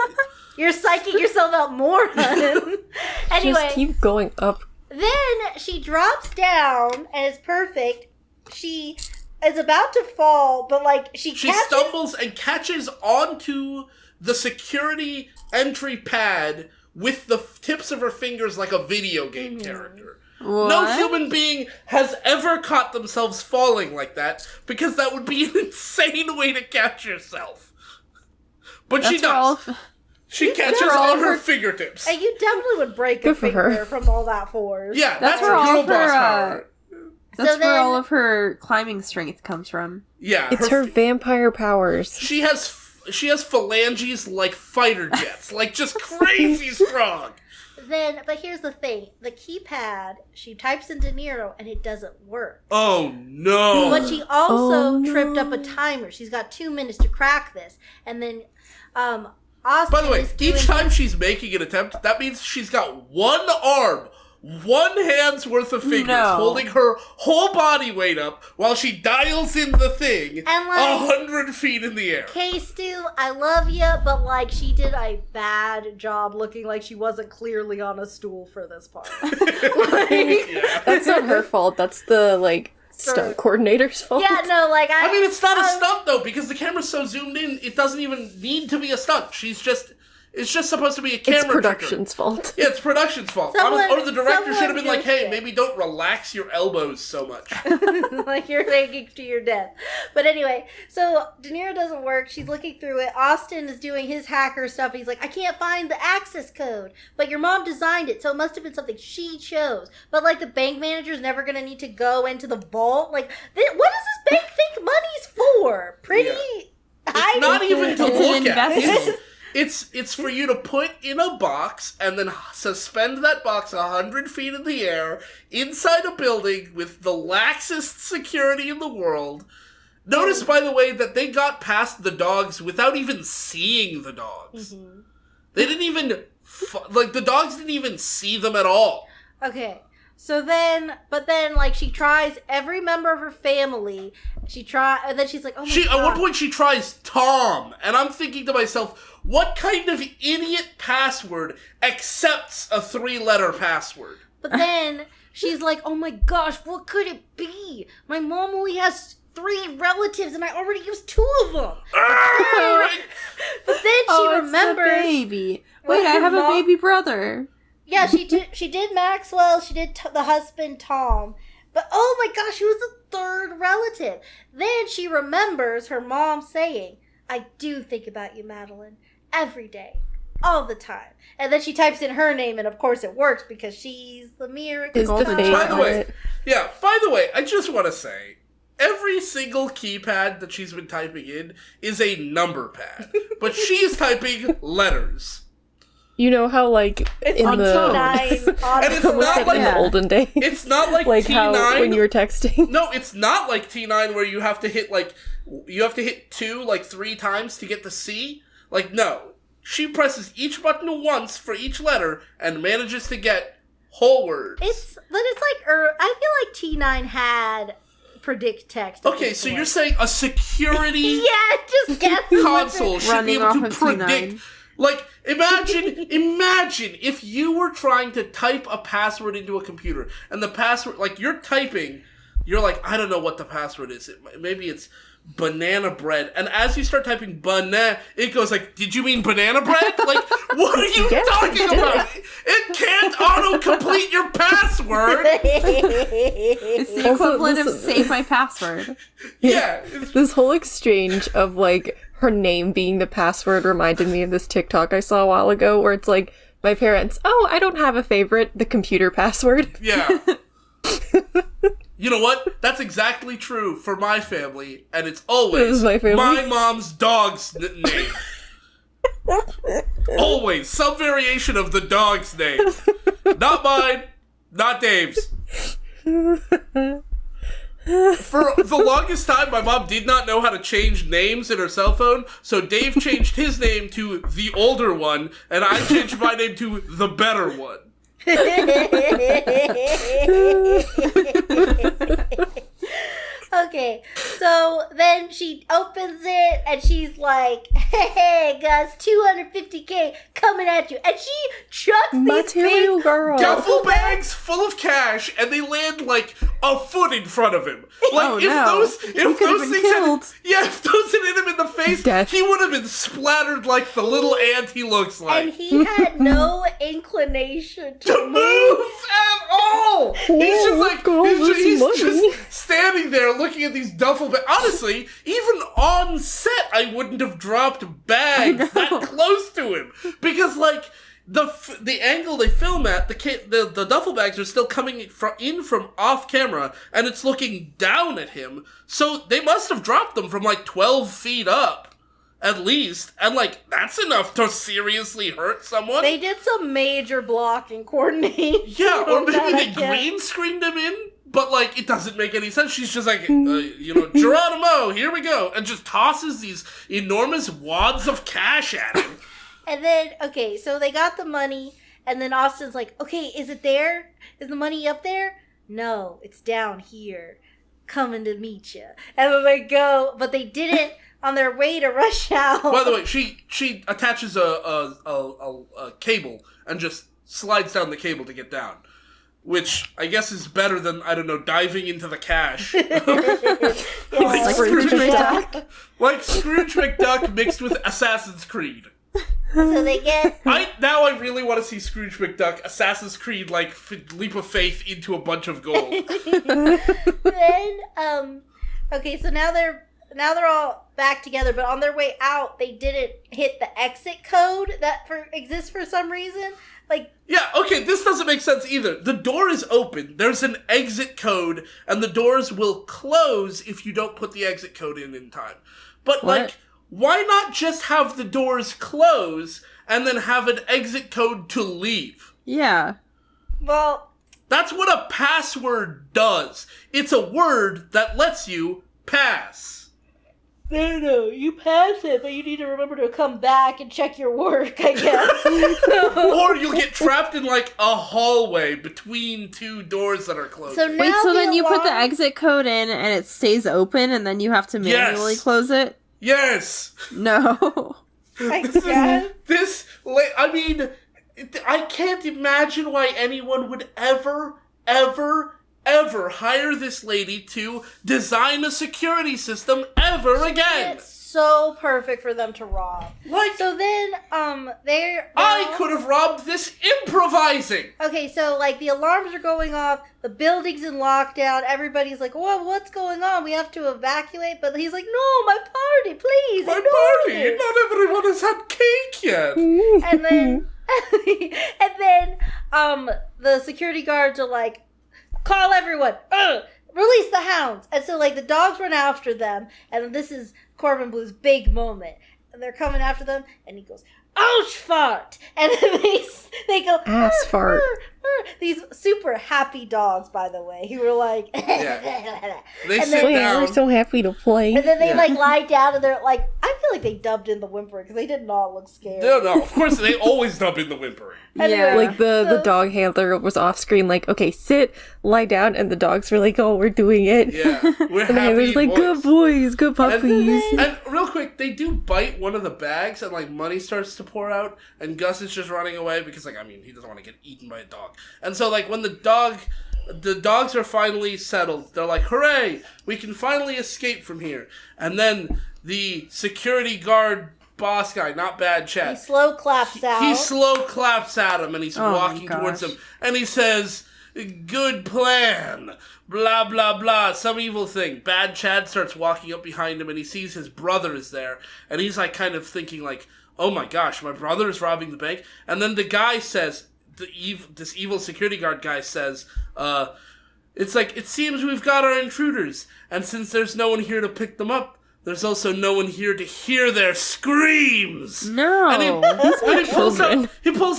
You're psyching yourself out more, hun. Anyway, Just keep going up. then she drops down, and it's perfect. She is about to fall, but like she catches. stumbles and catches onto the security entry pad with the tips of her fingers like a video game character. What? No human being has ever caught themselves falling like that, because that would be an insane way to catch yourself. But she does. She catches where all on of her her- fingertips. And you definitely would break a Good for her. finger from all that force. Yeah, That's that's where all girl of boss her, power. That's So where then- all of her climbing strength comes from. Yeah, It's her vampire powers. She has phalanges like fighter jets, like just crazy strong. But here's the thing: the keypad. She types in De Niro, and it doesn't work. Oh no! But she also Oh, tripped up a no. timer. She's got 2 minutes to crack this, and then Austin. By the way, is doing each time she's making an attempt, that means she's got one arm, one hand's worth of fingers No. holding her whole body weight up while she dials in the thing And, like, 100 feet in the air. "Hey, Stu, I love you," but like she did a bad job looking like she wasn't clearly on a stool for this part. Yeah. That's not her fault. That's the, like, stunt coordinator's fault. Yeah, no, like I mean, it's not a stunt though, because the camera's so zoomed in, it doesn't even need to be a stunt. It's just supposed to be a camera It's production's trigger. fault. Yeah, it's production's fault. Or the director should have been like, hey, maybe don't relax your elbows so much. Like you're making to your death. But anyway, so De Niro doesn't work. She's looking through it. Austin is doing his hacker stuff. He's like, I can't find the access code. But your mom designed it, so it must have been something she chose. But like the bank manager's never going to need to go into the vault. Like, what does this bank think money's for? Pretty... Yeah. It's not even to look at. It's for you to put in a box and then suspend that box 100 feet in the air inside a building with the laxest security in the world. Notice, by the way, that they got past the dogs without even seeing the dogs. Mm-hmm. They didn't even... the dogs didn't even see them at all. Okay. So then, like, she tries every member of her family. And then she's like, oh my God. At one point, she tries Tom. And I'm thinking to myself, what kind of idiot password accepts a 3-letter password? But then, she's like, oh my gosh, what could it be? My mom only has 3 relatives, and I already used 2 of them. But then she remembers... It's the baby. Wait, I have a baby brother. Yeah, she did Maxwell, she did the husband, Tom. But oh my gosh, she was the 3rd relative. Then she remembers her mom saying, I do think about you, Madeline, every day, all the time. And then she types in her name, and of course it works because she's the miracle. Is the by the way, I just want to say, every single keypad that she's been typing in is a number pad. But she's typing letters. You know how, like, it's in like the... and it's not like in the olden days. It's not like T9. How when you were texting. No, it's not like T9 where you have to hit, 2, 3 times to get the C. Like, no. She presses each button once for each letter and manages to get whole words. But it's like, I feel like T9 had predict text. Okay, so you're saying a security just guess console should be able to predict... T9. Like, imagine if you were trying to type a password into a computer, and the password, like, you're typing, you're like, I don't know what the password is. Maybe it's banana bread. And as you start typing banana, it goes like, did you mean banana bread? Like, what are you talking about? It can't auto-complete your password. It's the equivalent of save my password. Yeah. This whole exchange of, like, her name being the password reminded me of this TikTok I saw a while ago where it's like, my parents, I don't have a favorite, the computer password. Yeah. You know what? That's exactly true for my family, and it's always my mom's dog's name. Always. Some variation of the dog's name. Not mine, not Dave's. For the longest time, my mom did not know how to change names in her cell phone, so Dave changed his name to the older one, and I changed my name to the better one. Okay, so then she opens it and she's like, hey guys, 250K coming at you. And she chucks these big duffel bags full of cash, and they land like a foot in front of him. Like, if those things if those had hit him in the face, he would have been splattered like the little ant he looks like. And he had no inclination to move at all. He's just like, he's just standing there looking at these duffel bags. Honestly, even on set, I wouldn't have dropped bags that close to him. Because, like, the angle they film at, the duffel bags are still coming in from off camera, and it's looking down at him. So they must have dropped them from, like, 12 feet up. At least. And, like, that's enough to seriously hurt someone. They did some major blocking coordination. Yeah, or maybe they green screened him in, but, like, it doesn't make any sense. She's just like, Geronimo, here we go. And just tosses these enormous wads of cash at him. And then, okay, so they got the money, and then Austin's like, okay, is it there? Is the money up there? No, it's down here. Coming to meet you. And then they go, but they didn't on their way to rush out. By the way, she attaches a cable and just slides down the cable to get down. Which I guess is better than, I don't know, diving into the cash. Like Scrooge McDuck. Like Scrooge McDuck mixed with Assassin's Creed. So they get... Now I really want to see Scrooge McDuck Assassin's Creed like leap of faith into a bunch of gold. Then, okay, so now they're all back together, but on their way out, they didn't hit the exit code that exists for some reason. Like, yeah, okay, this doesn't make sense either. The door is open, there's an exit code, and the doors will close if you don't put the exit code in time. But, like, why not just have the doors close and then have an exit code to leave? Yeah. well, That's what a password does. It's a word that lets you pass. no, you pass it, but you need to remember to come back and check your work, I guess. Or you'll get trapped in, like, a hallway between two doors that are closed. So now Wait, so the then you put the alarm- exit code in and it stays open and then you have to manually Yes. close it? Yes! No. I guess. I mean, I can't imagine why anyone would ever hire this lady to design a security system ever again. It's so perfect for them to rob. Like, So then, I could have robbed this improvising. Okay, so, like, the alarms are going off, the building's in lockdown, everybody's like, whoa, what's going on? We have to evacuate, but he's like, no, my party, please, My ignore party, this." not everyone has had cake yet. And then, the security guards are like, call everyone, release the hounds. And so, like, the dogs run after them, and this is Corbin Blue's big moment. And they're coming after them, and he goes, ouch fart! And then they go, Ass "Arr, fart." arr, arr." These super happy dogs, by the way, who were like, Yeah. They And sit then- down. We're so happy to play. and then they Yeah. like lie down, and they're like, I feel like they dubbed in the whimpering because they did not look scared. No, of course, they always dub in the whimpering. Anyway, Like the so- dog handler was off screen, like, okay, sit, lie down, and the dogs were like, oh, we're doing it. Yeah, we're And the happy handler's like, good boys, good puppies. And real quick, they do bite one of the bags, and like money starts to pour out, and Gus is just running away because, like, I mean, he doesn't want to get eaten by a dog. And so, like, when the dogs are finally settled, they're like, hooray, we can finally escape from here. And then the security guard boss guy, not Bad he Chad, slow claps out. he slow claps at him, and he's Oh my walking towards gosh. him, and he says, good plan, blah, blah, blah, some evil thing. Bad Chad starts walking up behind him, and he sees his brother is there, and he's, like, kind of thinking, like, oh my gosh, my brother is robbing the bank. And then the guy says, this evil security guard guy says, it's like, it seems we've got our intruders, and since there's no one here to pick them up, there's also no one here to hear their screams. No. And he pulls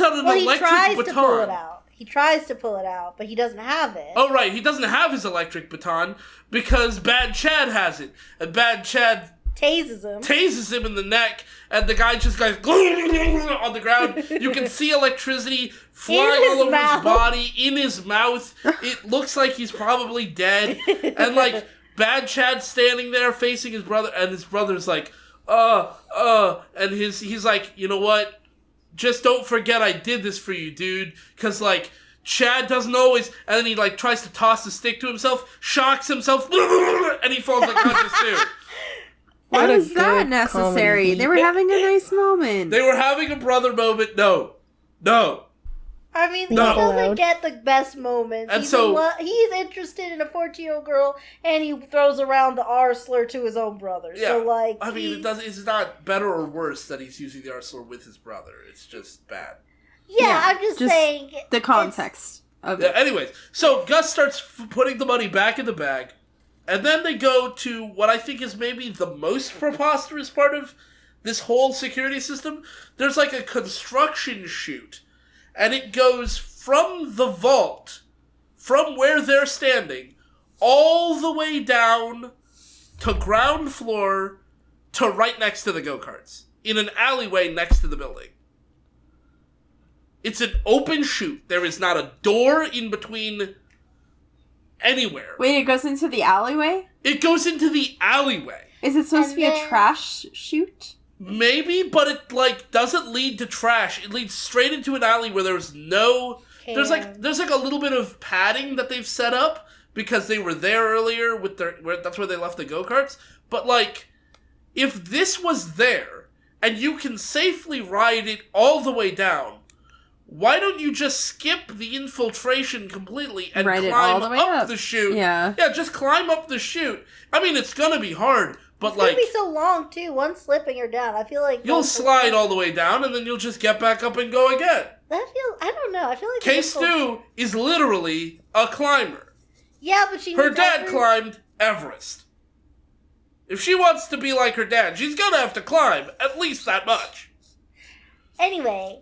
out an well, he electric tries baton. to pull it out. He tries to pull it out, but he doesn't have it. Oh, right, he doesn't have his electric baton because Bad Chad has it. And Bad Chad Tases him. tases him in the neck, and the guy just goes on the ground. You can see electricity flying his all over mouth. his body, in his mouth. It looks like he's probably dead. And, like, Bad Chad's standing there facing his brother, and his brother's like, and he's like, you know what? Just don't forget I did this for you, dude. Because, like, Chad doesn't always, and then he, like, tries to toss the stick to himself, shocks himself, and he falls unconscious too. Why What a was that good necessary? comedy. They were having a nice moment. They were having a brother moment. No. I mean, he No. doesn't get the best moments. And he's, so- he's interested in a 14-year-old girl, and he throws around the R slur to his own brother. Yeah. So, like, I mean, it's not better or worse that he's using the arsenal with his brother. It's just bad. yeah, I'm just saying. The context of Yeah, it. anyways, so Gus starts putting the money back in the bag, and then they go to what I think is maybe the most preposterous part of this whole security system. There's like a construction chute, and it goes from the vault, from where they're standing, all the way down to ground floor to right next to the go-karts, in an alleyway next to the building. It's an open chute. There is not a door in between anywhere. Wait, it goes into the alleyway? It goes into the alleyway. Is it supposed And to be then- a trash chute? Maybe, but it, like, doesn't lead to trash. It leads straight into an alley where there's no... There's like a little bit of padding that they've set up because they were there earlier with that's where they left the go-karts. But, like, if this was there and you can safely ride it all the way down, why don't you just skip the infiltration completely and Ride it climb all the way up up. the chute? Yeah. Yeah, just climb up the chute. I mean, it's gonna be hard, but It's like... gonna be so long, too. One slip and you're down. I feel like... You'll slide all the way down, and then you'll just get back up and go again. I don't know. I feel like... K-Stu is literally a climber. Yeah, but she... Her needs dad every- climbed Everest. If she wants to be like her dad, she's gonna have to climb at least that much. Anyway,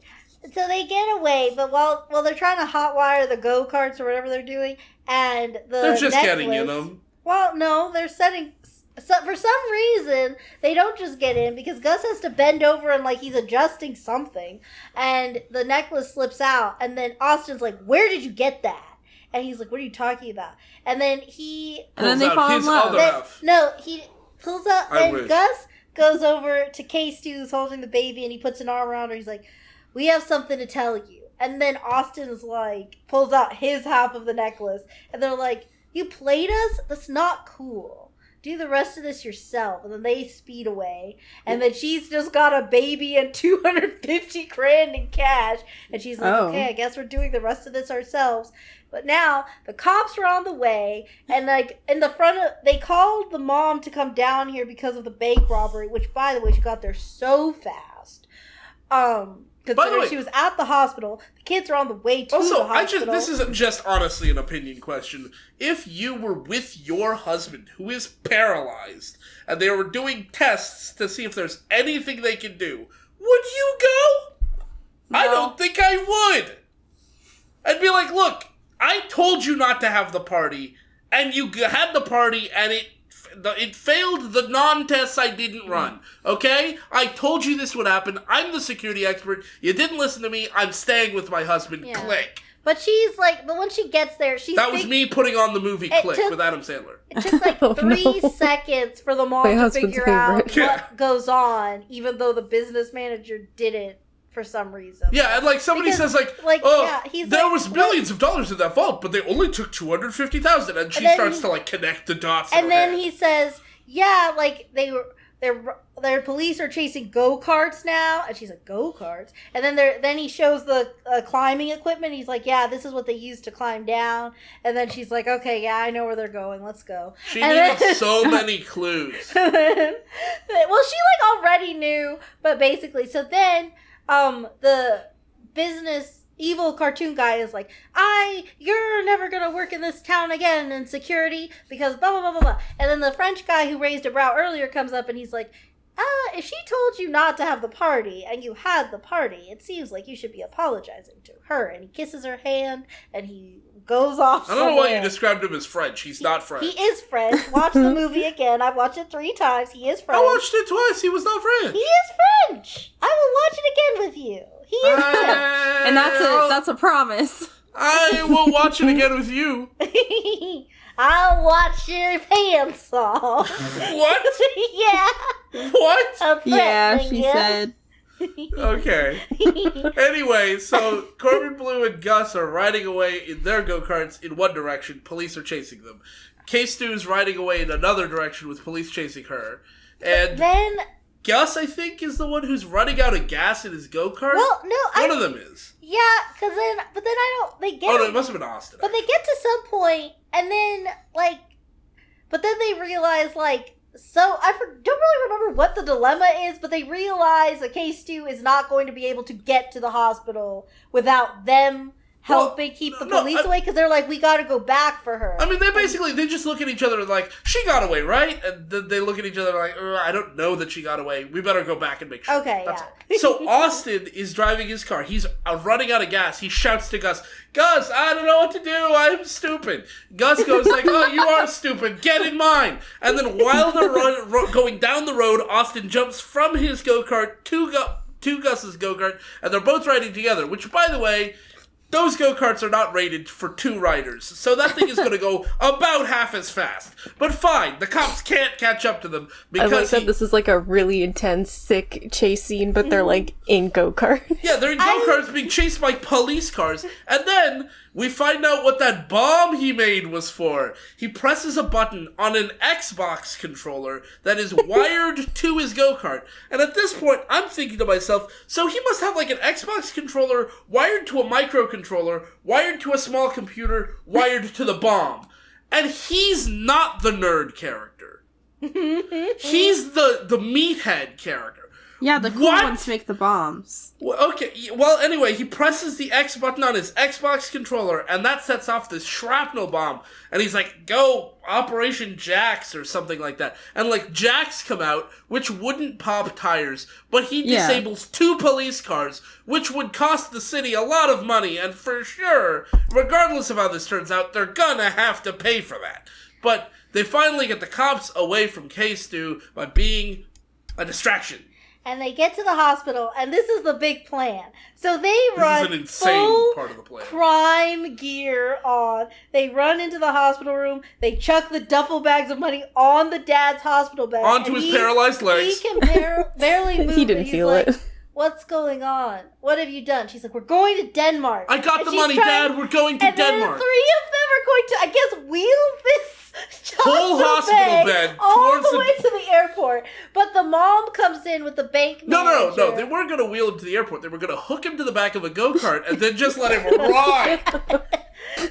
so they get away, but while they're trying to hotwire the go-karts or whatever they're doing, and They're just getting in them. Well, no, they're setting... So for some reason, they don't just get in, because Gus has to bend over and, like, he's adjusting something, and the necklace slips out, and then Austin's like, where did you get that? And he's like, what are you talking about? And then he... And then they Pulls fall out in his love. other Then- half. no, he pulls out, I and wish. Gus goes over to K-Stu, who's holding the baby, and he puts an arm around her. He's like, we have something to tell you. And then Austin's like, pulls out his half of the necklace, and they're like, you played us? That's not cool. Do the rest of this yourself. And then they speed away, and then she's just got a baby and 250 grand in cash, and she's like, Oh. okay, I guess we're doing the rest of this ourselves. But now the cops are on the way, and like in the front of, they called the mom to come down here because of the bank robbery, which by the way, she got there so fast. Considering way- she was at the hospital, the kids are on the way to the Also, hospital. this isn't just honestly an opinion question. If you were with your husband, who is paralyzed, and they were doing tests to see if there's anything they can do, would you go? I No. don't think I would. I'd be like, look, I told you not to have the party, and you had the party, and it failed the non-tests I didn't run, okay? I told you this would happen. I'm the security expert. You didn't listen to me. I'm staying with my husband. Yeah. Click. But she's like, but when she gets there, she's That was me putting on the movie It Click took- with Adam Sandler. It took like Oh, 3 no. seconds for the mom My to husband's figure out favorite. what Yeah. goes on, even though the business manager didn't for some reason. Yeah, and like somebody Because, says like, oh, yeah, he's there like, was millions of dollars in that vault, but they only took 250,000, and she then starts he- to like connect the dots. in And her then head. he says, yeah, like their police are chasing go-karts now, and she's like, go-karts? And then he shows the climbing equipment. He's like, yeah, this is what they use to climb down. And then she's like, okay, yeah, I know where they're going. Let's go. She and needed then- so many clues. well, she like already knew, but basically, so then the business evil cartoon guy is like, you're never gonna work in this town again in security because blah blah blah blah blah. And then the French guy who raised a brow earlier comes up and he's like, if she told you not to have the party and you had the party, it seems like you should be apologizing to her. And he kisses her hand and he goes off. I don't know why you somewhere. described him as French. He's not French. He is French. Watch the movie again. I've watched it 3 times. He is French. I watched it twice. He was not French. He is French. I will watch it again with you. He is And that's a promise. I will watch it again with you. French. I'll watch your pants off. What? Yeah. What? I'm Yeah, threatening she you. said. Okay. Anyway, so Corbin Blue and Gus are riding away in their go-karts in one direction. Police are chasing them. K-Stu's riding away in another direction with police chasing her. And Then, Gus, I think, is the one who's running out of gas in his go-kart. well, no, One of them is. yeah, but then I don't, they get Oh, no, it must have been Austin. But they get to some point, and then, like, but then they realize, like, so I don't really remember what the dilemma is, but they realize that K-Stu is not going to be able to get to the hospital without them helping keep the no, police away, because they're like, we gotta go back for her. I mean, they just look at each other like, she got away, right? And then they look at each other like, I don't know that she got away. We better go back and make sure. Okay, That's yeah. all. So Austin is driving his car. He's running out of gas. He shouts to Gus, Gus, I don't know what to do. I'm stupid. Gus goes like, oh, you are stupid. Get in mine. And then while they're going down the road, Austin jumps from his go-kart to Gus's go-kart, and they're both riding together, which, by the way, those go-karts are not rated for 2 riders, so that thing is going to go about half as fast. But fine, the cops can't catch up to them I because like that this is like a really intense, sick chase scene, but they're like in go-karts. yeah, they're in go-karts being chased by police cars. And then we find out what that bomb he made was for. He presses a button on an Xbox controller that is wired to his go-kart. And at this point, I'm thinking to myself, so he must have like an Xbox controller wired to a microcontroller, wired to a small computer, wired to the bomb. And he's not the nerd character. He's the meathead character. Yeah, the cool ones make the bombs. Well, okay, well, anyway, he presses the X button on his Xbox controller, and that sets off this shrapnel bomb. And he's like, go, Operation Jax, or something like that. And, like, Jax come out, which wouldn't pop tires, but he disables 2 police cars, which would cost the city a lot of money, and for sure, regardless of how this turns out, they're gonna have to pay for that. But they finally get the cops away from K-Stu by being a distraction. And they get to the hospital, and this is the big plan. So they run an insane full part of the plan. crime gear on. They run into the hospital room. They chuck the duffel bags of money on the dad's hospital bag. Onto his paralyzed legs. He can barely move. He didn't He's feel like, it. What's going on? What have you done? She's like, we're going to Denmark. I got And the she's money, trying- Dad. We're going to and Denmark. then 3 of them are going to, I guess, wheel this Whole hospital bed all towards the way to the airport. But the mom comes in with the bank manager. No. They weren't going to wheel him to the airport. They were going to hook him to the back of a go-kart and then just let him ride.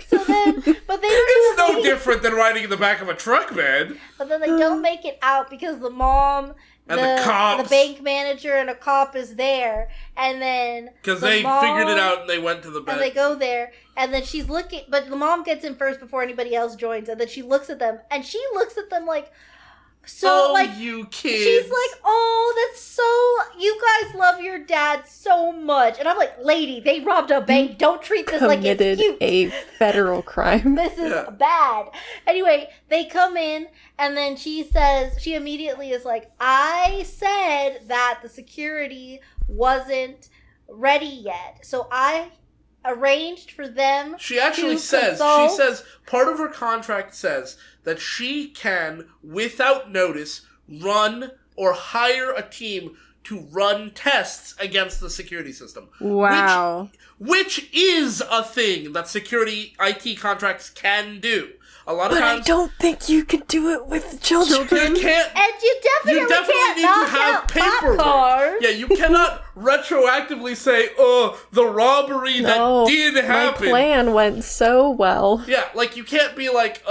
So then, but they don't It's even no make- different than riding in the back of a truck, man. But then they don't make it out because the mom, And the cops. the bank manager, and a cop is there, and then Because the they mom- figured it out and they went to the And they bed. go there, and then she's looking, but the mom gets in first before anybody else joins, and then she looks at them, and she looks at them like, so, oh, like, you kids. she's like, oh, that's so, you guys love your dad so much. And I'm like, lady, they robbed a bank. Don't treat this like it's Committed cute. a federal crime. This is Yeah. bad. Anyway, they come in, and then she says, she immediately is like, I said that the security wasn't ready yet. So I arranged for them She actually to says, consult. she says, part of her contract says that she can, without notice, run or hire a team to run tests against the security system. Wow. Which is a thing that security IT contracts can do. A lot of But I times, don't think you can do it with children. you can't. And you definitely, can't need knock to have out paperwork. cop cars. Yeah, you cannot retroactively say, "Oh, the robbery that did happen." My plan went so well. Yeah, like you can't be like,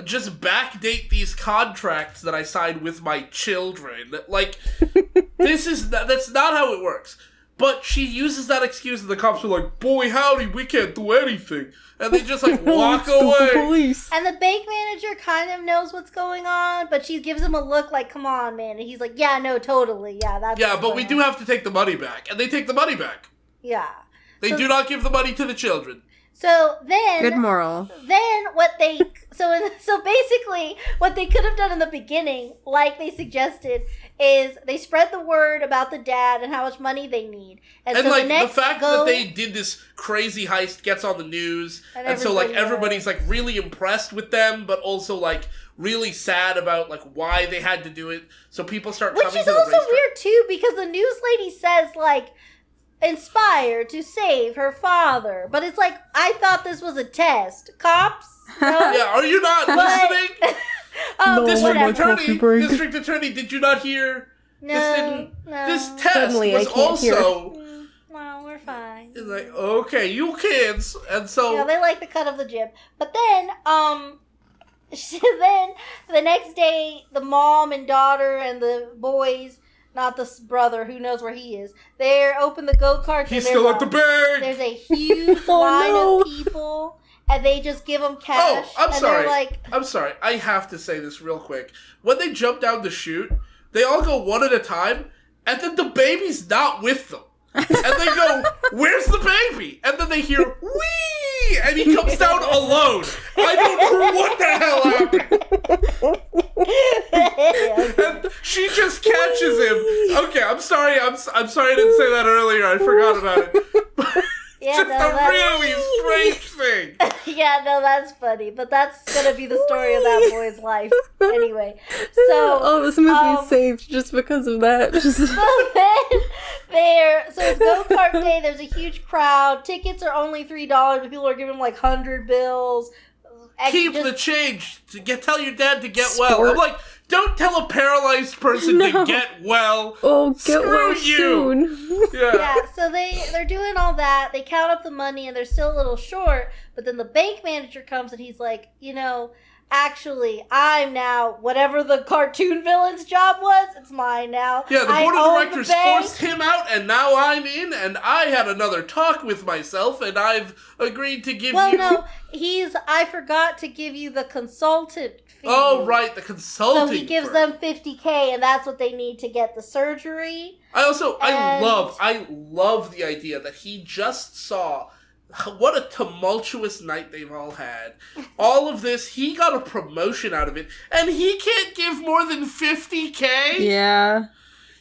just backdate these contracts that I signed with my children. Like, that's not how it works. But she uses that excuse, and the cops are like, "Boy, howdy, we can't do anything," and they just like walk Stupid away. police. And the bank manager kind of knows what's going on, but she gives him a look like, come on, man. And he's like, yeah, no, totally. Yeah, that's Yeah, what's but going we on." do have to take the money back, and they take the money back. Yeah. They So- do not give the money to the children. So then, Good moral. so basically, what they could have done in the beginning, like they suggested, is they spread the word about the dad and how much money they need. And And so like the next fact go, that they did this crazy heist gets on the news, And and so like everybody everybody's like really impressed with them, but also like really sad about like why they had to do it. So people start which coming is to the also racetrack. weird too, because the news lady says like, inspired to save her father, but it's like, I thought this was a test. Cops? No? Yeah, are you not But- listening? No, District my whatever. coffee break. District Attorney, did you not hear? No, no. This test Suddenly I was can't hear. also No, we're fine. it's like, okay, you kids, and so Yeah, they like the cut of the jib. But then, then the next day, the mom and daughter and the boys, not the brother, who knows where he is, they open the go-kart. he's still at the bank. There's a huge Oh, line no. of people, and they just give them cash. Oh, I'm and sorry. They're like, I'm sorry. I have to say this real quick. When they jump down the chute, they all go one at a time, and then the baby's not with them. And they go, "Where's the baby?" And then they hear, "Wee!" And he comes down alone. I don't know what the hell happened. And she just catches him. Okay, I'm sorry. I'm sorry I didn't say that earlier. I forgot about it. yeah, Just no, a that's, really strange thing. yeah, no, that's funny. But that's gonna be the story of that boy's life, anyway. So. Oh, this movie's um, saved just because of that. Just So then So it's go-kart day. There's a huge crowd. Tickets are only $3, but people are giving them like 100 bills. Keep the change. Tell your dad to get well. Sport. I'm like, don't tell a paralyzed person to get well. Oh, get Screw well you. soon. Yeah, so they're doing all that. They count up the money, and they're still a little short. But then the bank manager comes, and he's like, actually, I'm now, whatever the cartoon villain's job was, it's mine now. Yeah, the board I of own directors the bank. forced him out, and now I'm in, and I had another talk with myself, and I've agreed to give Well, you... no, I forgot to give you the consultant fee. Oh, right, the consulting So he gives firm. them $50K, and that's what they need to get the surgery. I love the idea that he just saw what a tumultuous night they've all had. All of this, he got a promotion out of it, and he can't give more than $50K? Yeah.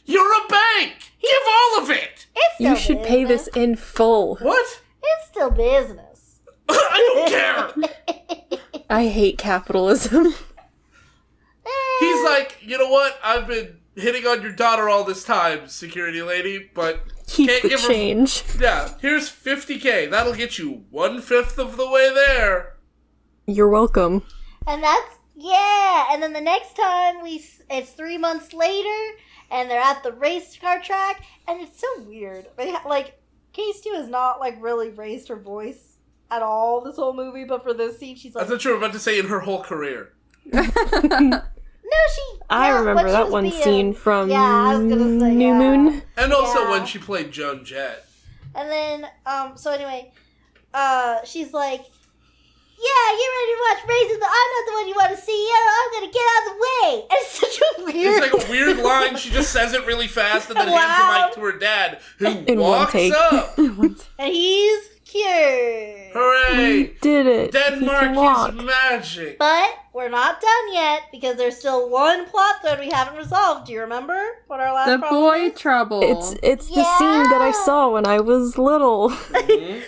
You're a bank! Give all of it! It's still You should pay this in full. What? It's still business. I don't care! I hate capitalism. He's like, you know what? I've been hitting on your daughter all this time, security lady, but Keep can't the give her... change. Yeah, here's $50K. That'll get you 1/5 of the way there. You're welcome. And and then the next time it's 3 months later, and they're at the race car track, and it's so weird. K-Stu has not, really raised her voice at all this whole movie, but for this scene, she's I like... thought you were about to say in her whole career. No, I remember when she that was one being- scene from I was gonna say, New yeah. Moon. And also Yeah. when she played Joan Jett. And then, so anyway, she's like, yeah, you're ready to watch Raising the... I'm not the one you want to see. I'm going to get out of the way. And it's such a weird... It's like a weird line. She just says it really fast and then hands the mic to her dad, who In one walks take. up. And he's cured. Hooray! Did it. Denmark Walk. is magic. But we're not done yet, because there's still one plot thread we haven't resolved. Do you remember what our last The problem boy is? trouble. It's the scene that I Yeah. saw when I was little.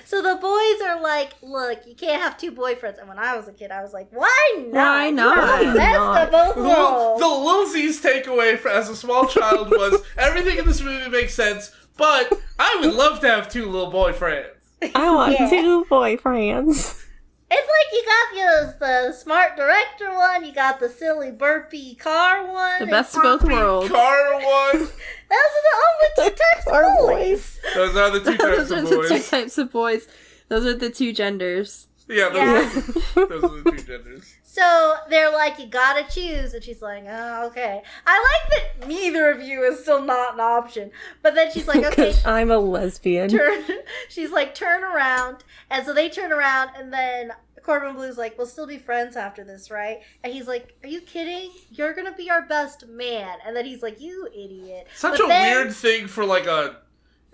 So the boys are like, look, you can't have two boyfriends. And when I was a kid, I was like, why not? Why not? You're the best of both worlds. The Lilzi's takeaway as a small child was everything in this movie makes sense, but I would love to have two little boyfriends. I want Yeah. 2 boyfriends. It's like you got the smart director one, you got the silly burpy car one. The best of both worlds. Car one. Those are the only two types Car of boys. boys. Those are the two types Those are of the two boys. types of boys. Those are the two genders. Yeah, those are the two genders. So they're like, you gotta choose. And she's like, oh, okay. I like that neither of you is still not an option. But then she's like, okay, Because I'm a lesbian. she's like, turn around. And so they turn around, and then Corbin Blue's like, we'll still be friends after this, right? And he's like, are you kidding? You're gonna be our best man. And then he's like, you idiot. Such But a then- weird thing for like a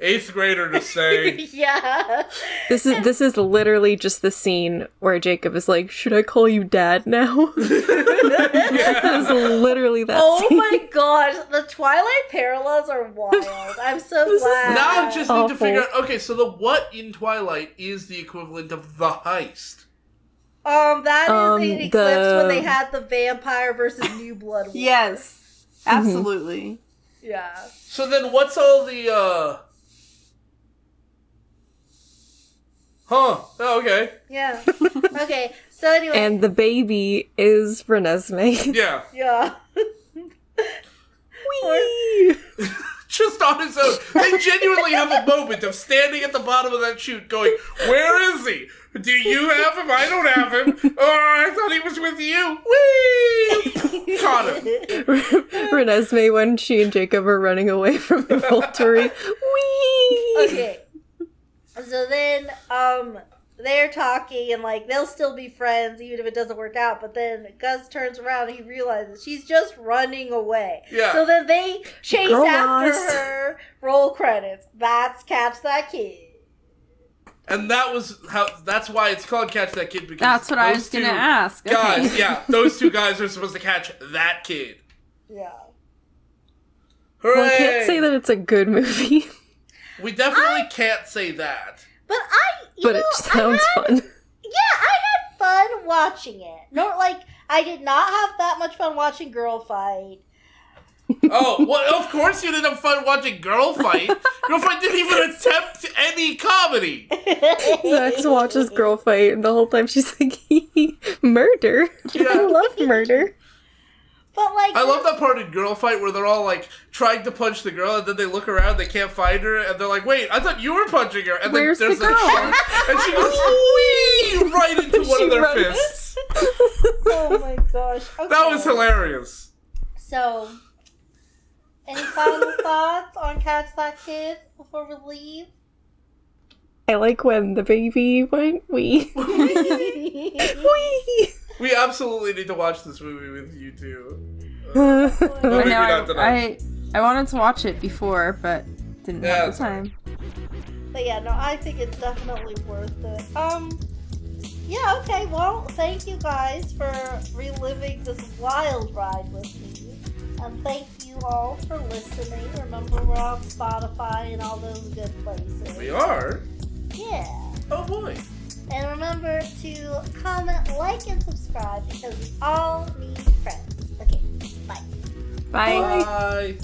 8th grader to say. Yeah. This is literally just the scene where Jacob is like, should I call you dad now? That is literally that Oh scene. my gosh, the Twilight parallels are wild. I'm so glad. Now I just need to Awful. figure out. Okay, so the what in Twilight is the equivalent of the heist? That is in Eclipse when they the- had the vampire versus New Blood war. Yes. Absolutely. Yeah. So then, what's all the Huh? Oh, okay. Yeah. Okay. So anyway. And the baby is Renesmee. Yeah. yeah. Whee! Just on his own. They genuinely have a moment of standing at the bottom of that chute going, where is he? Do you have him? I don't have him. Oh, I thought he was with you. Whee! Caught him. Renesmee when she and Jacob are running away from the Volturi. Whee! Okay. So then, they're talking and like they'll still be friends even if it doesn't work out. But then Gus turns around and he realizes she's just running away. Yeah. So then they chase Girl after lost. her. Roll credits. That's Catch That Kid. And that's why it's called Catch That Kid, because That's what I those was going two to ask. Okay. Guys, yeah, those two guys are supposed to catch that kid. Yeah. Hooray! Well, I can't say that it's a good movie, We definitely can't say that. But but it sounds fun. Yeah, I had fun watching it. No, like I did not have that much fun watching Girl Fight. Oh, well, of course you didn't have fun watching Girl Fight. Girl Fight didn't even attempt any comedy. Zax watches Girl Fight, and the whole time she's like, murder. Yeah. I love murder. But like, I love that part in Girl Fight where they're all like trying to punch the girl, and then they look around, they can't find her, and they're like, "Wait, I thought you were punching her." And Where's then there's the girl? a shark, and she goes wee right into one She of their runs. fists. oh my gosh, okay. That was hilarious. So, any final thoughts on Catch That Kid before we leave? I like when the baby went wee. Wee! We absolutely need to watch this movie with you too. Oh, But maybe not tonight. I wanted to watch it before, but didn't Yeah, have the time. But yeah, no, I think it's definitely worth it. Yeah, okay, well, thank you guys for reliving this wild ride with me. And thank you all for listening. Remember, we're on Spotify and all those good places. We are? Yeah. Oh boy. And remember to comment, like, and subscribe because we all need friends. Okay, bye. Bye. Bye.